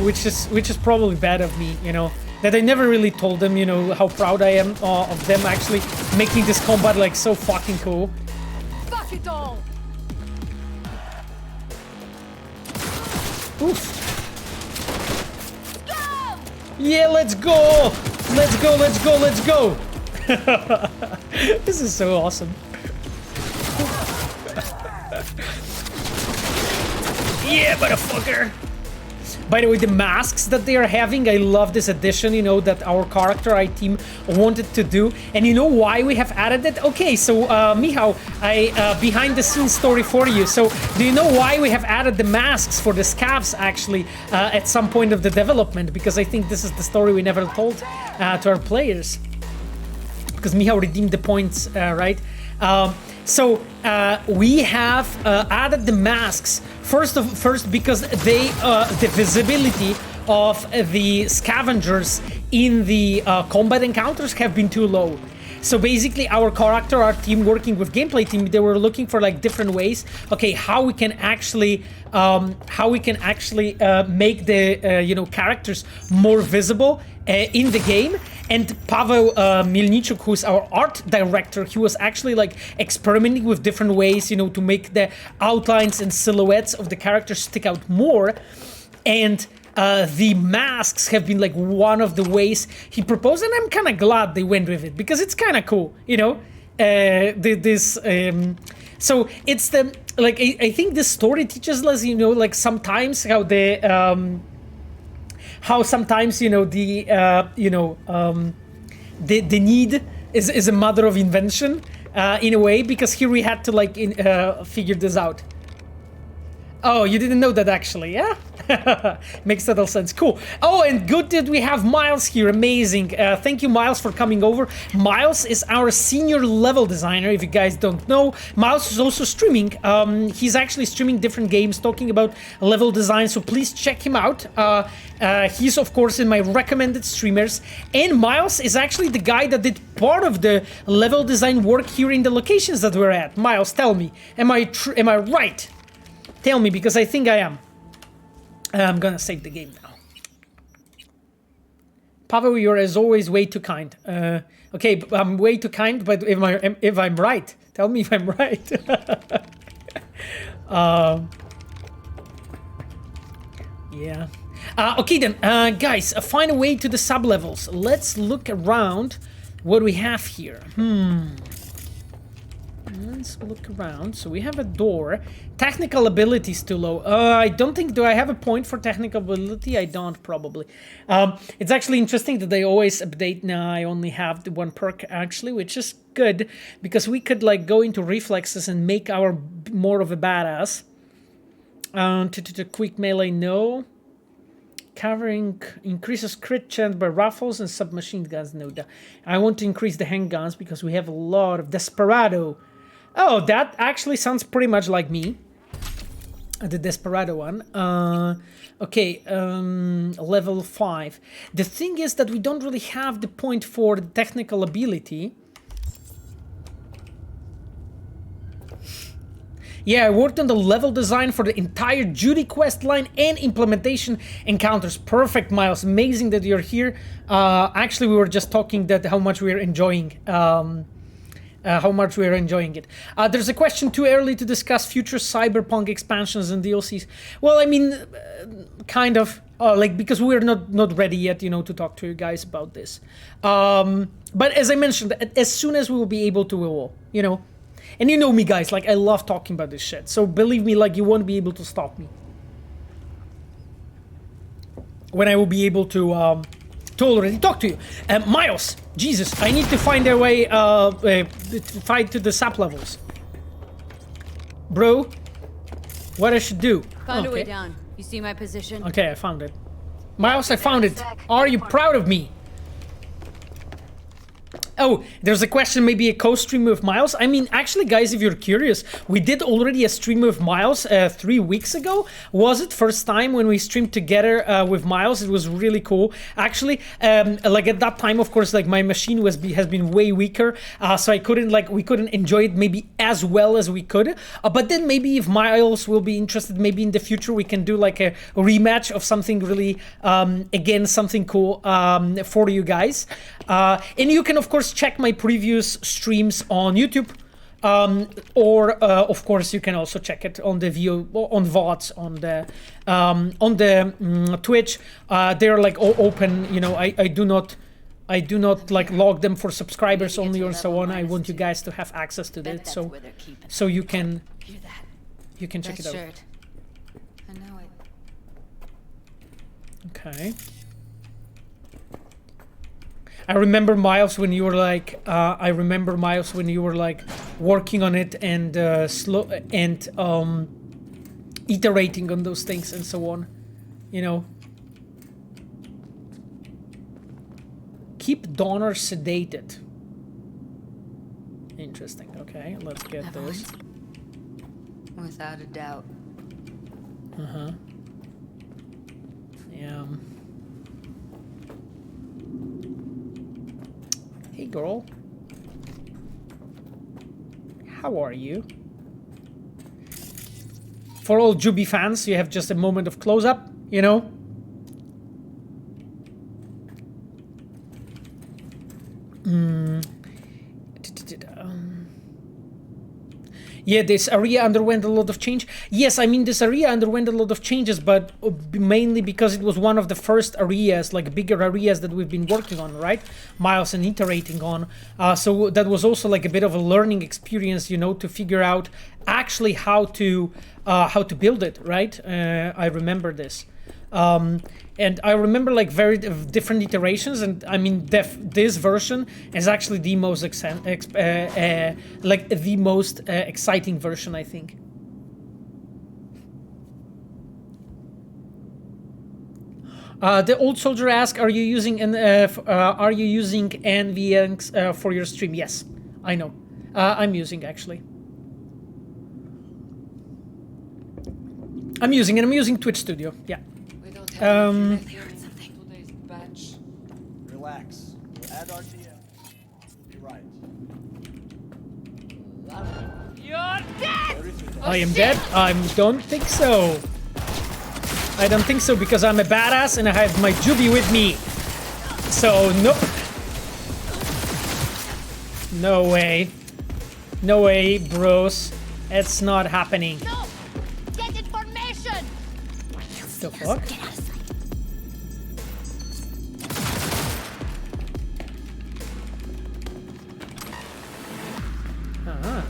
which is probably bad of me. You know. That I never really told them, you know, how proud I am of them actually making this combat like so fucking cool. Fuck it all. Oof. Yeah, let's go! Let's go, let's go, let's go! This is so awesome. Yeah, motherfucker! By the way, the masks that they are having, I love this addition, you know, that our character, our team wanted to do. And you know why we have added it? Okay, so Michał, behind the scenes story for you. So do you know why we have added the masks for the scavs actually at some point of the development? Because I think this is the story we never told to our players. Because Michał redeemed the points, right? So we have added the masks first because they the visibility of the scavengers in the combat encounters have been too low. So basically, our character, our team working with gameplay team, they were looking for like different ways. Okay, how we can actually make the you know, characters more visible in the game. And Paweł Milniczuk, who's our art director, he was actually like experimenting with different ways, you know, to make the outlines and silhouettes of the characters stick out more. And the masks have been like one of the ways he proposed, and I'm kind of glad they went with it because it's kind of cool, you know. So it's the like I think this story teaches us, you know, like sometimes how the sometimes, you know, the need is a mother of invention in a way, because here we had to like figure this out. Oh, you didn't know that actually, yeah? Makes total sense. Cool. Oh, and good that we have Miles here. Amazing. Thank you, Miles, for coming over. Miles is our senior level designer, if you guys don't know. Miles is also streaming. He's actually streaming different games, talking about level design, so please check him out. He's, of course, in my recommended streamers. And Miles is actually the guy that did part of the level design work here in the locations that we're at. Miles, tell me, am I right? Tell me, because I think I am. I'm gonna save the game now. Paweł, you're as always way too kind. Okay, I'm way too kind, but if I'm right, tell me if I'm right. Yeah. Okay then, guys, find a way to the sub-levels. Let's look around what we have here. Let's look around. So we have a door. Technical ability is too low. I don't think... Do I have a point for technical ability? I don't, probably. It's actually interesting that they always update. Now I only have the one perk, actually, which is good, because we could, like, go into reflexes and make our more of a badass. To quick melee, no. Covering increases crit chance by rifles and submachine guns, no. I want to increase the handguns because we have a lot of Desperado. Oh, that actually sounds pretty much like me. The Desperado one. Okay, level 5. The thing is that we don't really have the point for the technical ability. Yeah, I worked on the level design for the entire Judy quest line and implementation encounters. Perfect, Miles. Amazing that you're here. Actually, we were just talking that how much we're enjoying it. There's a question: too early to discuss future Cyberpunk expansions and DLCs. Well, I mean, kind of, like, because we're not ready yet, you know, to talk to you guys about this. But as I mentioned, as soon as we will be able to, we will, you know. And you know me, guys, like, I love talking about this shit. So believe me, like, you won't be able to stop me. When I will be able to already talk to you. Miles, Jesus, I need to find a way to fight to the sub levels. Bro, what I should do? Found a way down. You see my position? Okay, I found it. Miles, I found it. Are you proud of me? Oh, there's a question, maybe a co-stream with Miles. I mean, actually, guys, if you're curious, we did already a stream with Miles 3 weeks ago. Was it first time when we streamed together with Miles? It was really cool. Actually, like at that time, of course, like my machine has been way weaker, so we couldn't enjoy it maybe as well as we could. But then maybe if Miles will be interested, maybe in the future we can do like a rematch of something really, again, something cool for you guys. And you can, of course, check my previous streams on YouTube, or of course you can also check it on the VODs on the Twitch. They're like all open, you know. I do not I do not like log them for subscribers only or so on. I want you guys to have access to it, so you can check it out. I know it. Okay. I remember Miles when you were like working on it and iterating on those things and so on, you know. Keep Donner sedated. Interesting. Okay, let's get those. Without a doubt. Uh-huh. Yeah. Hey girl. How are you? For all Juby fans, you have just a moment of close-up, you know? Yeah, this area underwent a lot of change. Yes, I mean, this area underwent a lot of changes, but mainly because it was one of the first areas, like bigger areas that we've been working on, right? Miles and iterating on. So that was also like a bit of a learning experience, you know, to figure out actually how to build it, right? I remember this. And I remember like very different iterations, and I mean this version is actually the most exciting version, I think. The old soldier asks, "Are you using NVX for your stream?" Yes, I know. I'm using actually. I'm using Twitch Studio. Yeah. Relax. We'll add RTL. Be right. You're dead! I am dead? I don't think so. I don't think so because I'm a badass and I have my Juby with me. So, nope. No way. No way, bros. It's not happening. No! Get information! The fuck?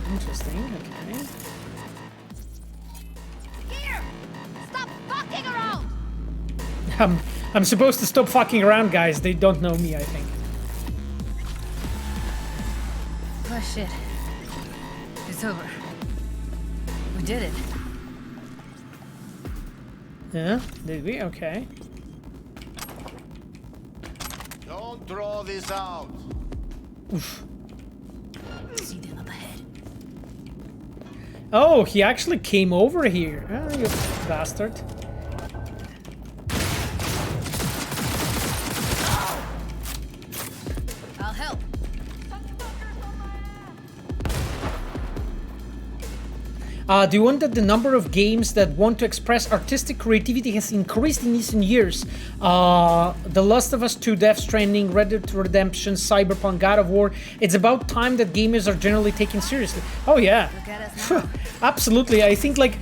Interesting, okay. Here! Stop fucking around! I'm supposed to stop fucking around, guys. They don't know me, I think. Oh shit. It's over. We did it. Yeah, did we? Okay. Don't draw this out. Oof. See them up ahead. Oh, he actually came over here. Oh, you bastard. I'll help. Do you want that the number of games that want to express artistic creativity has increased in recent years? The Last of Us 2, Death Stranding, Red Dead Redemption, Cyberpunk, God of War. It's about time that gamers are generally taken seriously. Oh yeah, absolutely. I think like,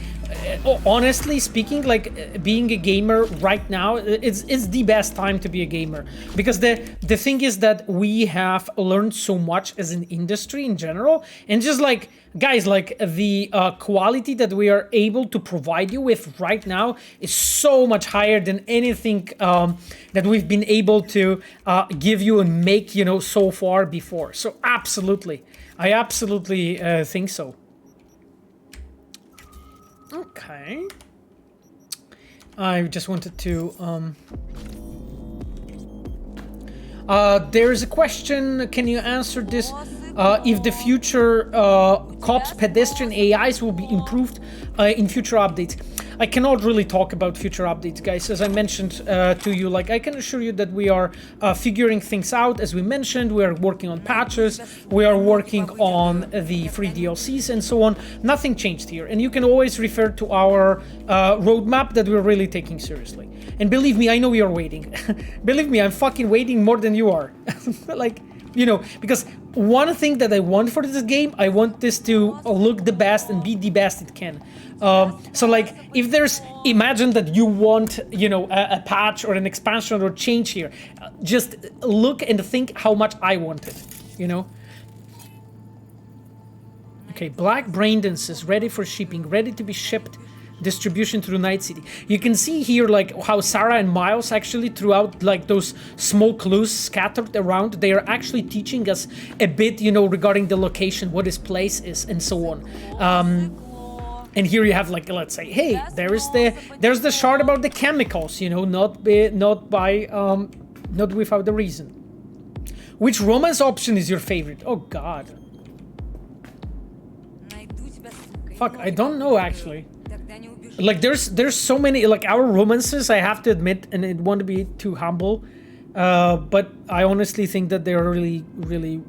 honestly speaking, like being a gamer right now, it's the best time to be a gamer, because the thing is that we have learned so much as an industry in general, and just like, guys, like the quality that we are able to provide you with right now is so much higher than anything that we've been able to give you and make, you know, so far before. So absolutely, I absolutely think so. Okay. I just wanted to there's a question, can you answer this? If the future cops pedestrian AIs will be improved in future updates. I cannot really talk about future updates, guys. As I mentioned to you, like, I can assure you that we are figuring things out. As we mentioned, we are working on patches, we are working on the free DLCs and so on. Nothing changed here, and you can always refer to our roadmap that we're really taking seriously. And believe me, I know you're waiting. Believe me, I'm fucking waiting more than you are. Like, you know, because one thing that I want for this game, I want this to look the best and be the best it can. So like, if there's, imagine that you want, you know, a patch or an expansion or change here, just look and think how much I want it, you know? Okay, black braindances ready for shipping, ready to be shipped. Distribution through Night City. You can see here like how Sarah and Miles actually throughout like those small clues scattered around, they are actually teaching us a bit, you know, regarding the location, what this place is and so on. And here you have like, let's say, hey, there's the shard about the chemicals, you know, not without the reason. Which romance option is your favorite? Oh God. Fuck, I don't know actually. Like there's so many, like our romances, I have to admit, and it won't be too humble, but I honestly think that they're really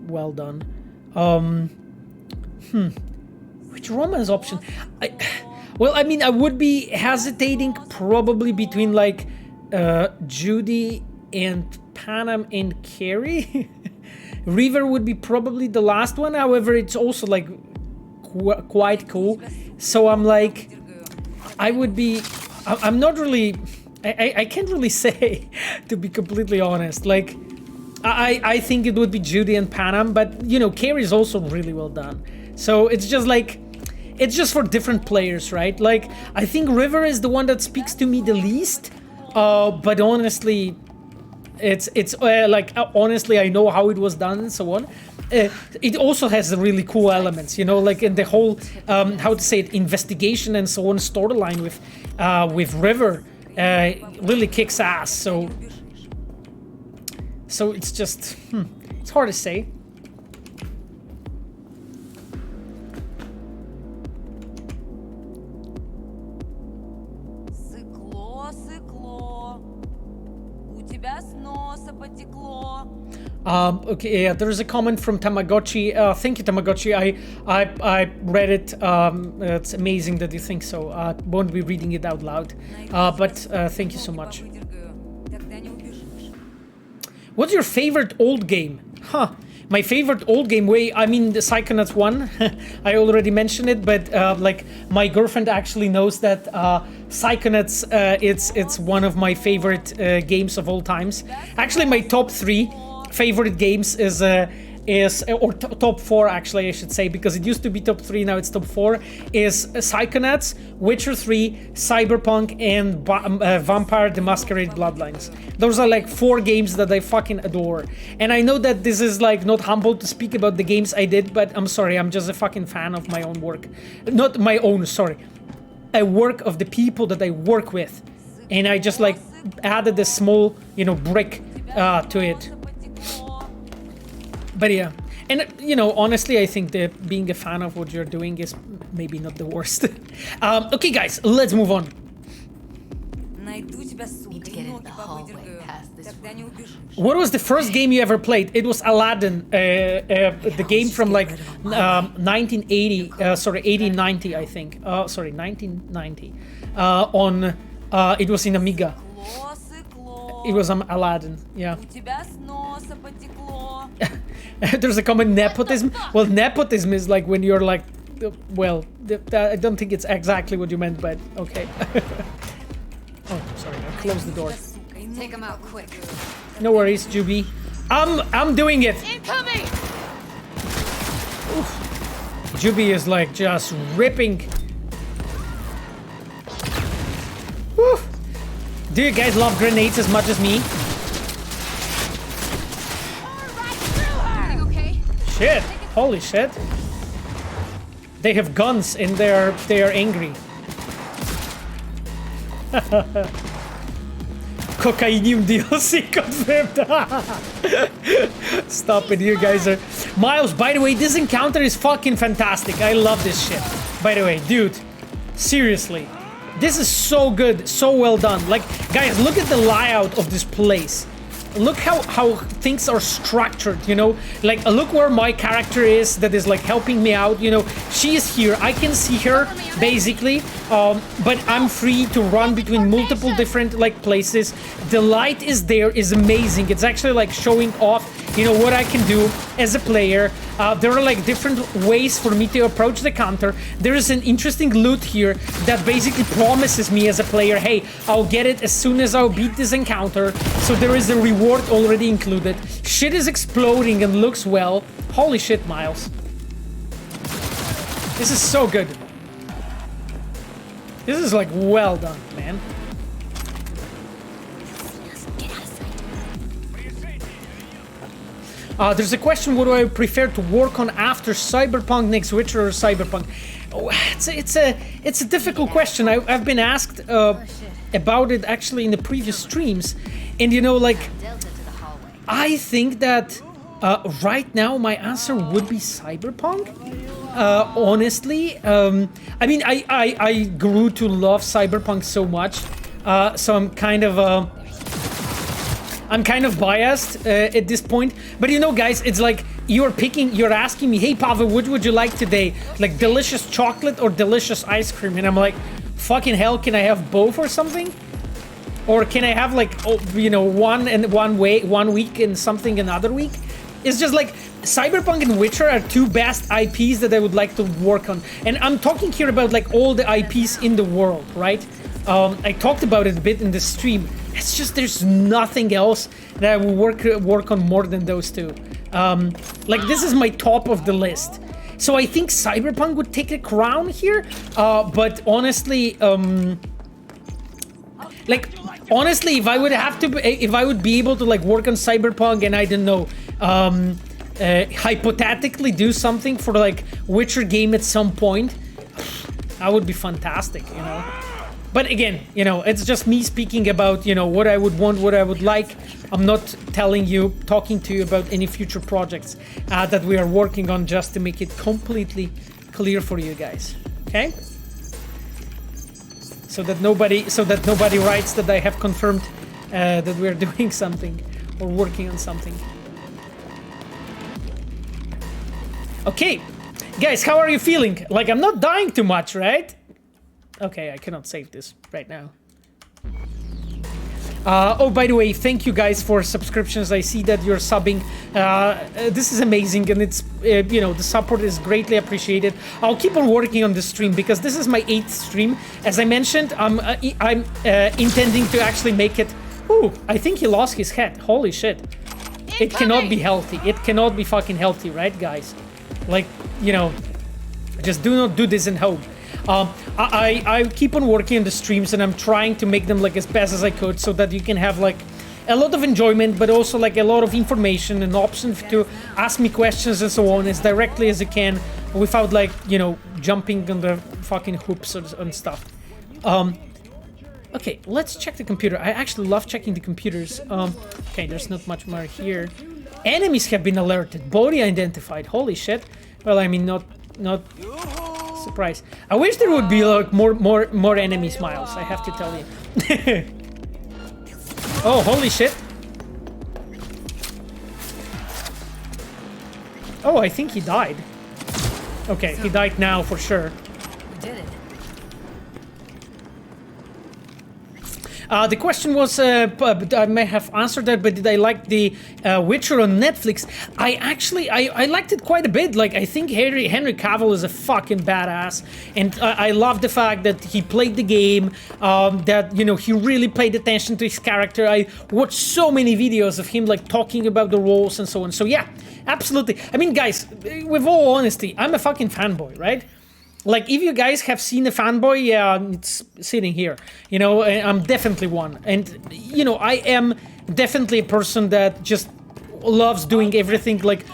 well done. Which romance option? Well, I mean, I would be hesitating probably between like Judy and Panam and Carrie. River would be probably the last one, however, it's also like quite cool. So I'm like, I'm not really, I can't really say, to be completely honest. Like, I think it would be Judy and Panam, but you know, Carrie is also really well done. So it's just like, it's just for different players, right? Like, I think River is the one that speaks to me the least, but honestly, honestly, I know how it was done and so on. It also has really cool elements, you know, like in the whole, how to say it, investigation and so on storyline with River, really kicks ass. So it's just, it's hard to say. Okay, yeah, there's a comment from Tamagotchi. Thank you, Tamagotchi. I read it. It's amazing that you think so. Won't be reading it out loud, but thank you so much. What's your favorite old game? Huh. My favorite old game, I mean the Psychonauts 1. I already mentioned it, but like my girlfriend actually knows that Psychonauts, it's one of my favorite games of all times. Actually, my top 3 favorite games is top 4 actually, I should say, because it used to be top 3, now it's top 4, is Psychonauts, Witcher 3, Cyberpunk, and Vampire the Masquerade Bloodlines. Those are like 4 games that I fucking adore. And I know that this is like not humble to speak about the games I did, but I'm sorry, I'm just a fucking fan of my own work. Not my own, sorry. A work of the people that I work with. And I just like added a small, you know, brick to it. But yeah, and you know, honestly, I think that being a fan of what you're doing is maybe not the worst. Okay, guys, let's move on. What was the first game you ever played? It was Aladdin, the game from like 1980, sorry, 1890, I think. Sorry, 1990. It was in Amiga. It was Aladdin, yeah. There's a comment, nepotism. Well, nepotism is like when you're like, well, I don't think it's exactly what you meant, but okay. Oh, sorry, I closed the door. Take him out quick. No worries, Juby. I'm doing it. Incoming! Oof. Juby is like just ripping. Oof. Do you guys love grenades as much as me? Shit! Holy shit! They have guns and they are angry. Cocainium DLC confirmed. Stop it, you guys are. Miles, by the way, this encounter is fucking fantastic. I love this shit. By the way, dude, seriously, this is so good, so well done. Like, guys, look at the layout of this place. Look how things are structured, you know? Like, look where my character is that is like helping me out, you know? She is here, I can see her, basically, but I'm free to run between multiple different, like, places. The light is there, is amazing. It's actually, like, showing off you know, what I can do as a player. There are like different ways for me to approach the counter. There is an interesting loot here that basically promises me as a player, hey, I'll get it as soon as I'll beat this encounter. So there is a reward already included. Shit is exploding and looks well. Holy shit, Miles. This is so good. This is like well done, man. There's a question, what do I prefer to work on after Cyberpunk, next Witcher or Cyberpunk? Oh, it's a difficult question. I've been asked about it actually in the previous streams, and you know, like, I think that right now my answer would be Cyberpunk. Honestly, I mean, I grew to love Cyberpunk so much, so I'm kind of biased at this point. But you know, guys, it's like you're asking me, hey Pavel, what would you like today? Like delicious chocolate or delicious ice cream? And I'm like, fucking hell, can I have both or something? Or can I have like, oh, you know, one week and something another week? It's just like Cyberpunk and Witcher are two best IPs that I would like to work on. And I'm talking here about like all the IPs in the world, right? I talked about it a bit in the stream. It's just there's nothing else that I will work on more than those two. Like this is my top of the list. So I think Cyberpunk would take a crown here. But honestly, like honestly, if I would be able to like work on Cyberpunk and I don't know, hypothetically do something for like Witcher game at some point, that would be fantastic, you know. But again, you know, it's just me speaking about, you know, what I would want, what I would like. I'm not talking to you about any future projects that we are working on, just to make it completely clear for you guys. Okay? So that nobody writes that I have confirmed that we're doing something or working on something. Okay, guys, how are you feeling? Like, I'm not dying too much, right? Okay, I cannot save this right now. Oh, by the way, thank you guys for subscriptions. I see that you're subbing. This is amazing, and it's, you know, the support is greatly appreciated. I'll keep on working on this stream because this is my 8th stream. As I mentioned, I'm intending to actually make it... Ooh, I think he lost his head. Holy shit. It cannot be healthy. It cannot be fucking healthy, right, guys? Like, you know, just do not do this in home. I keep on working on the streams, and I'm trying to make them like as best as I could, so that you can have like a lot of enjoyment, but also like a lot of information and options to ask me questions and so on as directly as you can, without like, you know, jumping on the fucking hoops and stuff. Okay, let's check the computer. I actually love checking the computers. Okay, there's not much more here. Enemies have been alerted. Body identified. Holy shit. Well, I mean, not surprise. I wish there would be like more enemy smiles, I have to tell you. Oh, holy shit. Oh, I think he died. Okay, he died now for sure. We did it. The question was, I may have answered that, but did I like the Witcher on Netflix? I liked it quite a bit. Like, I think Henry Cavill is a fucking badass, and I love the fact that he played the game, that, you know, he really paid attention to his character. I watched so many videos of him, like, talking about the roles and so on. So yeah, absolutely. I mean, guys, with all honesty, I'm a fucking fanboy, right? Like, if you guys have seen a fanboy, yeah, it's sitting here. You know, I'm definitely one. And, you know, I am definitely a person that just loves doing everything, like,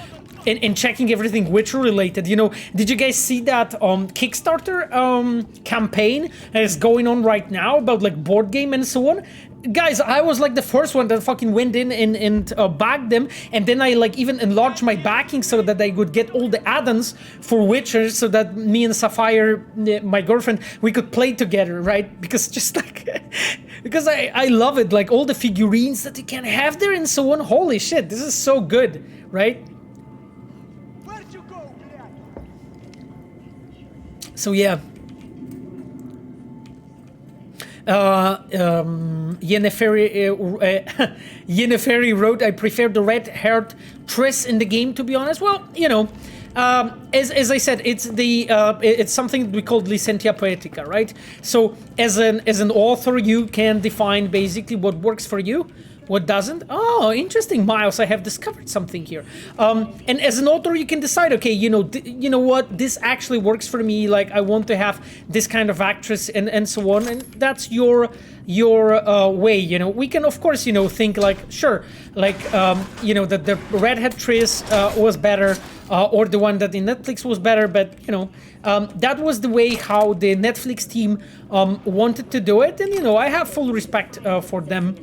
and checking everything Witcher related. You know, did you guys see that Kickstarter campaign that is going on right now about, like, board game and so on? Guys, I was like the first one that fucking went in and backed them, and then I like even enlarged my backing so that I would get all the add-ons for Witcher, so that me and Sapphire, my girlfriend, we could play together, right? Because just like, because I love it, like all the figurines that you can have there and so on. Holy shit, this is so good, right? Where'd you go? So yeah. Yennefery wrote, I prefer the red-haired Triss in the game, to be honest. Well, you know, as I said, it's something we call licentia poetica, right? So as an author, you can define basically what works for you, what doesn't. Oh, interesting, Miles. I have discovered something here. And as an author, you can decide, okay, you know what, this actually works for me. Like, I want to have this kind of actress and so on. And that's your way. You know, we can of course, you know, think like, sure, like, you know, that the redhead Triss was better, or the one that in Netflix was better. But you know, that was the way how the Netflix team wanted to do it, and you know, I have full respect for them.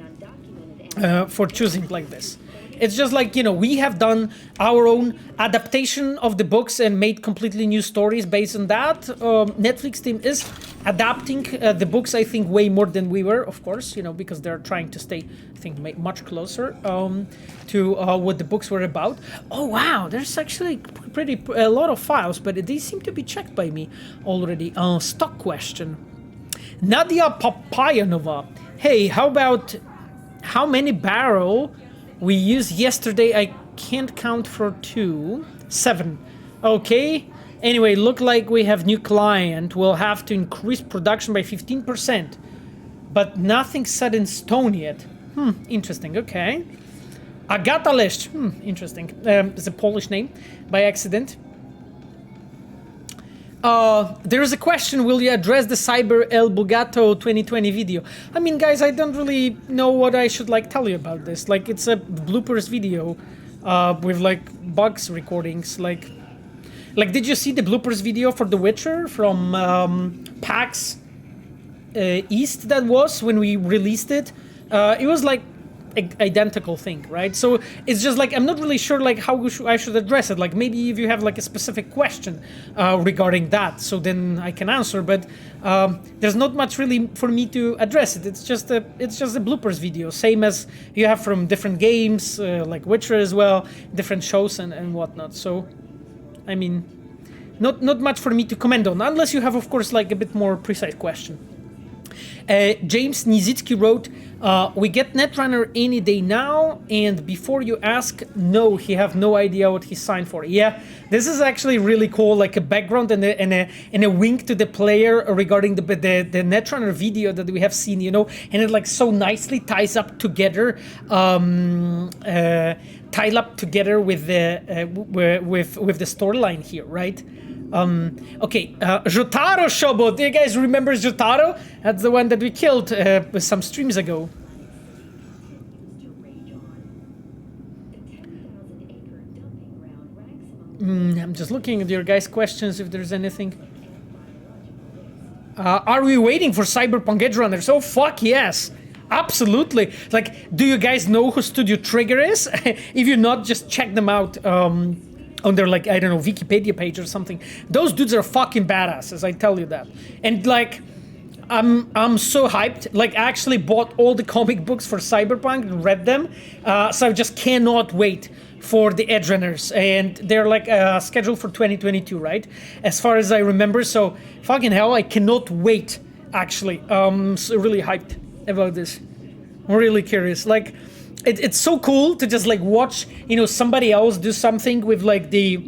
For choosing like this. It's just like, you know, we have done our own adaptation of the books and made completely new stories based on that. Netflix team is adapting the books, I think, way more than we were, of course, you know, because they're trying to stay, I think, much closer to what the books were about. Oh, wow, there's actually a lot of files, but these seem to be checked by me already. Stock question. Nadia Papayanova. Hey, how about how many barrel we used yesterday? I can't count for 2. 7. Okay. Anyway, look like we have new client. We'll have to increase production by 15%. But nothing set in stone yet. Interesting. Okay. Agata Leszcz. Interesting. It's a Polish name by accident. There is a question, will you address the Cyber El Bugato 2020 video? I mean, guys, I don't really know what I should, like, tell you about this. Like, it's a bloopers video with, like, bugs recordings. Like, did you see the bloopers video for The Witcher from PAX East that was when we released it? It was, like, identical thing, right? So it's just like, I'm not really sure like how I should address it. Like, maybe if you have like a specific question regarding that, so then I can answer, but there's not much really for me to address it. It's just a bloopers video, same as you have from different games, like Witcher as well, different shows and whatnot. So I mean, not much for me to comment on, unless you have, of course, like a bit more precise question. James Nizitsky wrote, we get Netrunner any day now, and before you ask, no, he have no idea what he signed for. Yeah, this is actually really cool, like a background and a wink to the player regarding the Netrunner video that we have seen, you know, and it like so nicely ties up together, with the storyline here, right? Okay, Jotaro Shobo, do you guys remember Jotaro? That's the one that we killed some streams ago. I'm just looking at your guys' questions if there's anything. Are we waiting for Cyberpunk Edge Runners? Oh, fuck yes! Absolutely! Like, do you guys know who Studio Trigger is? If you're not, just check them out. On their, like, I don't know, Wikipedia page or something. Those dudes are fucking badasses, I tell you that. And like, I'm so hyped. Like, I actually bought all the comic books for Cyberpunk and read them. So I just cannot wait for the Edge Runners. And they're like scheduled for 2022, right? As far as I remember. So fucking hell, I cannot wait, actually. So really hyped about this. I'm really curious. Like, it's so cool to just like watch, you know, somebody else do something with like the,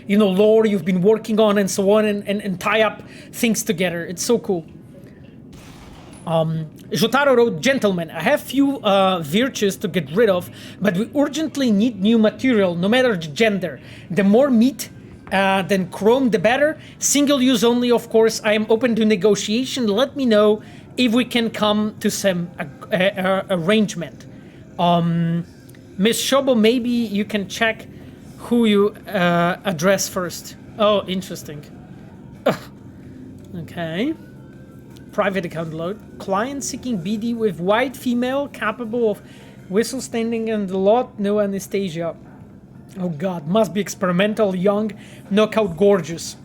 you know, lore you've been working on and so on, and tie up things together. It's so cool. Jotaro wrote, gentlemen, I have few virtues to get rid of, but we urgently need new material, no matter the gender. The more meat than chrome, the better. Single use only, of course. I am open to negotiation. Let me know if we can come to some arrangement. Miss Shobo, maybe you can check who you address first. Oh, interesting. Okay. Private account load. Client seeking BD with white female, capable of whistle standing and a lot, no anesthesia. Oh god, must be experimental, young, knockout gorgeous.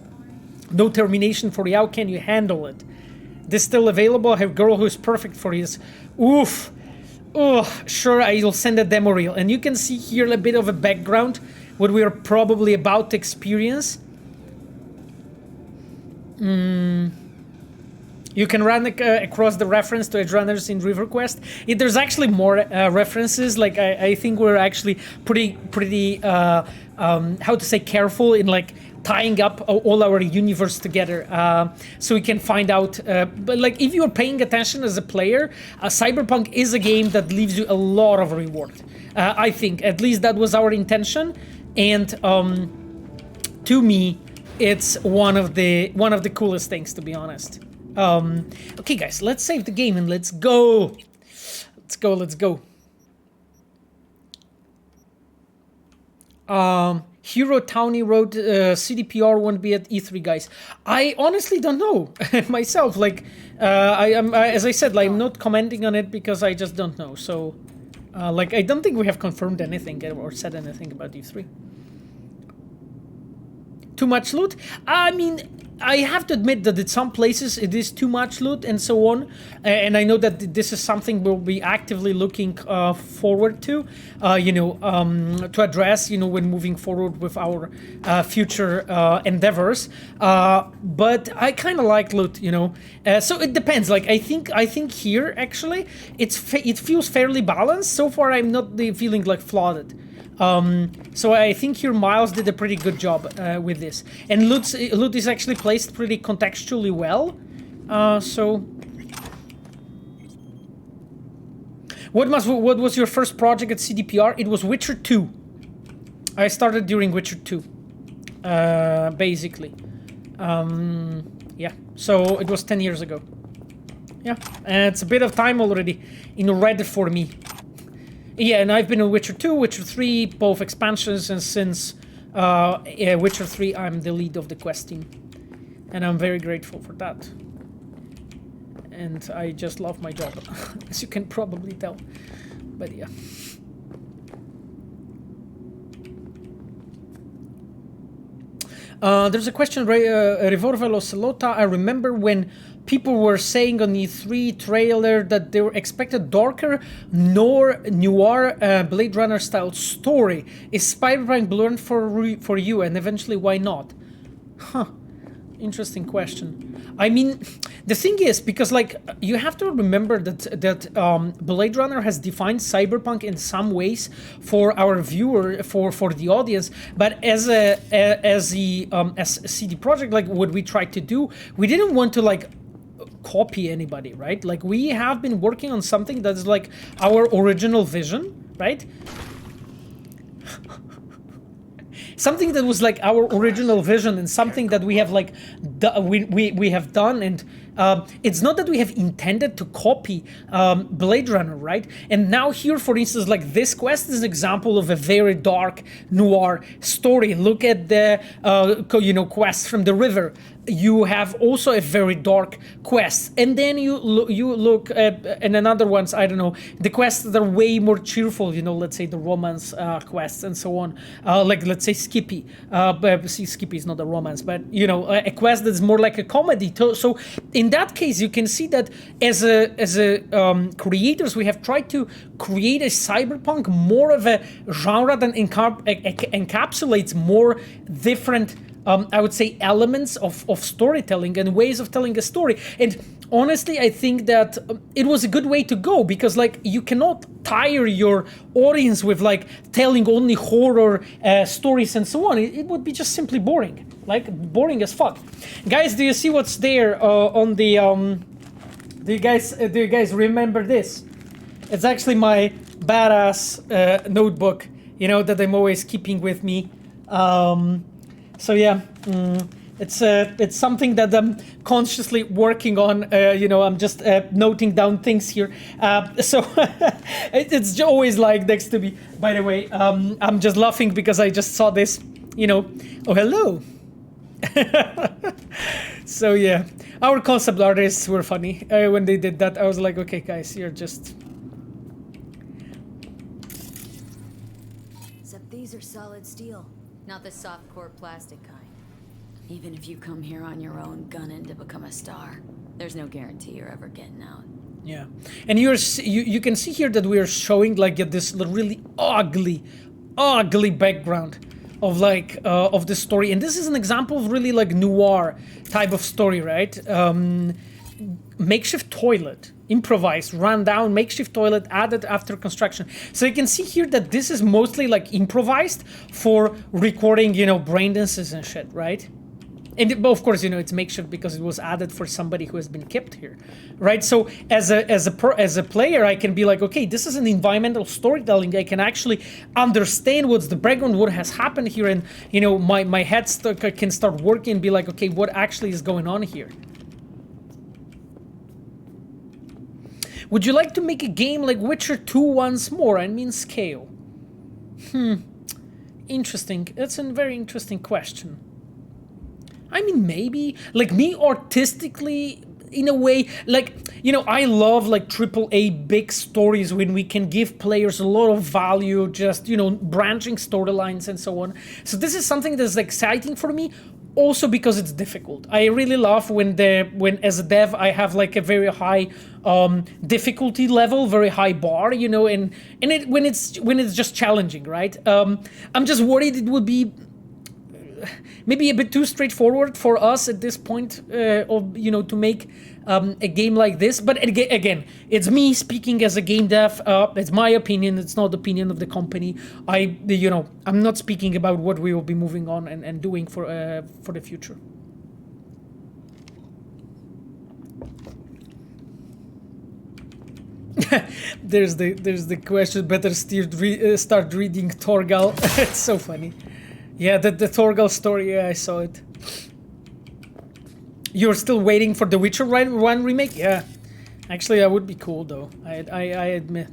No termination for you, how can you handle it? This still available, I have a girl who's perfect for this. Oof. Oh, sure, I'll send a demo reel. And you can see here a bit of a background, what we are probably about to experience. You can run across the reference to Edge Runners in RiverQuest. There's actually more references. Like I think we're actually pretty how to say careful in like tying up all our universe together, so we can find out. But like if you're paying attention as a player, Cyberpunk is a game that leaves you a lot of reward. I think at least that was our intention, and to me, it's one of the coolest things, to be honest. Okay, guys, let's save the game and let's go. Let's go. Hero Townie wrote, CDPR won't be at E3, guys. I honestly don't know myself. Like, as I said, like, I'm not commenting on it because I just don't know. So, like, I don't think we have confirmed anything or said anything about E3. Too much loot? I mean, I have to admit that in some places it is too much loot and so on, and I know that this is something we'll be actively looking forward to, to address, when moving forward with our future endeavors. But I kind of like loot, so it depends. Like I think here actually it feels fairly balanced so far. I'm not feeling like flooded. So I think here Miles did a pretty good job with this, and loot is actually placed pretty contextually well. So, what was your first project at CDPR? It was Witcher 2. I started during Witcher 2, basically. Yeah, so it was 10 years ago. Yeah, and it's a bit of time already in Reddit for me. Yeah, and I've been in Witcher 2, Witcher 3, both expansions, and since Witcher 3, I'm the lead of the quest team. And I'm very grateful for that. And I just love my job, as you can probably tell. But yeah. There's a question, Revolver Ocelota. I remember when people were saying on the E3 trailer that they were expected darker, noir Blade Runner style story. Is Cyberpunk blurred for you, and eventually why not? Huh. Interesting question. I mean, the thing is, because like you have to remember that Blade Runner has defined cyberpunk in some ways for our viewer, for the audience. But as CD Projekt, like what we tried to do, we didn't want to like copy anybody, right? Like we have been working on something that is like our original vision, right? Something that was like our original vision, and something that we have like we have done, and it's not that we have intended to copy Blade Runner, right? And now here, for instance, like this quest is an example of a very dark noir story. Look at the quest from the river. You have also a very dark quest, and then you look at and another ones, I don't know, the quests that are way more cheerful, let's say the romance quests and so on, like let's say Skippy. But see, Skippy is not a romance, but a quest that's more like a comedy. So in that case, you can see that as creators, we have tried to create a cyberpunk more of a genre that encapsulates more different I would say elements of storytelling and ways of telling a story. And honestly, I think that it was a good way to go, because like you cannot tire your audience with like telling only horror stories and so on. It would be just simply boring, like boring as fuck. Guys, do you see what's there on the do you guys remember this? It's actually my badass notebook, that I'm always keeping with me. So yeah, it's something that I'm consciously working on. I'm just noting down things here. So it's always like next to me. By the way, I'm just laughing because I just saw this. Oh, hello. So yeah, our concept artists were funny when they did that. I was like, okay, guys, you're just. Except these are solid steel. Not the soft core plastic kind. Even if you come here on your own gunning to become a star, there's no guarantee you're ever getting out. Yeah, and you can see here that we are showing like this really ugly background of like of the story, and this is an example of really like noir type of story, right? makeshift toilet, improvised, run down, makeshift toilet added after construction. So you can see here that this is mostly like improvised for recording, you know, braindances and shit, right? And of course, you know, it's makeshift because it was added for somebody who has been kept here, right? So as a player, I can be like, okay, this is an environmental storytelling. I can actually understand what's the background, what has happened here, and you know, my head can start working and be like, okay, what actually is going on here? Would you like to make a game like Witcher 2 once more? I mean, scale. Interesting. That's a very interesting question. I mean, maybe, like me artistically, in a way, like, you know, I love like AAA big stories when we can give players a lot of value, just, you know, branching storylines and so on. So this is something that's exciting for me, also because it's difficult. I really love when as a dev, I have like a very high difficulty level, very high bar, you know, and when it's just challenging, right? I'm just worried it would be maybe a bit too straightforward for us at this point of, you know, to make a game like this. But again, it's me speaking as a game dev. It's my opinion. It's not the opinion of the company. You know, I'm not speaking about what we will be moving on and doing for the future. there's the question. Better start reading Torgal. It's so funny. Yeah, the Torgal story, yeah, I saw it. You're still waiting for the Witcher 1 remake? Yeah. Actually, that would be cool, though. I admit.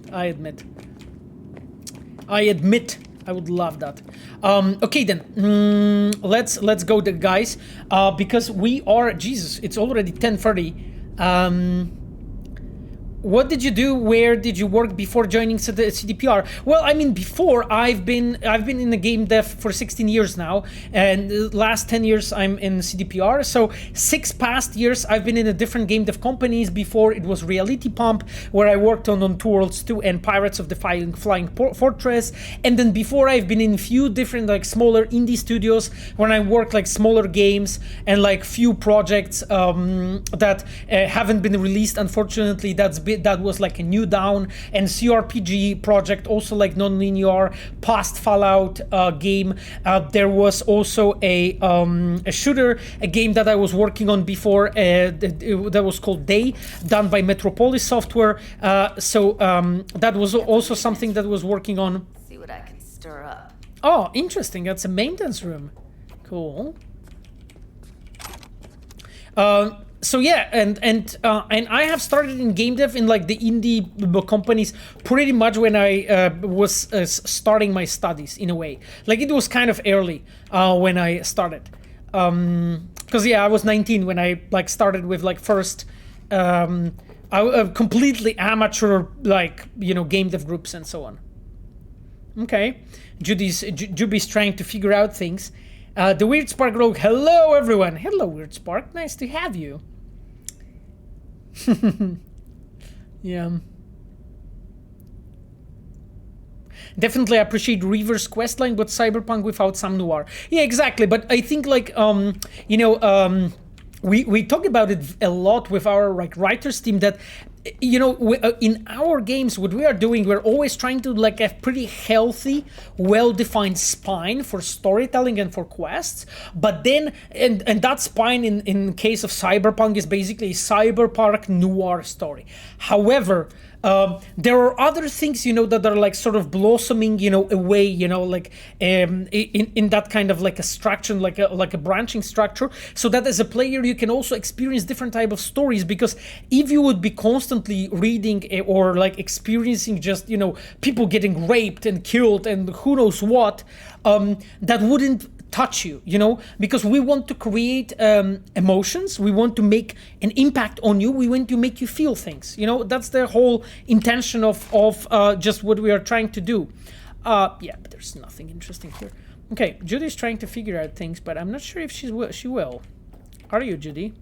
I would love that. Okay, then. Let's go, guys. Because we are... Jesus, it's already 10:30. What did you do? Where did you work before joining CDPR? Well, I mean, before I've been in the game dev for 16 years now, and the last 10 years I'm in CDPR. So 6 past years I've been in a different game dev companies. Before it was Reality Pump, where I worked on Two Worlds 2 and Pirates of the Flying Fortress. And then before I've been in a few different like smaller indie studios when I worked like smaller games and like few projects that haven't been released. Unfortunately, that was like a New Dawn and CRPG project, also like non-linear past Fallout game. There was also a shooter, a game that I was working on before that was called Day, done by Metropolis Software. So that was also something that was working on. See what I can stir up. Oh, interesting. That's a maintenance room. Cool. So yeah, and I have started in game dev in like the indie companies pretty much when I was starting my studies in a way. Like it was kind of early when I started, because yeah, I was 19 when I like started with like first completely amateur like, you know, game dev groups and so on. Okay, Juby's trying to figure out things. The Weird Spark Rogue, hello everyone. Hello Weird Spark, nice to have you. Yeah. Definitely appreciate Reaver's questline, but Cyberpunk without some noir. Yeah, exactly. But I think like you know, we talk about it a lot with our like writers team that, you know, in our games, what we are doing, we're always trying to like have pretty healthy, well-defined spine for storytelling and for quests. But then, and that spine in case of Cyberpunk is basically a cyberpunk noir story. However, there are other things, you know, that are like sort of blossoming, you know, away, you know, like in that kind of like a structure, like a branching structure, so that as a player you can also experience different type of stories. Because if you would be constantly reading or like experiencing just, you know, people getting raped and killed and who knows what, that wouldn't touch you, you know, because we want to create emotions, we want to make an impact on you, we want to make you feel things, you know. That's the whole intention of just what we are trying to do. Yeah, but there's nothing interesting here. Okay, Judy's trying to figure out things, but I'm not sure if she will. Are you, Judy?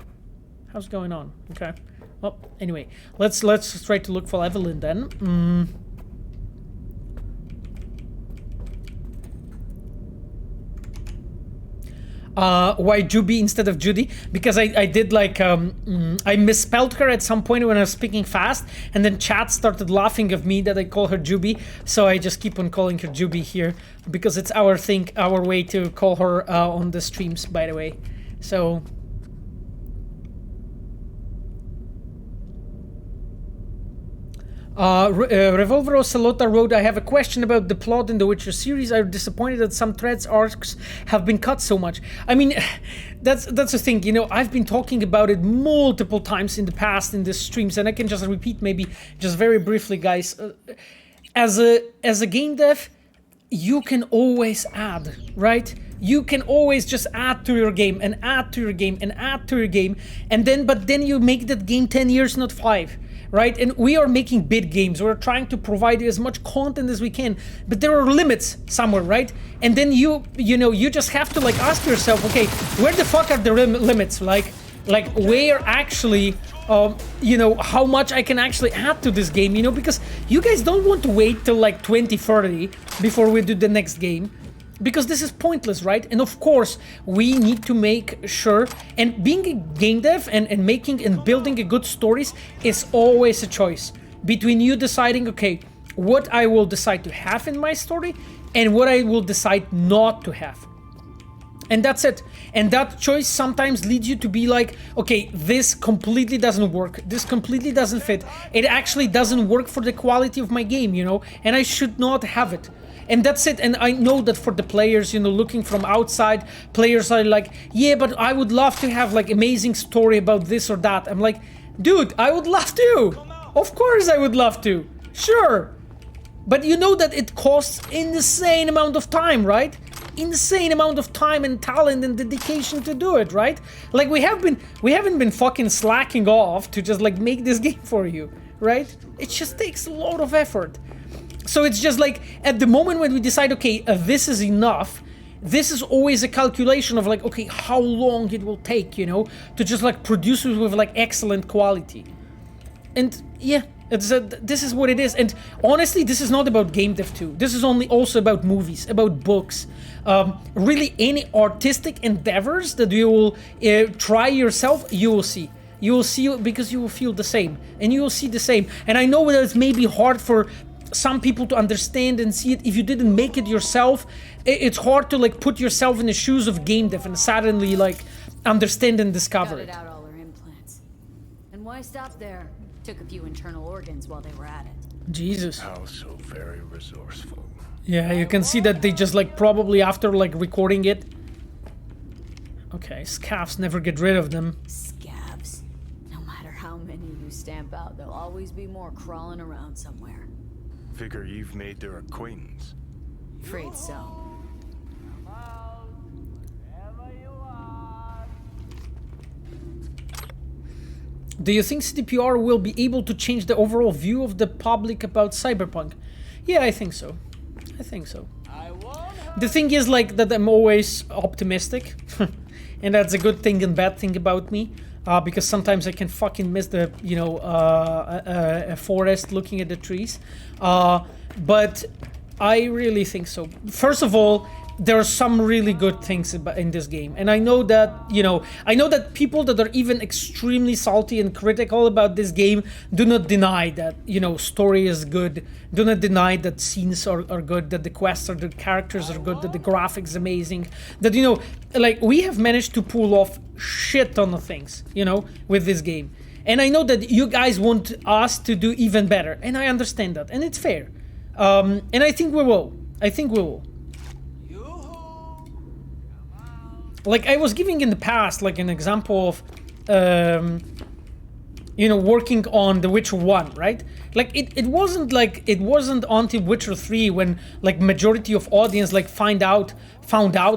How's going on? Okay, well, anyway, let's try to look for Evelyn then. Why Juby instead of Judy? Because I did like I misspelled her at some point when I was speaking fast, and then chat started laughing of me that I call her Juby, so I just keep on calling her Juby here because it's our thing, our way to call her on the streams, by the way. So Revolver Ocelota wrote, I have a question about the plot in the Witcher series. I'm disappointed that some threads arcs have been cut so much. I mean, that's the thing, you know, I've been talking about it multiple times in the past in the streams, and I can just repeat maybe just very briefly, guys. As a game dev, you can always add, right? You can always just add to your game and add to your game and add to your game, and then but then you make that game 10 years, not 5. Right? And we are making big games. We're trying to provide you as much content as we can, but there are limits somewhere, right? And then you know, you just have to like ask yourself, okay, where the fuck are the limits? Like where actually, you know, how much I can actually add to this game, you know, because you guys don't want to wait till like 2030 before we do the next game. Because this is pointless, right? And of course, we need to make sure, and being a game dev and making and building a good stories is always a choice between you deciding, okay, what I will decide to have in my story and what I will decide not to have. And that's it. And that choice sometimes leads you to be like, okay, this completely doesn't work. This completely doesn't fit. It actually doesn't work for the quality of my game, you know, and I should not have it. And that's it. And I know that for the players, you know, looking from outside, players are like, yeah, but I would love to have like amazing story about this or that. I'm like, dude, I would love to. Of course I would love to. Sure. But you know that it costs insane amount of time, right? Insane amount of time and talent and dedication to do it, right? Like we haven't been fucking slacking off to just like make this game for you, right? It just takes a lot of effort. So it's just like, at the moment when we decide, okay, this is enough, this is always a calculation of like, okay, how long it will take, you know, to just like produce it with like excellent quality. And yeah, this is what it is. And honestly, this is not about game dev too. This is also about movies, about books, really any artistic endeavors that you will try yourself, you will see. You will see because you will feel the same, and you will see the same. And I know that it's maybe hard for some people to understand and see it. If you didn't make it yourself, it's hard to like put yourself in the shoes of game dev and suddenly like understand and discover it. Out all her implants. And why stop there? Took a few internal organs while they were at it. Jesus. How so very resourceful. Yeah, you can see that they just like probably after like recording it. Okay, scavs, never get rid of them. Scavs. No matter how many you stamp out, there'll always be more crawling around somewhere. Figure you've made their acquaintance. Afraid so. Do you think CDPR will be able to change the overall view of the public about Cyberpunk? Yeah, I think so. I think so. The thing is like that I'm always optimistic. And that's a good thing and bad thing about me. Because sometimes I can fucking miss the, you know, a forest looking at the trees. But I really think so. First of all, there are some really good things in this game. And I know that, you know, I know that people that are even extremely salty and critical about this game do not deny that, you know, story is good. Do not deny that scenes are good, that the quests or the characters are good, that the graphics amazing. That, you know, like, we have managed to pull off shit ton of things, you know, with this game. And I know that you guys want us to do even better. And I understand that. And it's fair. And I think we will. I think we will. Like I was giving in the past, like an example of, you know, working on The Witcher 1, right? Like it wasn't until Witcher 3 when like majority of audience like found out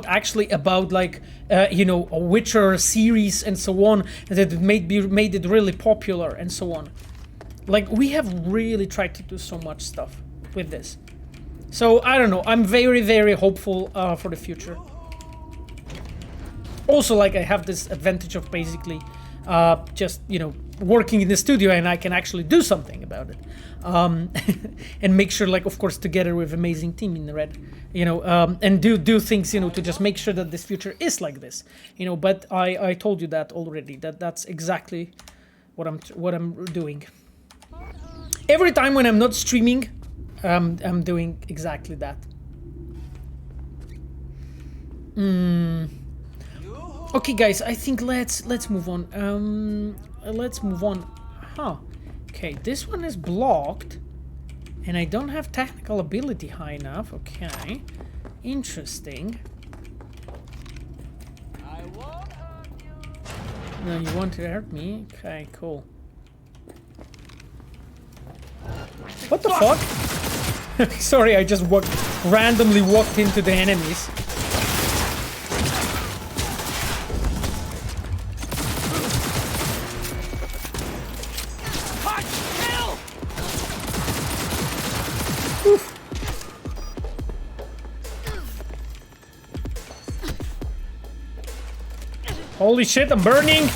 actually about like, you know, a Witcher series and so on, that it made it really popular and so on. Like we have really tried to do so much stuff with this. So I don't know, I'm very, very hopeful for the future. Also, like, I have this advantage of basically just, you know, working in the studio and I can actually do something about it. And make sure, like, of course, together with amazing team in the Red, you know, and do things, you know, to just make sure that this future is like this, you know. But I told you that already, that's exactly what I'm doing. Every time when I'm not streaming, I'm doing exactly that. Okay, guys, I think let's move on. Let's move on. Huh. Okay, this one is blocked, and I don't have technical ability high enough. Okay, interesting. No, you want to hurt me? Okay, cool. What the fuck? Sorry, I just randomly walked into the enemies. Holy shit, I'm burning!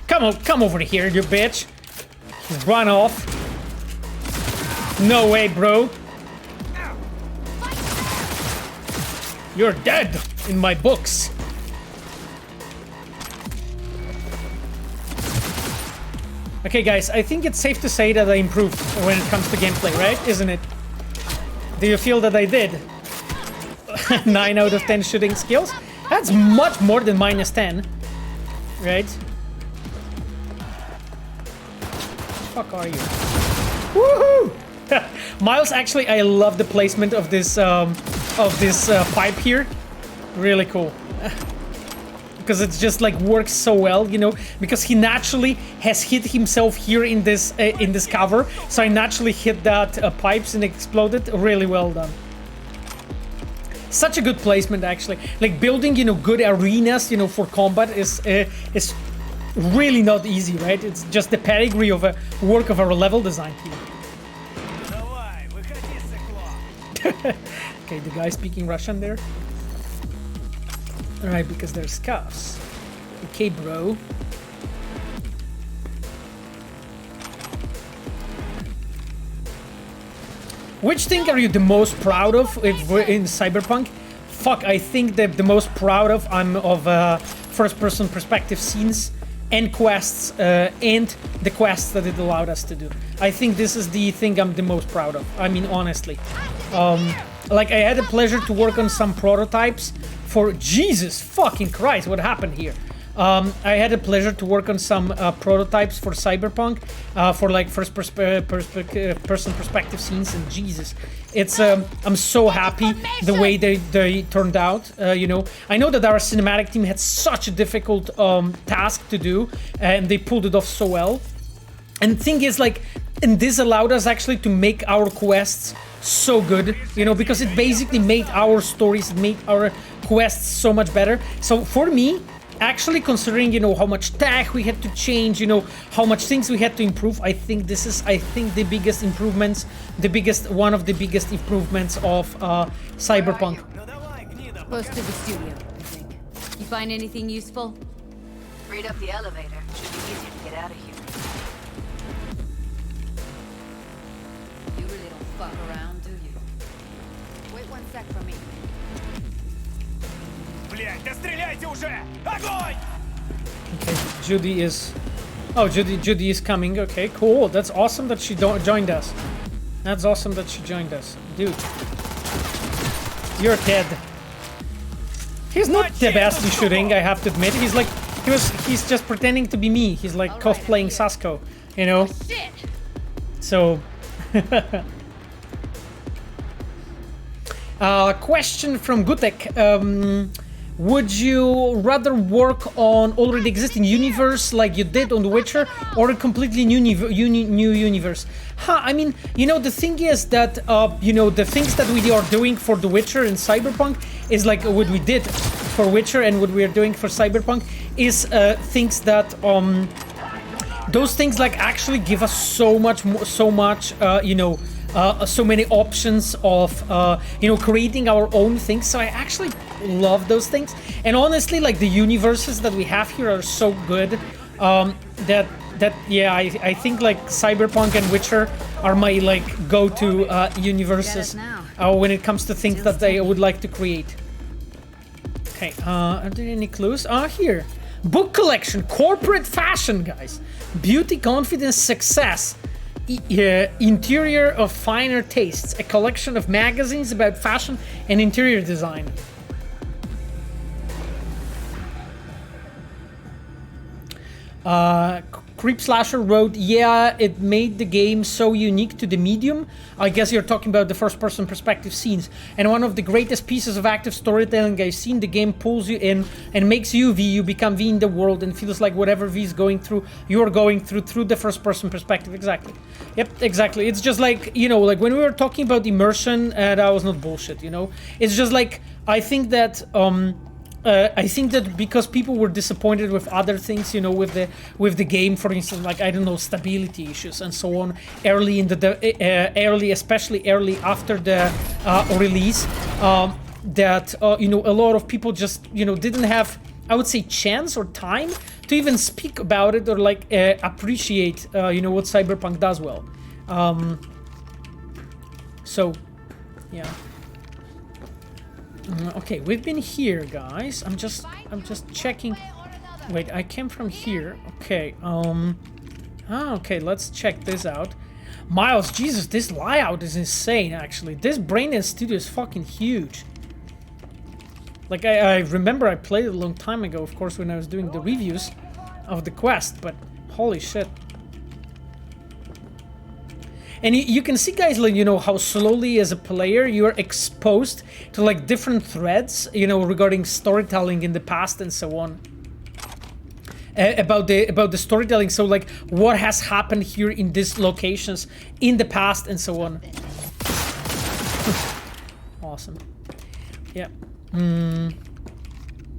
Come over here, you bitch! Run off! No way, bro! You're dead in my books! Okay, guys, I think it's safe to say that I improved when it comes to gameplay, right? Isn't it? Do you feel that I did? 9 out of 10 shooting skills? That's much more than -10. Right? Fuck are you? Woohoo! Miles, actually, I love the placement of this pipe here. Really cool. Because it's just like works so well, you know. Because he naturally has hit himself here in this cover, so I naturally hit that pipes and exploded. Really well done. Such a good placement, actually. Like building, you know, good arenas, you know, for combat is really not easy, right? It's just the pedigree of a work of our level design team. Okay, the guy speaking Russian there. All right, because there's cuffs. Okay, bro. Which thing are you the most proud of if we're in Cyberpunk? Fuck, I think that the most proud of first-person perspective scenes and quests and the quests that it allowed us to do. I think this is the thing I'm the most proud of. I mean, honestly. Like, I had the pleasure to work on some prototypes for... Jesus fucking Christ, what happened here? I had the pleasure to work on some prototypes for Cyberpunk, for like person perspective scenes, and Jesus, it's I'm so happy the way they turned out. You know, I know that our cinematic team had such a difficult task to do, and they pulled it off so well. And the thing is, like, and this allowed us actually to make our quests so good, you know, because it basically made our stories, it made our quests so much better. So for me, actually, considering, you know, how much tech we had to change, you know, how much things we had to improve, I think this is, the biggest improvements, one of the biggest improvements of Cyberpunk. Close to the studio, I think. You find anything useful? Freed up the elevator. Should be easier to get out of here. You really don't fuck around, do you? Wait 1 sec for me. Okay, Judy is... Oh, Judy is coming. Okay, cool. That's awesome that she joined us. That's awesome that she joined us. Dude. You're dead. He's not the best in shooting, I have to admit. He's like... He's just pretending to be me. He's like cosplaying Sasko, you know? So... question from Gutek. Would you rather work on already existing universe like you did on The Witcher, or a completely new universe? I mean, you know, the thing is that, you know, the things that we are doing for The Witcher and Cyberpunk is like what we did for Witcher, and what we are doing for Cyberpunk is things that, those things like actually give us so much, you know, so many options of, you know, creating our own things. So I actually love those things. And honestly, like, the universes that we have here are so good that yeah, I think like Cyberpunk and Witcher are my like go-to universes when it comes to things that I would like to create. Okay, are there any clues? Here. Book collection, corporate fashion, guys. Beauty, confidence, success. Interior of finer tastes. A collection of magazines about fashion and interior design. Creep Slasher wrote, yeah, it made the game so unique to the medium. I guess you're talking about the first-person perspective scenes. And one of the greatest pieces of active storytelling I've seen. The game pulls you in and makes you V. You become V in the world and feels like whatever V is going through, you're going through the first-person perspective. Exactly. Yep, exactly. It's just like, you know, like when we were talking about immersion, that was not bullshit, you know? It's just like, I think that because people were disappointed with other things, you know, with the game, for instance, like I don't know, stability issues and so on, especially early after the release, that you know, a lot of people just, you know, didn't have, I would say, chance or time to even speak about it or like appreciate, you know, what Cyberpunk does well. So, yeah. Okay, we've been here, guys. I'm just checking. Wait, I came from here. Okay, okay, let's check this out. Miles, Jesus, this layout is insane, actually. This Braindance studio is fucking huge. Like, I remember I played it a long time ago, of course, when I was doing the reviews of the quest, but holy shit. And you can see, guys, like, you know, how slowly as a player you're exposed to like different threads, you know, regarding storytelling in the past and so on. About the storytelling, so like what has happened here in these locations in the past and so on. Awesome. Yeah.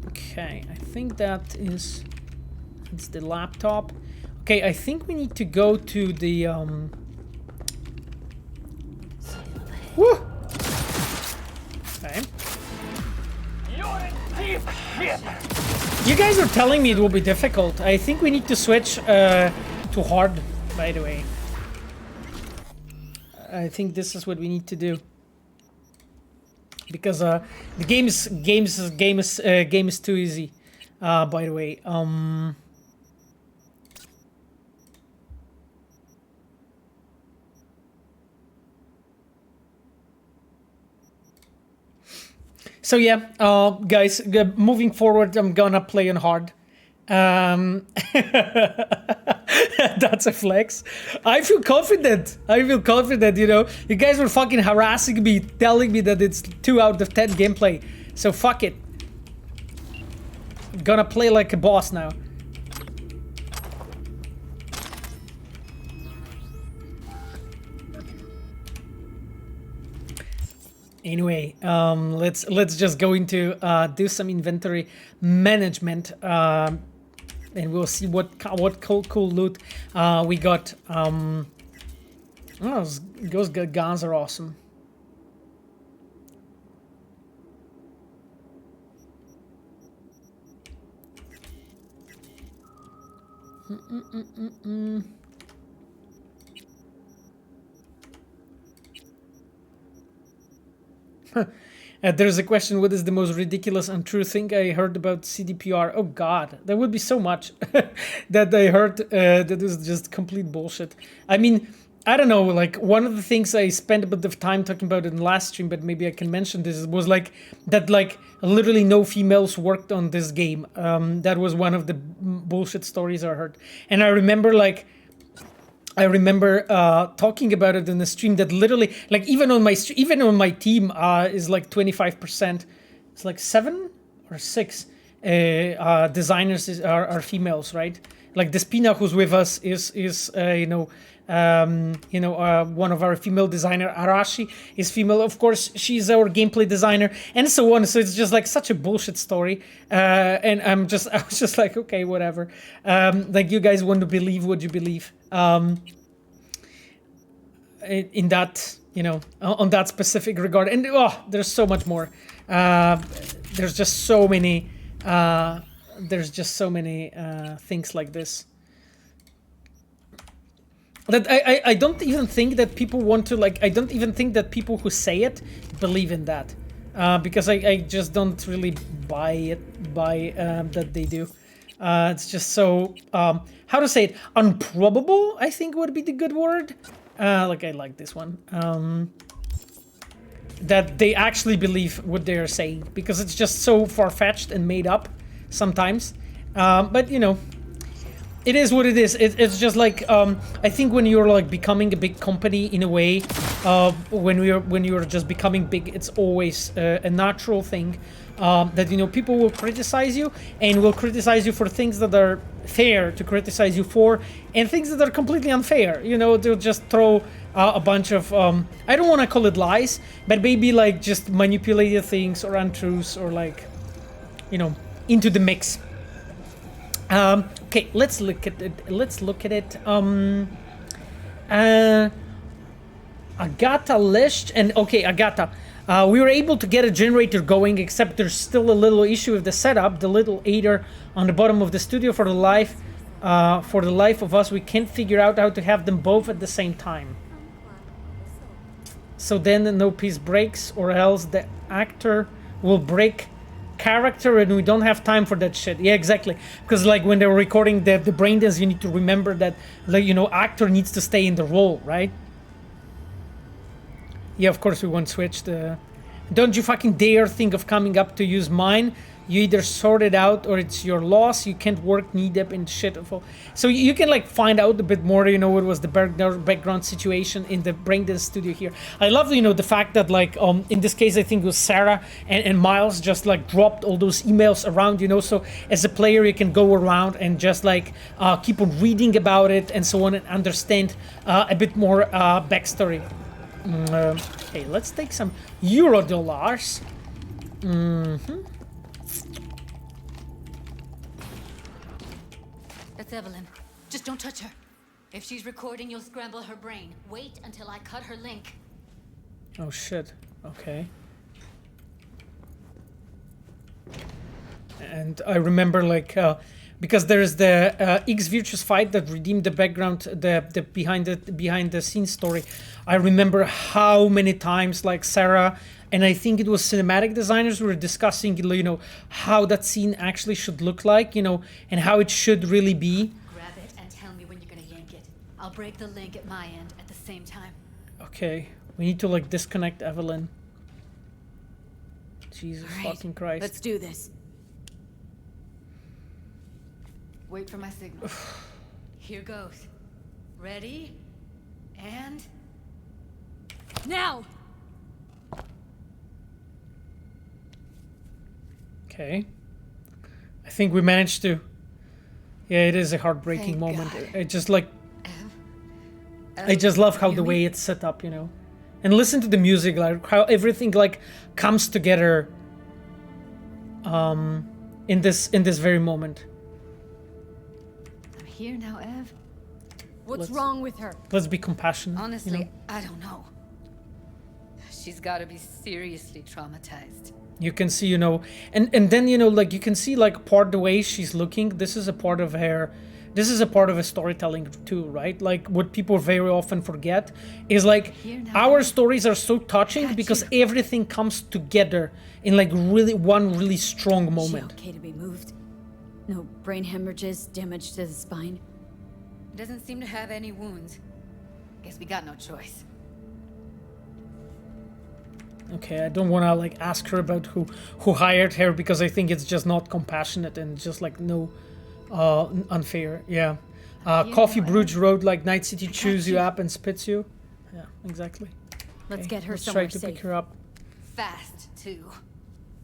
Okay, I think it's the laptop. Okay, I think we need to go to the Woo! Okay. You guys are telling me it will be difficult. I think we need to switch to hard, by the way. I think this is what we need to do. Because the game is too easy. By the way. So yeah, guys, moving forward, I'm gonna play on hard. That's a flex. I feel confident. You know. You guys were fucking harassing me, telling me that it's 2 out of 10 gameplay. So fuck it. Gonna play like a boss now. Anyway, let's just go into do some inventory management, and we'll see what cool loot we got. Oh, those guns are awesome. There's a question, what is the most ridiculous untrue thing I heard about CDPR? Oh god, there would be so much that I heard that is just complete bullshit. I mean, I don't know, like one of the things I spent a bit of time talking about in the last stream, but maybe I can mention this, was like that like literally no females worked on this game. That was one of the bullshit stories I heard. And I remember talking about it in the stream that literally, like even on my team is like 25%. It's like 7 or 6 designers are females, right? Like Despina, who's with us, is one of our female designer. Arashi is female, of course. She's our gameplay designer, and so on. So it's just like such a bullshit story, and I was just like, okay, whatever. Like you guys want to believe what you believe. In that, on that specific regard, and there's so much more. There's just so many. Things like this. that I don't even think that people want to like. I don't even think that people who say it believe in that, because I just don't really buy it that they do. It's just so how to say it, improbable, I think would be the good word. Like I like this one. That they actually believe what they're saying, because it's just so far-fetched and made up sometimes. But you know, it is what it is. It's just like I think when you're like becoming a big company in a way, when you're just becoming big, it's always a natural thing that, you know, people will criticize you and will criticize you for things that are fair to criticize you for, and things that are completely unfair. You know, they'll just throw a bunch of I don't want to call it lies, but maybe like just manipulated things or untruths or like, you know, into the mix. Okay, let's look at it. Agatha list, and okay, Agatha. We were able to get a generator going, except there's still a little issue with the setup. The little aider on the bottom of the studio, for the life of us, we can't figure out how to have them both at the same time. So then no piece breaks, or else the actor will break character, and we don't have time for that shit. Yeah, exactly. Because like when they're recording the Braindance, you need to remember that, like, you know, actor needs to stay in the role, right? Yeah, of course we won't switch the... Don't you fucking dare think of coming up to use mine. You either sort it out or it's your loss. You can't work knee-deep in shit. So you can like find out a bit more, you know, what was the background situation in the Braindance studio here. I love, you know, the fact that like in this case I think it was Sarah and Miles just like dropped all those emails around, you know, so as a player you can go around and just like keep on reading about it and so on and understand a bit more backstory. Okay, let's take some Eurodollars. That's Evelyn. Just don't touch her. If she's recording, you'll scramble her brain. Wait until I cut her link. Oh shit. Okay. And I remember like because there is the X Virtuous fight that redeemed the background, the behind the scenes story. I remember how many times like Sarah and I think it was cinematic designers were discussing, you know, how that scene actually should look like, you know, and how it should really be. Grab it and tell me when you're gonna yank it. I'll break the link at my end at the same time. Okay, we need to like disconnect Evelyn. Jesus fucking Christ. Let's do this. Wait for my signal. Here goes. Ready? And... now! Okay. I think we managed to... Yeah, it is a heartbreaking moment. I just like... I just love how the way it's set up, you know. And listen to the music, like how everything like comes together in this very moment. I'm here now, Ev. What's wrong with her? Let's be compassionate. Honestly, you know? I don't know. She's gotta be seriously traumatized. You can see, you know, and then, you know, like you can see like part the way she's looking. This is a part of her, this is a part of a storytelling too, right? Like what people very often forget is like our stories are so touching because everything comes together in like one really strong moment. Is she okay to be moved? No brain hemorrhages, damage to the spine? Doesn't seem to have any wounds. Guess we got no choice. Okay, I don't want to like ask her about who hired her because I think it's just not compassionate and just like no unfair. Yeah. Coffee Brewed Road, like Night City chews you up and spits you. Yeah, exactly. Let's get her let's somewhere try to safe. pick her up. Fast, too.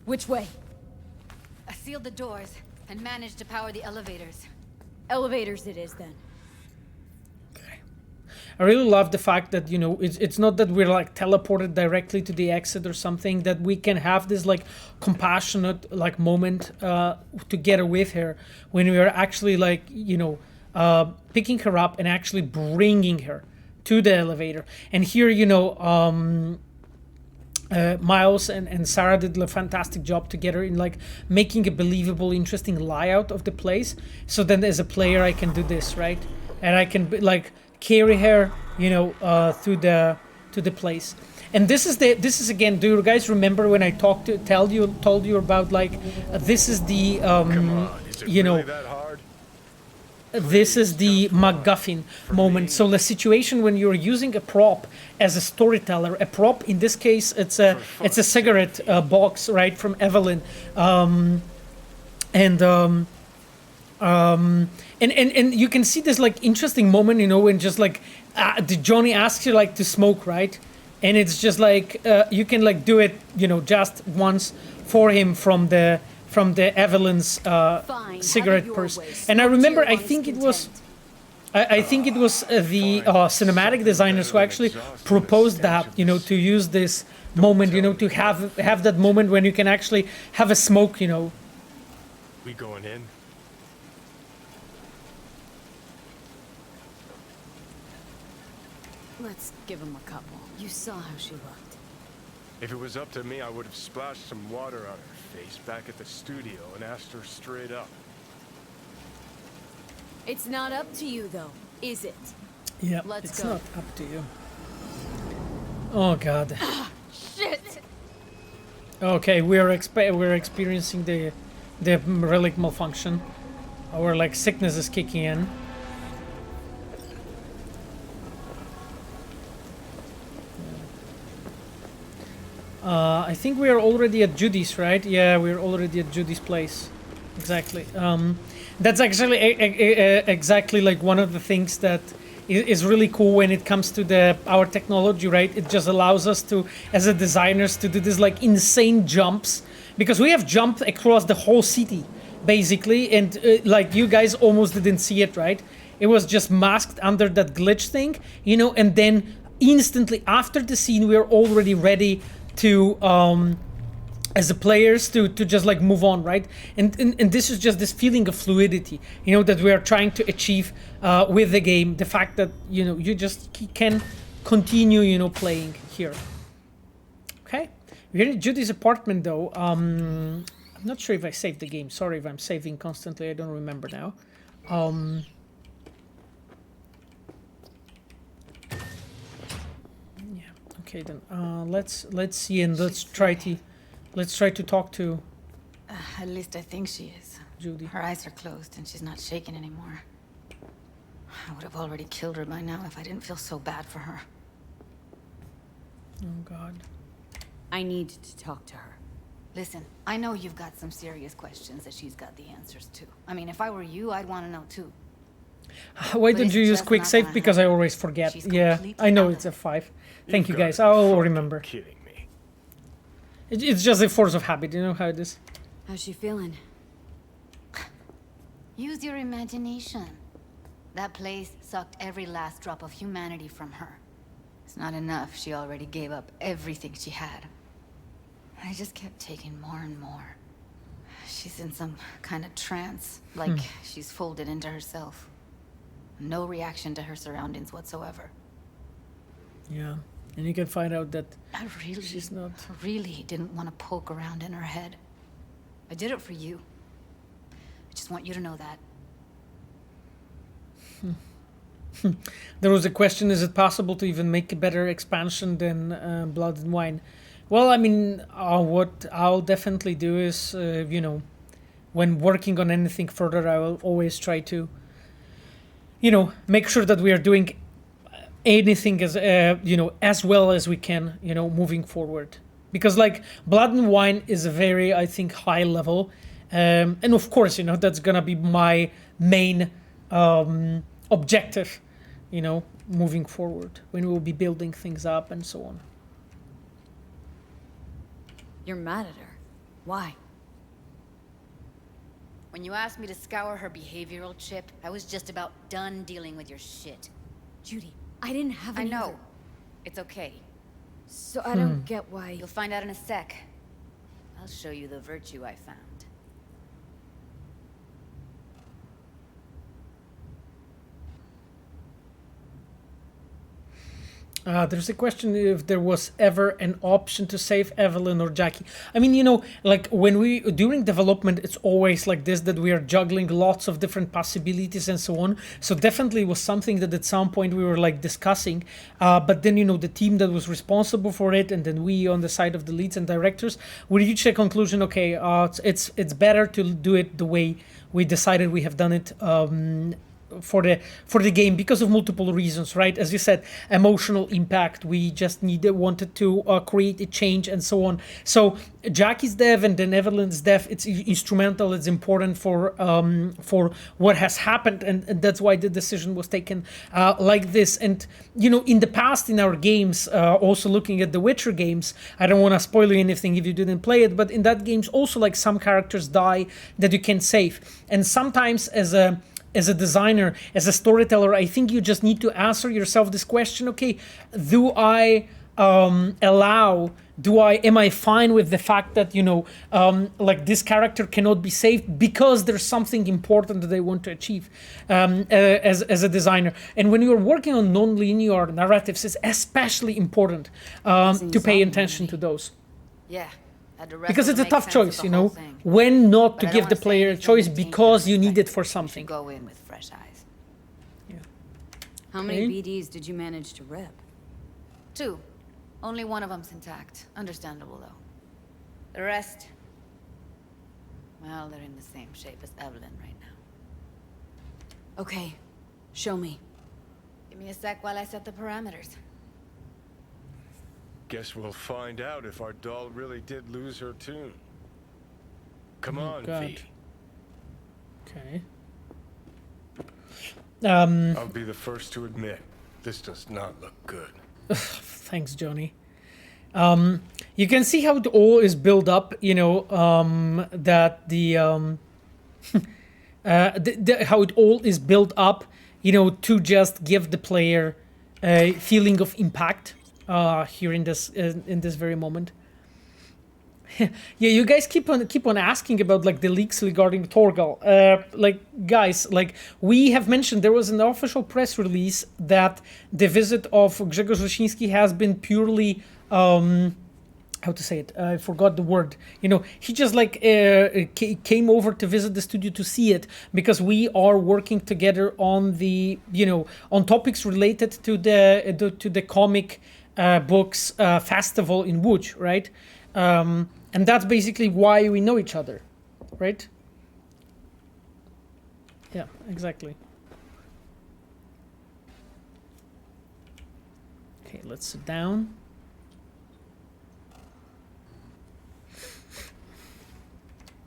Which way? I sealed the doors and managed to power the elevators. Elevators it is then. I really love the fact that, you know, it's not that we're like teleported directly to the exit or something, that we can have this like compassionate like moment together with her when we are actually like, you know, picking her up and actually bringing her to the elevator. And here, you know, Miles and Sarah did a fantastic job together in like making a believable, interesting layout of the place. So then as a player, I can do this, right? And I can like carry her, you know, to the place. And this is again. Do you guys remember when I told you about like this is the you know, this is the MacGuffin moment. So the situation when you're using a prop as a storyteller, a prop in this case it's a cigarette box, right, from Evelyn, and you can see this like interesting moment, you know, when just like Johnny asks you like to smoke, right, and it's just like you can like do it, you know, just once for him from the Evelyn's cigarette purse. And I remember, I think it was the cinematic designers who actually proposed that, you know, to use this moment, you know, to have that moment when you can actually have a smoke, you know. We going in? Let's give him a couple. You saw how she looked. If it was up to me, I would have splashed some water on her face back at the studio and asked her straight up. It's not up to you, though, is it? Yeah, it's not up to you. Oh God. Shit! Okay, we're experiencing the relic malfunction. Our like sickness is kicking in. I think we are already at Judy's, right? Yeah, we're already at Judy's place. Exactly. That's actually exactly like one of the things that is really cool when it comes to our technology, right? It just allows us to, as a designers, to do this like insane jumps, because we have jumped across the whole city, basically, and like you guys almost didn't see it, right? It was just masked under that glitch thing, you know, and then instantly after the scene, we are already ready to as the players to just like move on, right? And this is just this feeling of fluidity, you know, that we are trying to achieve with the game. The fact that, you know, you just can continue, you know, playing here. Okay, we're in Judy's apartment though. I'm not sure if I saved the game. Sorry if I'm saving constantly. I don't remember now. Okay then, let's see, and let's try to talk to. At least I think she is. Judy. Her eyes are closed and she's not shaking anymore. I would have already killed her by now if I didn't feel so bad for her. Oh God. I need to talk to her. Listen, I know you've got some serious questions that she's got the answers to. I mean, if I were you, I'd want to know too. Why don't you use quick save? Because I always forget. Yeah, I know it's F5. Thank you guys. I'll remember. Kidding me. It's just a force of habit. You know how it is. How's she feeling? Use your imagination. That place sucked every last drop of humanity from her. It's not enough. She already gave up everything she had. I just kept taking more and more. She's in some kind of trance, like she's folded into herself. No reaction to her surroundings whatsoever. Yeah, and you can find out that I she's not. really didn't want to poke around in her head. I did it for you. I just want you to know that. There was a question, is it possible to even make a better expansion than Blood and Wine? Well, I mean, what I'll definitely do is, you know, when working on anything further, I will always try to, you know, make sure that we are doing anything as, you know, as well as we can, you know, moving forward. Because, like, Blood and Wine is a very, I think, high level. And, of course, you know, that's going to be my main objective, you know, moving forward, when we'll be building things up and so on. You're mad at her. Why? When you asked me to scour her behavioral chip, I was just about done dealing with your shit. Judy, I didn't have any. I know. It's okay. So I don't get why. You'll find out in a sec. I'll show you the virtue I found. There's a question if there was ever an option to save Evelyn or Jackie. I mean, like during development, it's always like this, that we are juggling lots of different possibilities and so on. So definitely was something that at some point we were like discussing. But then, the team that was responsible for it, and then we on the side of the leads and directors, we reached a conclusion, okay, it's better to do it the way we decided we have done it for the game, because of multiple reasons, right? As you said, emotional impact. We just wanted to create a change and so on. So Jackie's death and then Evelyn's death, it's instrumental. It's important for what has happened, and that's why the decision was taken like this. And in the past in our games, also looking at the Witcher games, I don't want to spoil you anything if you didn't play it, but in that games also like some characters die that you can save, and sometimes as a designer, as a storyteller, I think you just need to answer yourself this question, okay, am I fine with the fact that, like this character cannot be saved because there's something important that they want to achieve as a designer. And when you're working on non-linear narratives, it's especially important to pay attention to those. Yeah. Because it's a tough choice, when not to give the player a choice because you need it for something. Go in with fresh eyes. Yeah. How many BDs did you manage to rip? 2. Only one of them's intact. Understandable, though. The rest, well, they're in the same shape as Evelyn right now. Okay, show me. Give me a sec while I set the parameters. Guess we'll find out if our doll really did lose her tune. Come on, V. Okay. I'll be the first to admit, this does not look good. Thanks, Johnny. You can see how it all is built up, that how it all is built up, to just give the player a feeling of impact. Here in this very moment. Yeah, you guys keep on asking about like the leaks regarding Torgal. Guys, we have mentioned, there was an official press release that the visit of Grzegorz Leszczyński has been purely how to say it? I forgot the word. He just came over to visit the studio to see it, because we are working together on the on topics related to the comic books festival in Łódź, right? And that's basically why we know each other, right? Yeah, exactly. Okay, let's sit down.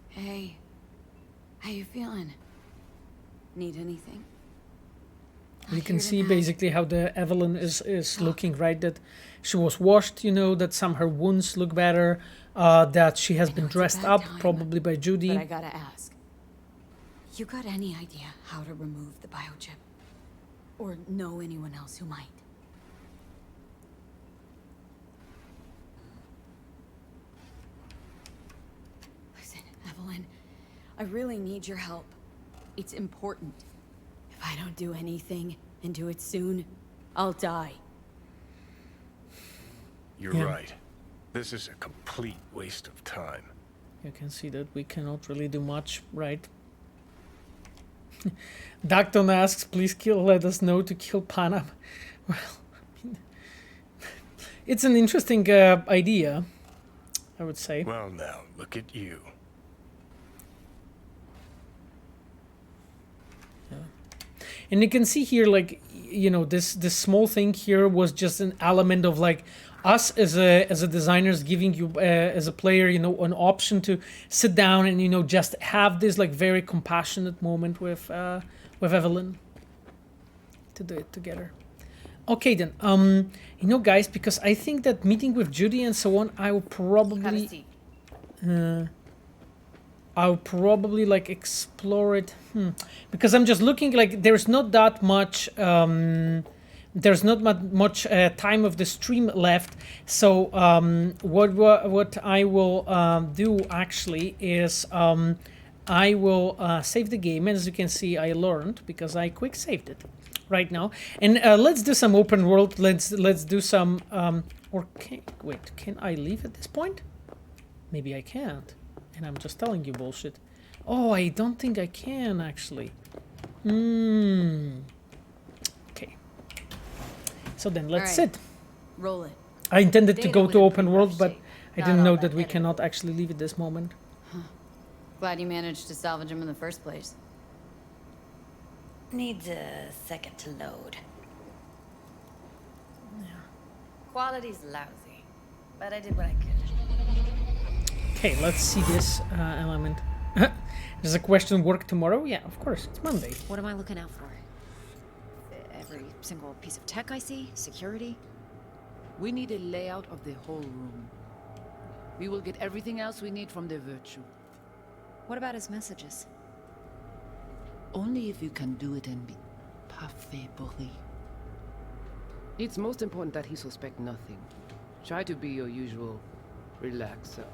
Hey, how you feeling? Need anything? You can see basically how the Evelyn is looking, right? That she was washed, that some her wounds look better, that she has been dressed up, probably by Judy. But I gotta ask, you got any idea how to remove the biochip? Or know anyone else who might? Listen, Evelyn, I really need your help. It's important. If I don't do anything, and do it soon, I'll die. You're right. This is a complete waste of time. You can see that we cannot really do much, right? Dacton asks, please let us know to kill Panam. Well, it's an interesting idea, I would say. Well, now, look at you. And you can see here, this small thing here was just an element of us as a designers giving you as a player, an option to sit down and just have this very compassionate moment with Evelyn to do it together. Okay then, guys, because I think that meeting with Judy and so on, I will probably explore it, because I'm just looking there's not that much time of the stream left. So what I will do actually is I will save the game. As you can see, I learned because I quick saved it right now. And let's do some open world. Let's do some. Wait, can I leave at this point? Maybe I can't. And I'm just telling you bullshit. Oh, I don't think I can actually. Okay. So then let's sit. Roll it. I intended to go to open world, but I didn't know that we cannot actually leave at this moment. Huh. Glad you managed to salvage him in the first place. Needs a second to load. Quality's lousy, but I did what I could. Okay, let's see this element. Does a question work tomorrow? Yeah, of course. It's Monday. What am I looking out for? Every single piece of tech I see? Security? We need a layout of the whole room. We will get everything else we need from the Virtue. What about his messages? Only if you can do it and be parfait. It's most important that he suspect nothing. Try to be your usual relaxed self.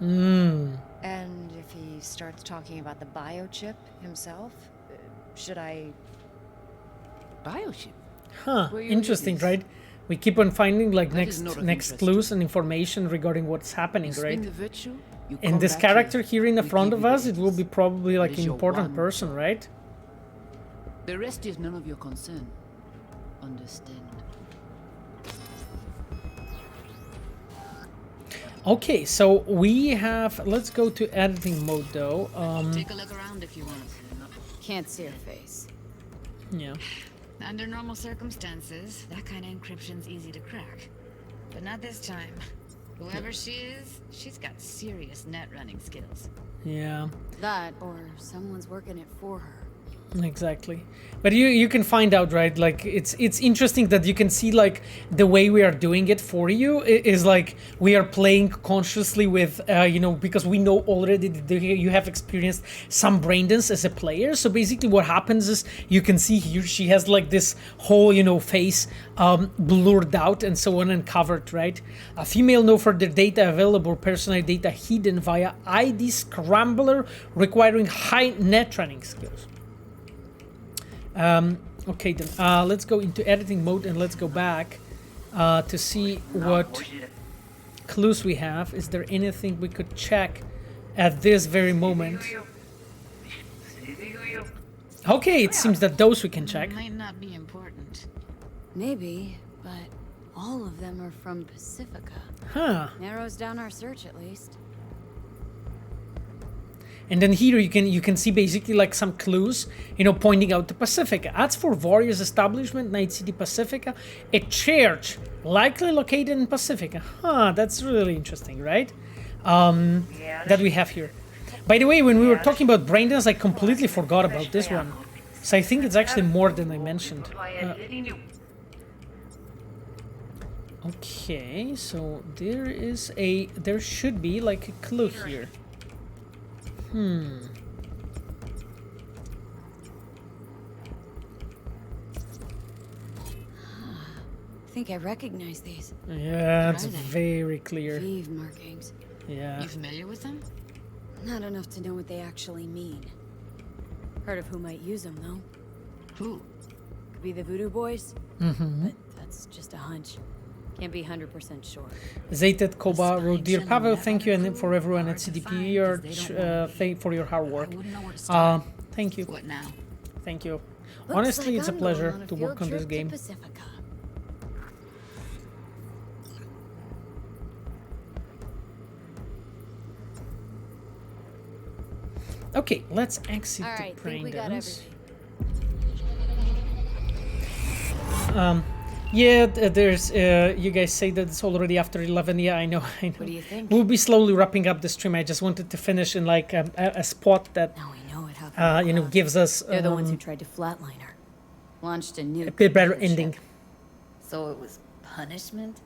And if he starts talking about the biochip himself, should I... Biochip? Huh, interesting, right? We keep on finding like next clues and information regarding what's happening, right? And this character here in the front of us, it will be probably like an important person, right? The rest is none of your concern. Understand? Okay, so we have. Let's go to editing mode though. Take a look around if you want. Can't see her face. Yeah. Under normal circumstances, that kind of encryption's easy to crack. But not this time. Whoever she is, she's got serious net running skills. Yeah. That, or someone's working it for her. Exactly, but you can find out, right? Like it's interesting that you can see like the way we are doing it for you is like we are playing consciously with you know, because we know already that you have experienced some braindance as a player. So basically what happens is you can see here she has like this whole, you know, face blurred out and so on and covered, right? A female, no further data available, personal data hidden via ID scrambler requiring high net running skills. Okay then, let's go into editing mode and let's go back to see what clues we have. Is there anything we could check at this very moment? Okay, it seems that those we can check. Might not be important. Maybe, but all of them are from Pacifica. Huh. Narrows down our search at least. And then here you can see basically like some clues, you know, pointing out to Pacifica. Ads for Warriors Establishment, Night City, Pacifica. A church, likely located in Pacifica. Huh, that's really interesting, right? That we have here. By the way, when we were talking about Braindance, I completely forgot about this one. So I think it's actually more than I mentioned. Okay, so there should be like a clue here. I think I recognize these. Yeah, it's very clear. Thief markings. Yeah. You familiar with them? Not enough to know what they actually mean. Heard of who might use them, though. Who? Could be the Voodoo Boys. But that's just a hunch. Can't be 100% sure. Zayted Koba wrote, Dear Pavel, thank you and for everyone at CDP for your hard work. Thank you. What now? Thank you. Honestly, it's a pleasure to work on this game. Okay, let's exit the Braindance. Yeah, there's, you guys say that it's already after 11. Yeah, I know. What do you think? We'll be slowly wrapping up the stream. I just wanted to finish in like a spot that, you know, gives us... They're the ones who tried to flatline her. Launched a nuke. A bit better ending. So it was punishment?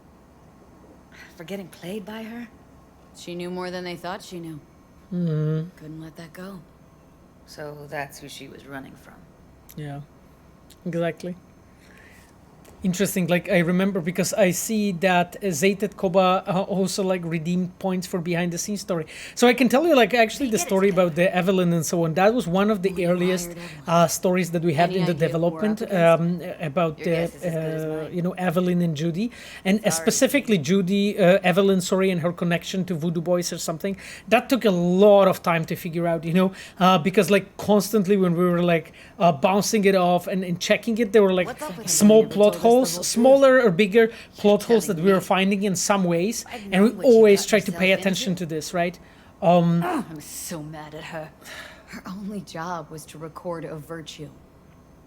For getting played by her? She knew more than they thought she knew. Couldn't let that go. So that's who she was running from. Yeah, exactly. Interesting, like I remember because I see that Zayted Koba also like redeemed points for behind the scenes story. So I can tell you like actually the story about the Evelyn and so on. That was one of the earliest stories that we had in the development about the you know, Evelyn and Judy, and specifically Judy, Evelyn, sorry, and her connection to Voodoo Boys or something. That took a lot of time to figure out, you know, because like constantly when we were like bouncing it off and checking it, there were like small plot holes, smaller or bigger plot holes that we were finding in some ways, and we always try to pay attention to this, right? I'm so mad at her. Her only job was to record Overture.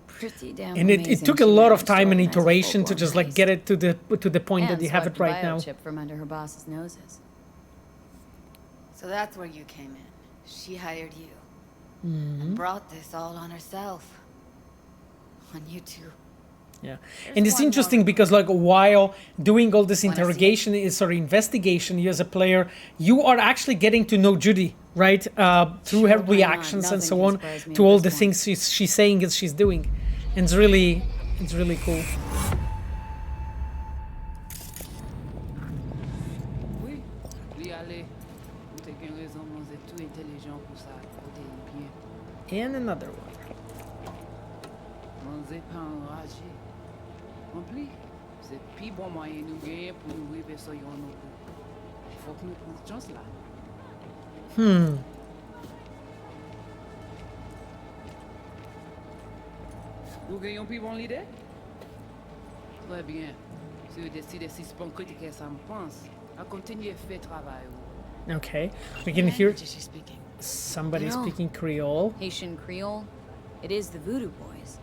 Pretty damn and it took a lot of time and iteration to just like get it to the point that you have it right now. Chip from under her boss's noses. So that's where you came in. She hired you. And brought this all on herself. On you two. Yeah, and it's interesting because like while doing all this interrogation investigation, you as a player, you are actually getting to know Judy, right? Through her reactions and so on, to all the things she's saying and she's doing, and it's really cool. And another one. C'est plus bon moyen nous gagner pour nous arriver sur yon autre. Faut que nous prenions chance là. Nous gagnons plus bon l'idée? Très bien. Si vous décidez si c'est bon critiquer ça me pense, à continuer à faire travail. Okay, we can hear somebody speaking Creole. Haitian Creole. It is the Voodoo Boys.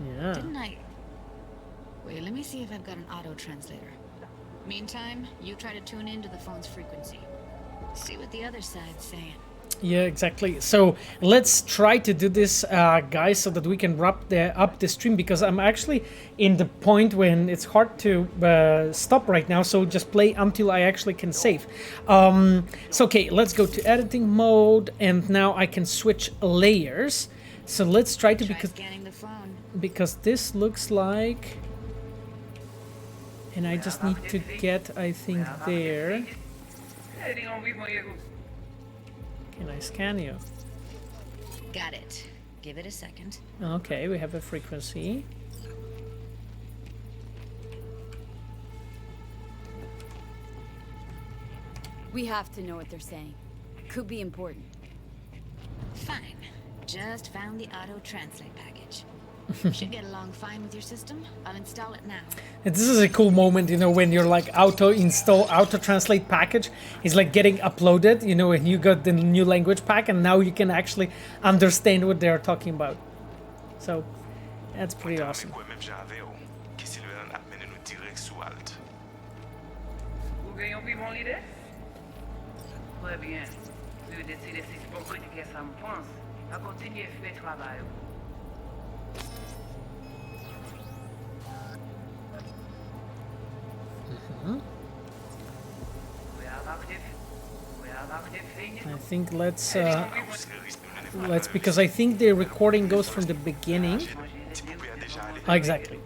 Yeah. Didn't I? Wait, let me see if I've got an auto-translator. Meantime, you try to tune into the phone's frequency. See what the other side's saying. Yeah, exactly. So let's try to do this, guys, so that we can wrap up the stream, because I'm actually in the point when it's hard to stop right now. So just play until I actually can save. So okay, let's go to editing mode, and now I can switch layers. So let's try to because this looks like. And I just need to get, I think, there. Can I scan you? Got it. Give it a second. Okay, we have a frequency. We have to know what they're saying. Could be important. Fine. Just found the auto-translate package. Should get along fine with your system. I'll install it now. And this is a cool moment, you know, when you're like auto-translate package is like getting uploaded, you know, and you got the new language pack, and now you can actually understand what they're talking about. So that's pretty awesome. I think let's because I think the recording goes from the beginning. Exactly.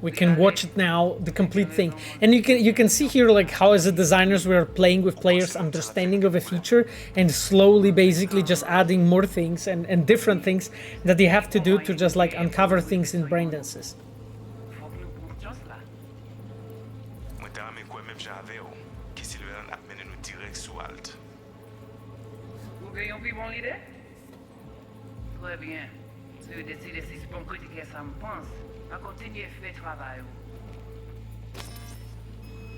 We can watch it now, the complete thing, and you can see here like how as a designers we are playing with players' understanding of a feature and slowly basically just adding more things and different things that they have to do to just like uncover things in Braindances.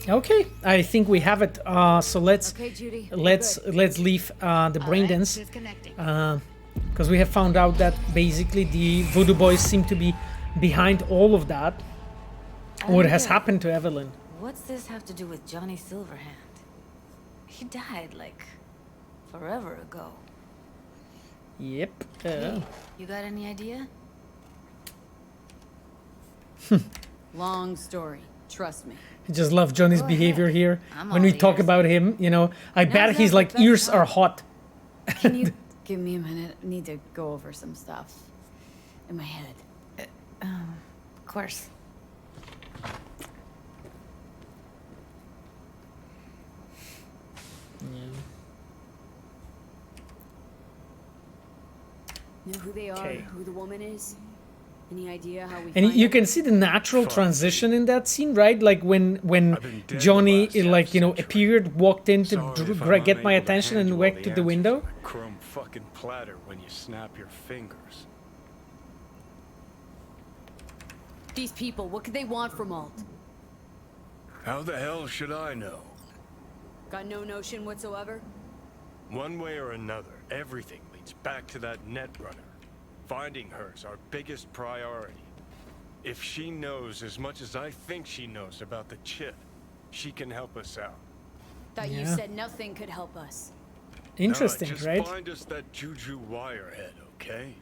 Okay, I think we have it. So let's leave the Braindance because we have found out that basically the Voodoo Boys seem to be behind all of that. What has happened to Evelyn? What's this have to do with Johnny Silverhand? He died like forever ago. Yep. Hey, you got any idea? Long story. Trust me. I just love Johnny's behavior here. When we talk about him, you know, I bet his like ears are hot. Can you give me a minute? I need to go over some stuff in my head. Of course. Know who they are, Okay. who the woman is? Any idea how we And find you her? can see the natural transition in that scene, right? Like when Johnny, like, you know, appeared, walked in to get my attention and went to the window. Chrome fucking platter when you snap your fingers. These people, what could they want from Alt? How the hell should I know? Got no notion whatsoever? One way or another, everything leads back to that netrunner. Finding her's our biggest priority. If she knows as much as I think she knows about the chip, she can help us out. Thought you Yeah. said nothing could help us. Interesting, just right? find us that Juju wirehead, okay?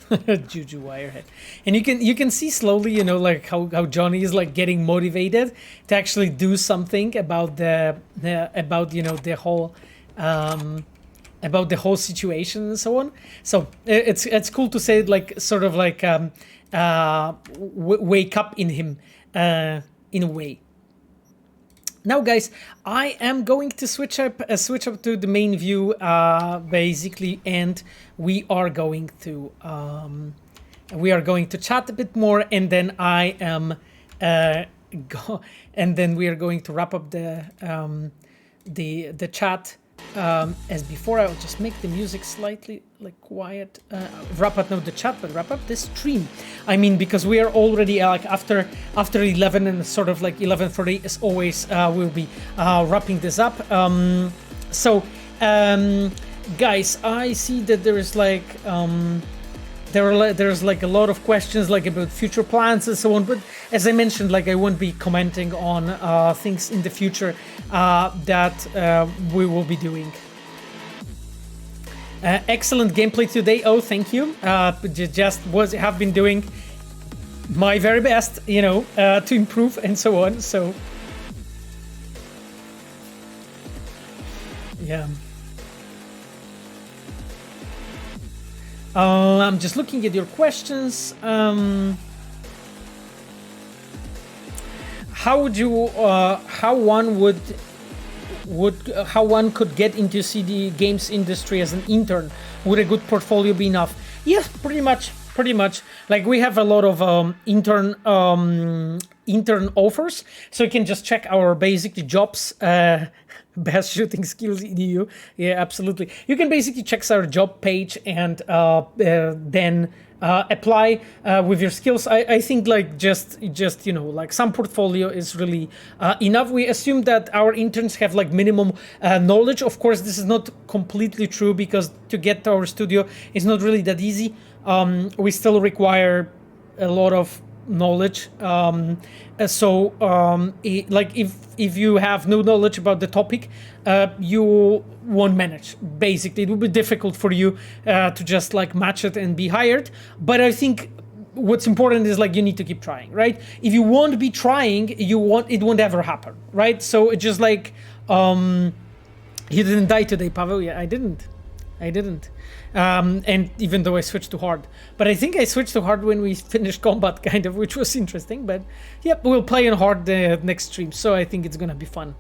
Juju wirehead. And you can see slowly, you know, like how Johnny is like getting motivated to actually do something about about, you know, the whole about the whole situation and so on. So it's cool to say, like, sort of like wake up in him in a way. Now, guys, I am going to switch up to the main view, basically, and we are going to chat a bit more, and then I am and then we are going to wrap up the chat. As before, I will just make the music slightly like quiet. Wrap up not the chat, but wrap up the stream. I mean, because we are already like after 11 and sort of like 11:30 as always. We'll be wrapping this up. Guys, I see that there is like there's like a lot of questions like about future plans and so on, but as I mentioned, like I won't be commenting on things in the future that we will be doing. Excellent gameplay today. Oh, thank you. Have been doing my very best, you know, to improve and so on. So yeah. I'm just looking at your questions. How would you, how one could get into CD games industry as an intern? Would a good portfolio be enough? Yes, pretty much. Like we have a lot of intern offers, so you can just check our basically jobs. Best shooting skills EDU. Yeah, absolutely. You can basically check our job page and then apply with your skills. I think like just you know, like some portfolio is really enough. We assume that our interns have like minimum knowledge. Of course, this is not completely true because to get to our studio is not really that easy. We still require a lot of knowledge. Like if you have no knowledge about the topic, you won't manage. Basically, it will be difficult for you to just like match it and be hired. But I think what's important is like you need to keep trying, right? If you won't be trying, it won't ever happen, right? So it's just like you didn't die today, Pavel. Yeah, I didn't. And even though I switched to hard, but I think I switched to hard when we finished combat, kind of, which was interesting. But yep, we'll play on hard the next stream, so I think it's gonna be fun.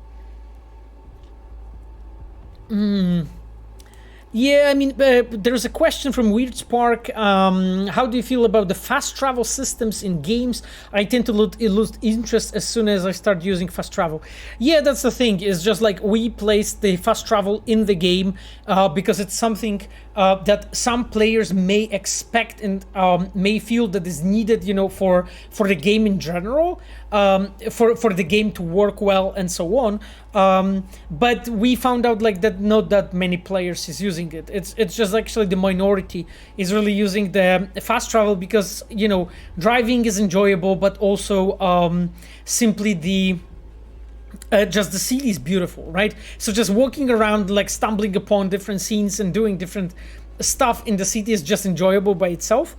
Yeah, I mean, there's a question from Weird Spark. How do you feel about the fast travel systems in games? I tend to lose interest as soon as I start using fast travel. Yeah, that's the thing. It's just like we place the fast travel in the game because it's something that some players may expect and may feel that is needed, you know, for the game in general, for the game to work well and so on. But we found out like that not that many players is using it. It's just actually the minority is really using the fast travel because, you know, driving is enjoyable, but also simply the just the city is beautiful, right? So just walking around, like stumbling upon different scenes and doing different stuff in the city is just enjoyable by itself.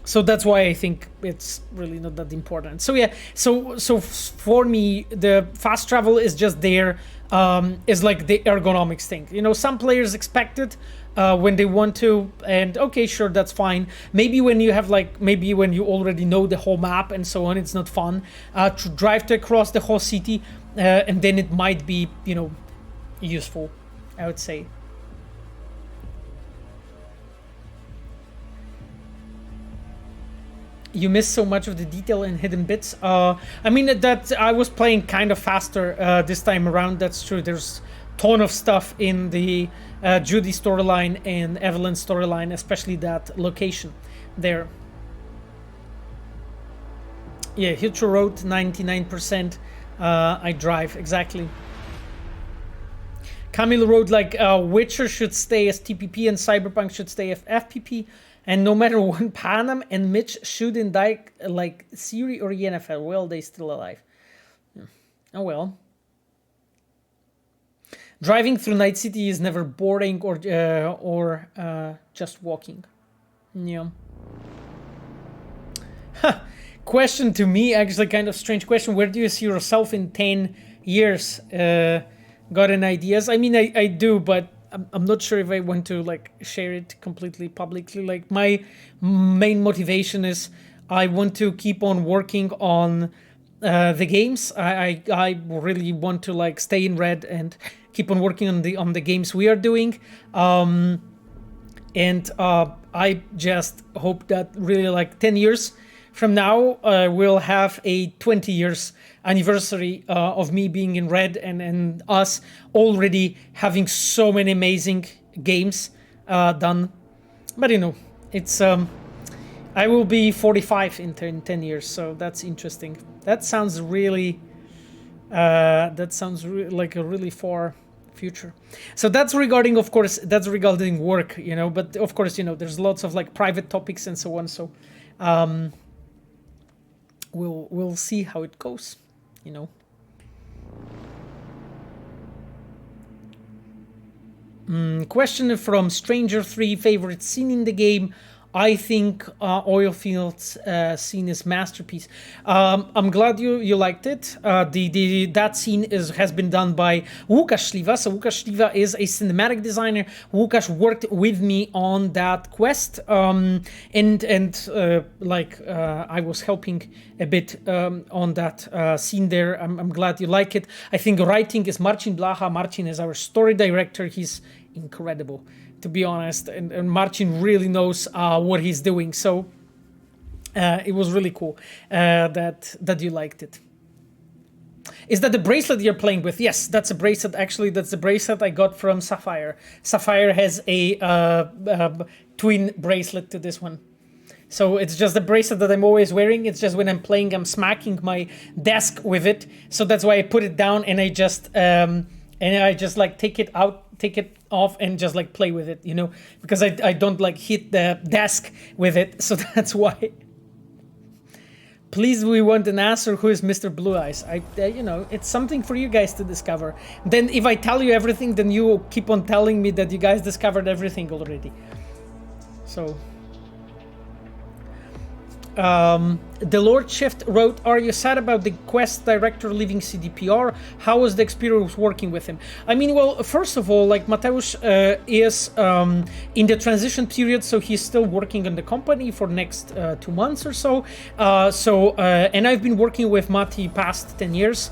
So that's why I think it's really not that important. So yeah, so for me, the fast travel is just there, is like the ergonomics thing. You know, some players expect it when they want to, and okay, sure, that's fine. Maybe when you have maybe when you already know the whole map and so on, it's not fun to drive across the whole city, and then it might be, you know, useful. I would say. You miss so much of the detail and hidden bits. I mean, that I was playing kind of faster this time around. That's true. There's ton of stuff in the Judy storyline and Evelyn storyline, especially that location there. Yeah, Hitcher Road 99%. I drive exactly. Camille wrote like Witcher should stay as TPP and Cyberpunk should stay as FPP. And no matter when Panam and Mitch shouldn't die like Siri or Yennefer, well, they still alive. Yeah. Oh well. Driving through Night City is never boring or just walking. Yeah. Huh. Question to me, actually kind of strange question. Where do you see yourself in 10 years? Got any ideas? I mean, I do, but I'm not sure if I want to like share it completely publicly. Like my main motivation is I want to keep on working on the games. I really want to like stay in Red and keep on working on the games we are doing. I just hope that really like 10 years from now we'll have a 20 years anniversary of me being in Red and us already having so many amazing games done. But you know, it's I will be 45 in 10 years, so that's interesting. That sounds really like a really far future. So that's regarding, of course, that's regarding work, you know, but of course, you know, there's lots of like private topics and so on, so we'll see how it goes, you know. Question from Stranger 3, favorite scene in the game. I think Oilfield's scene is masterpiece. I'm glad you liked it. That scene has been done by Łukasz Śliwa. So Łukasz Śliwa is a cinematic designer. Łukasz worked with me on that quest, I was helping a bit on that scene there. I'm glad you like it. I think writing is Marcin Blacha. Marcin is our story director. He's incredible, to be honest, and Marcin really knows what he's doing, so it was really cool that you liked it. Is that the bracelet you're playing with? Yes, that's a bracelet. Actually, that's the bracelet I got from Sapphire. Sapphire has a twin bracelet to this one. So it's just the bracelet that I'm always wearing. It's just when I'm playing, I'm smacking my desk with it. So that's why I put it down and I just like take it off and just like play with it, you know, because I don't like hit the desk with it, so that's why. Please, we want an answer. Who is Mr. Blue Eyes? You know, it's something for you guys to discover. Then if I tell you everything, then you will keep on telling me that you guys discovered everything already. So. The Lord Shift wrote, are you sad about the quest director leaving CDPR? How was the experience working with him? I mean, well, first of all, like Mateusz is in the transition period, so he's still working on the company for next 2 months or so. And I've been working with Mati past 10 years.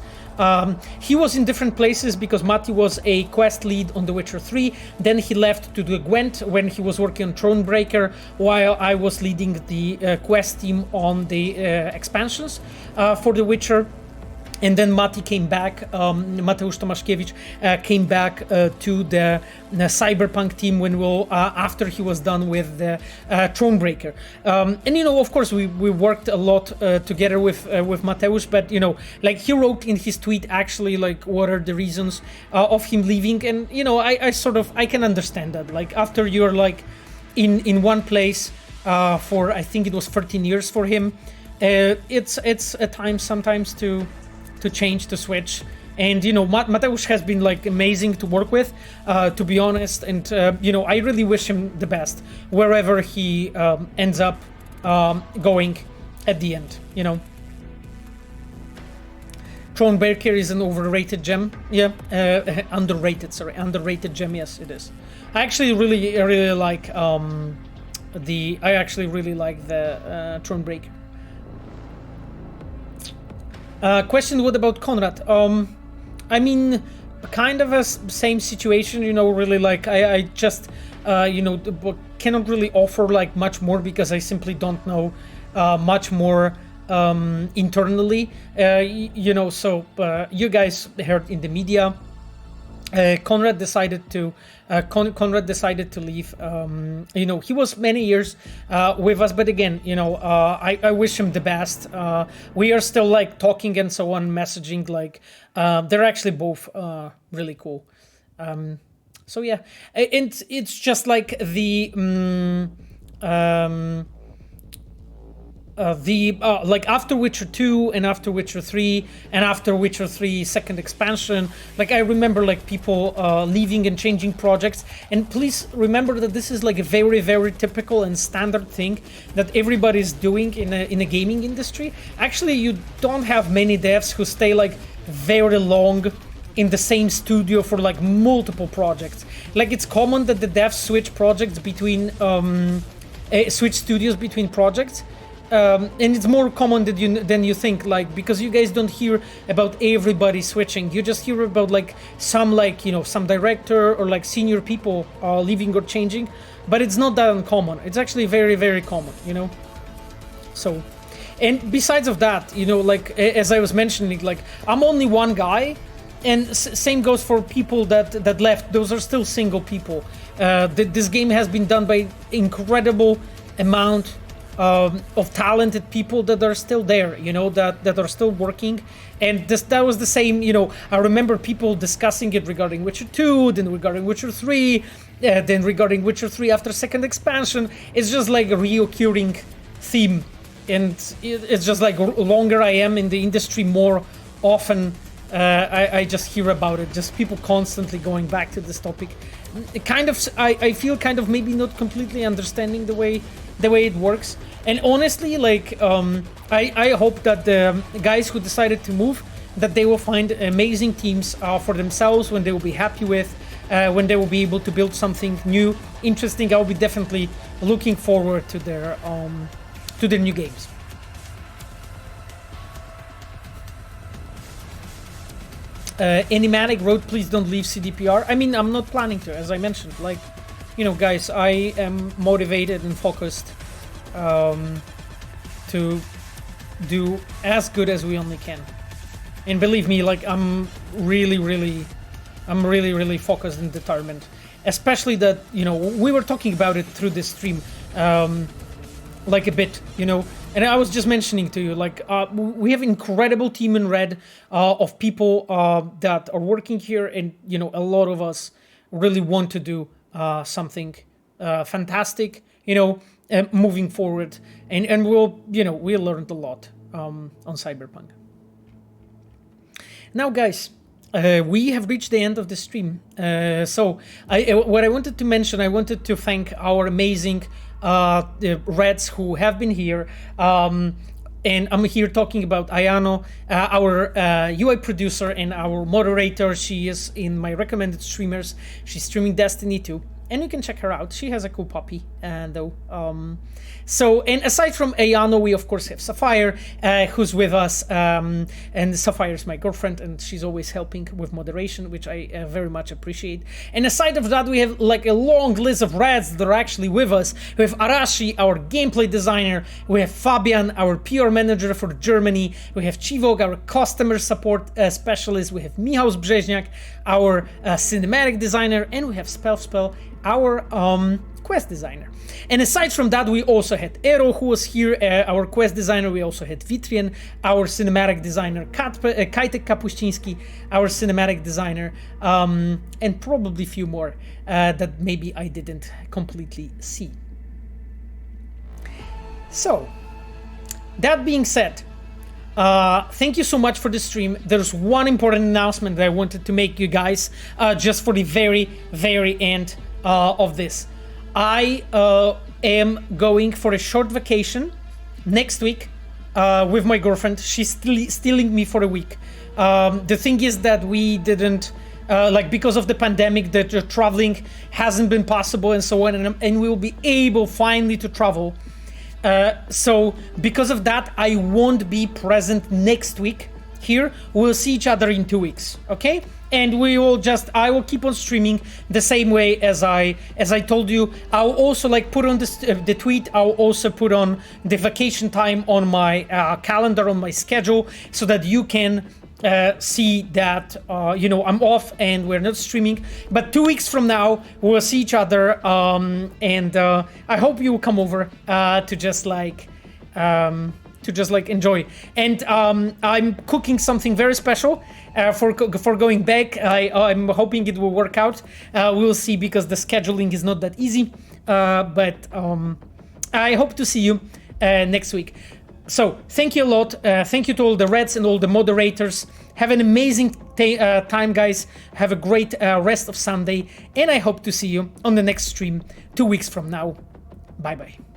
He was in different places because Mati was a quest lead on The Witcher 3. Then he left to do Gwent when he was working on Thronebreaker, while I was leading the quest team on the expansions for The Witcher. And then Mati came back, Mateusz Tomaszkiewicz came back to the Cyberpunk team after he was done with the Thronebreaker. And you know, of course, we worked a lot together with Mateusz, but you know, like he wrote in his tweet actually like what are the reasons of him leaving, and you know, I can understand that. Like after you're like in one place for I think it was 13 years for him, it's a time sometimes to change, to switch. And you know, Mateusz has been like amazing to work with, to be honest, and you know, I really wish him the best wherever he ends up going at the end, you know. Thronebreaker is an overrated gem. Yeah, underrated gem. Yes, it is. I actually really like the Thronebreaker. Question, what about Conrad? I mean, kind of a same situation, you know, really, like, I just, you know, cannot really offer, like, much more because I simply don't know much more internally, you know, so you guys heard in the media, Conrad decided to leave. You know, he was many years with us, but again, you know, I wish him the best. We are still, like, talking and so on, messaging, like, they're actually both really cool. So yeah, and it's just like the like after Witcher 2 and after Witcher 3 and after Witcher 3 second expansion, like I remember like people leaving and changing projects. And please remember that this is like a very, very typical and standard thing that everybody's doing in a gaming industry. Actually, you don't have many devs who stay like very long in the same studio for like multiple projects. Like it's common that the devs switch projects between switch studios between projects. And it's more common than you think, like, because you guys don't hear about everybody switching. You just hear about like some, like, you know, some director or like senior people leaving or changing, but it's not that uncommon. It's actually very, very common, you know. So, and besides of that, you know, like as I was mentioning, like I'm only one guy, and same goes for people that left. Those are still single people. This game has been done by incredible amount of talented people that are still there, you know, that are still working. And that was the same, you know, I remember people discussing it regarding Witcher 2, then regarding Witcher 3, then regarding Witcher 3 after second expansion. It's just like a reoccurring theme. And it's just like longer I am in the industry, more often I just hear about it. Just people constantly going back to this topic. Kind of, I feel kind of maybe not completely understanding the way it works. And honestly, like, I hope that the guys who decided to move, that they will find amazing teams for themselves, when they will be happy with, when they will be able to build something new, interesting. I'll be definitely looking forward to their new games. Enigmatic wrote, please don't leave CDPR. I mean, I'm not planning to, as I mentioned. Like, you know, guys, I am motivated and focused to do as good as we only can. And believe me, like, I'm really, really focused and determined. Especially that, you know, we were talking about it through this stream, like a bit, you know. And I was just mentioning to you, like, we have incredible team in Red of people that are working here, and, you know, a lot of us really want to do something fantastic, you know, moving forward. And we'll, you know, we learned a lot on Cyberpunk. Now, guys, we have reached the end of the stream. So what I wanted to mention, I wanted to thank our amazing Reds who have been here, and I'm here talking about Ayano, our UI producer and our moderator. She is in my recommended streamers. She's streaming Destiny 2, and you can check her out. She has a cool puppy, though. So, and aside from Ayano, we of course have Sapphire, who's with us, and Sapphire's my girlfriend, and she's always helping with moderation, which I very much appreciate. And aside of that, we have like a long list of Reds that are actually with us. We have Arashi, our gameplay designer. We have Fabian, our PR manager for Germany. We have Chivog, our customer support specialist. We have Michał Brzeźniak, our cinematic designer, and we have Spell, our quest designer. And aside from that, we also had Ero, who was here, our quest designer. We also had Vitrian, our cinematic designer, Kajtek Kapuściński, our cinematic designer, and probably a few more that maybe I didn't completely see. So, that being said, thank you so much for the stream. There's one important announcement that I wanted to make you guys just for the very, very end of this. I am going for a short vacation next week with my girlfriend. She's stealing me for a week. The thing is that we didn't, like, because of the pandemic, the traveling hasn't been possible and so on, and we will be able finally to travel. So because of that, I won't be present next week here. We'll see each other in 2 weeks, okay? and I will keep on streaming the same way as I told you. I'll also like put on the tweet. I'll also put on the vacation time on my calendar, on my schedule, so that you can see that you know, I'm off and we're not streaming. But 2 weeks from now we'll see each other, and I hope you will come over to just like enjoy. And I'm cooking something very special for going back. I'm hoping it will work out. We'll see, because the scheduling is not that easy, but I hope to see you next week. So thank you a lot. Thank you to all the Reds and all the moderators. Have an amazing time, guys. Have a great rest of Sunday, and I hope to see you on the next stream 2 weeks from now. Bye bye.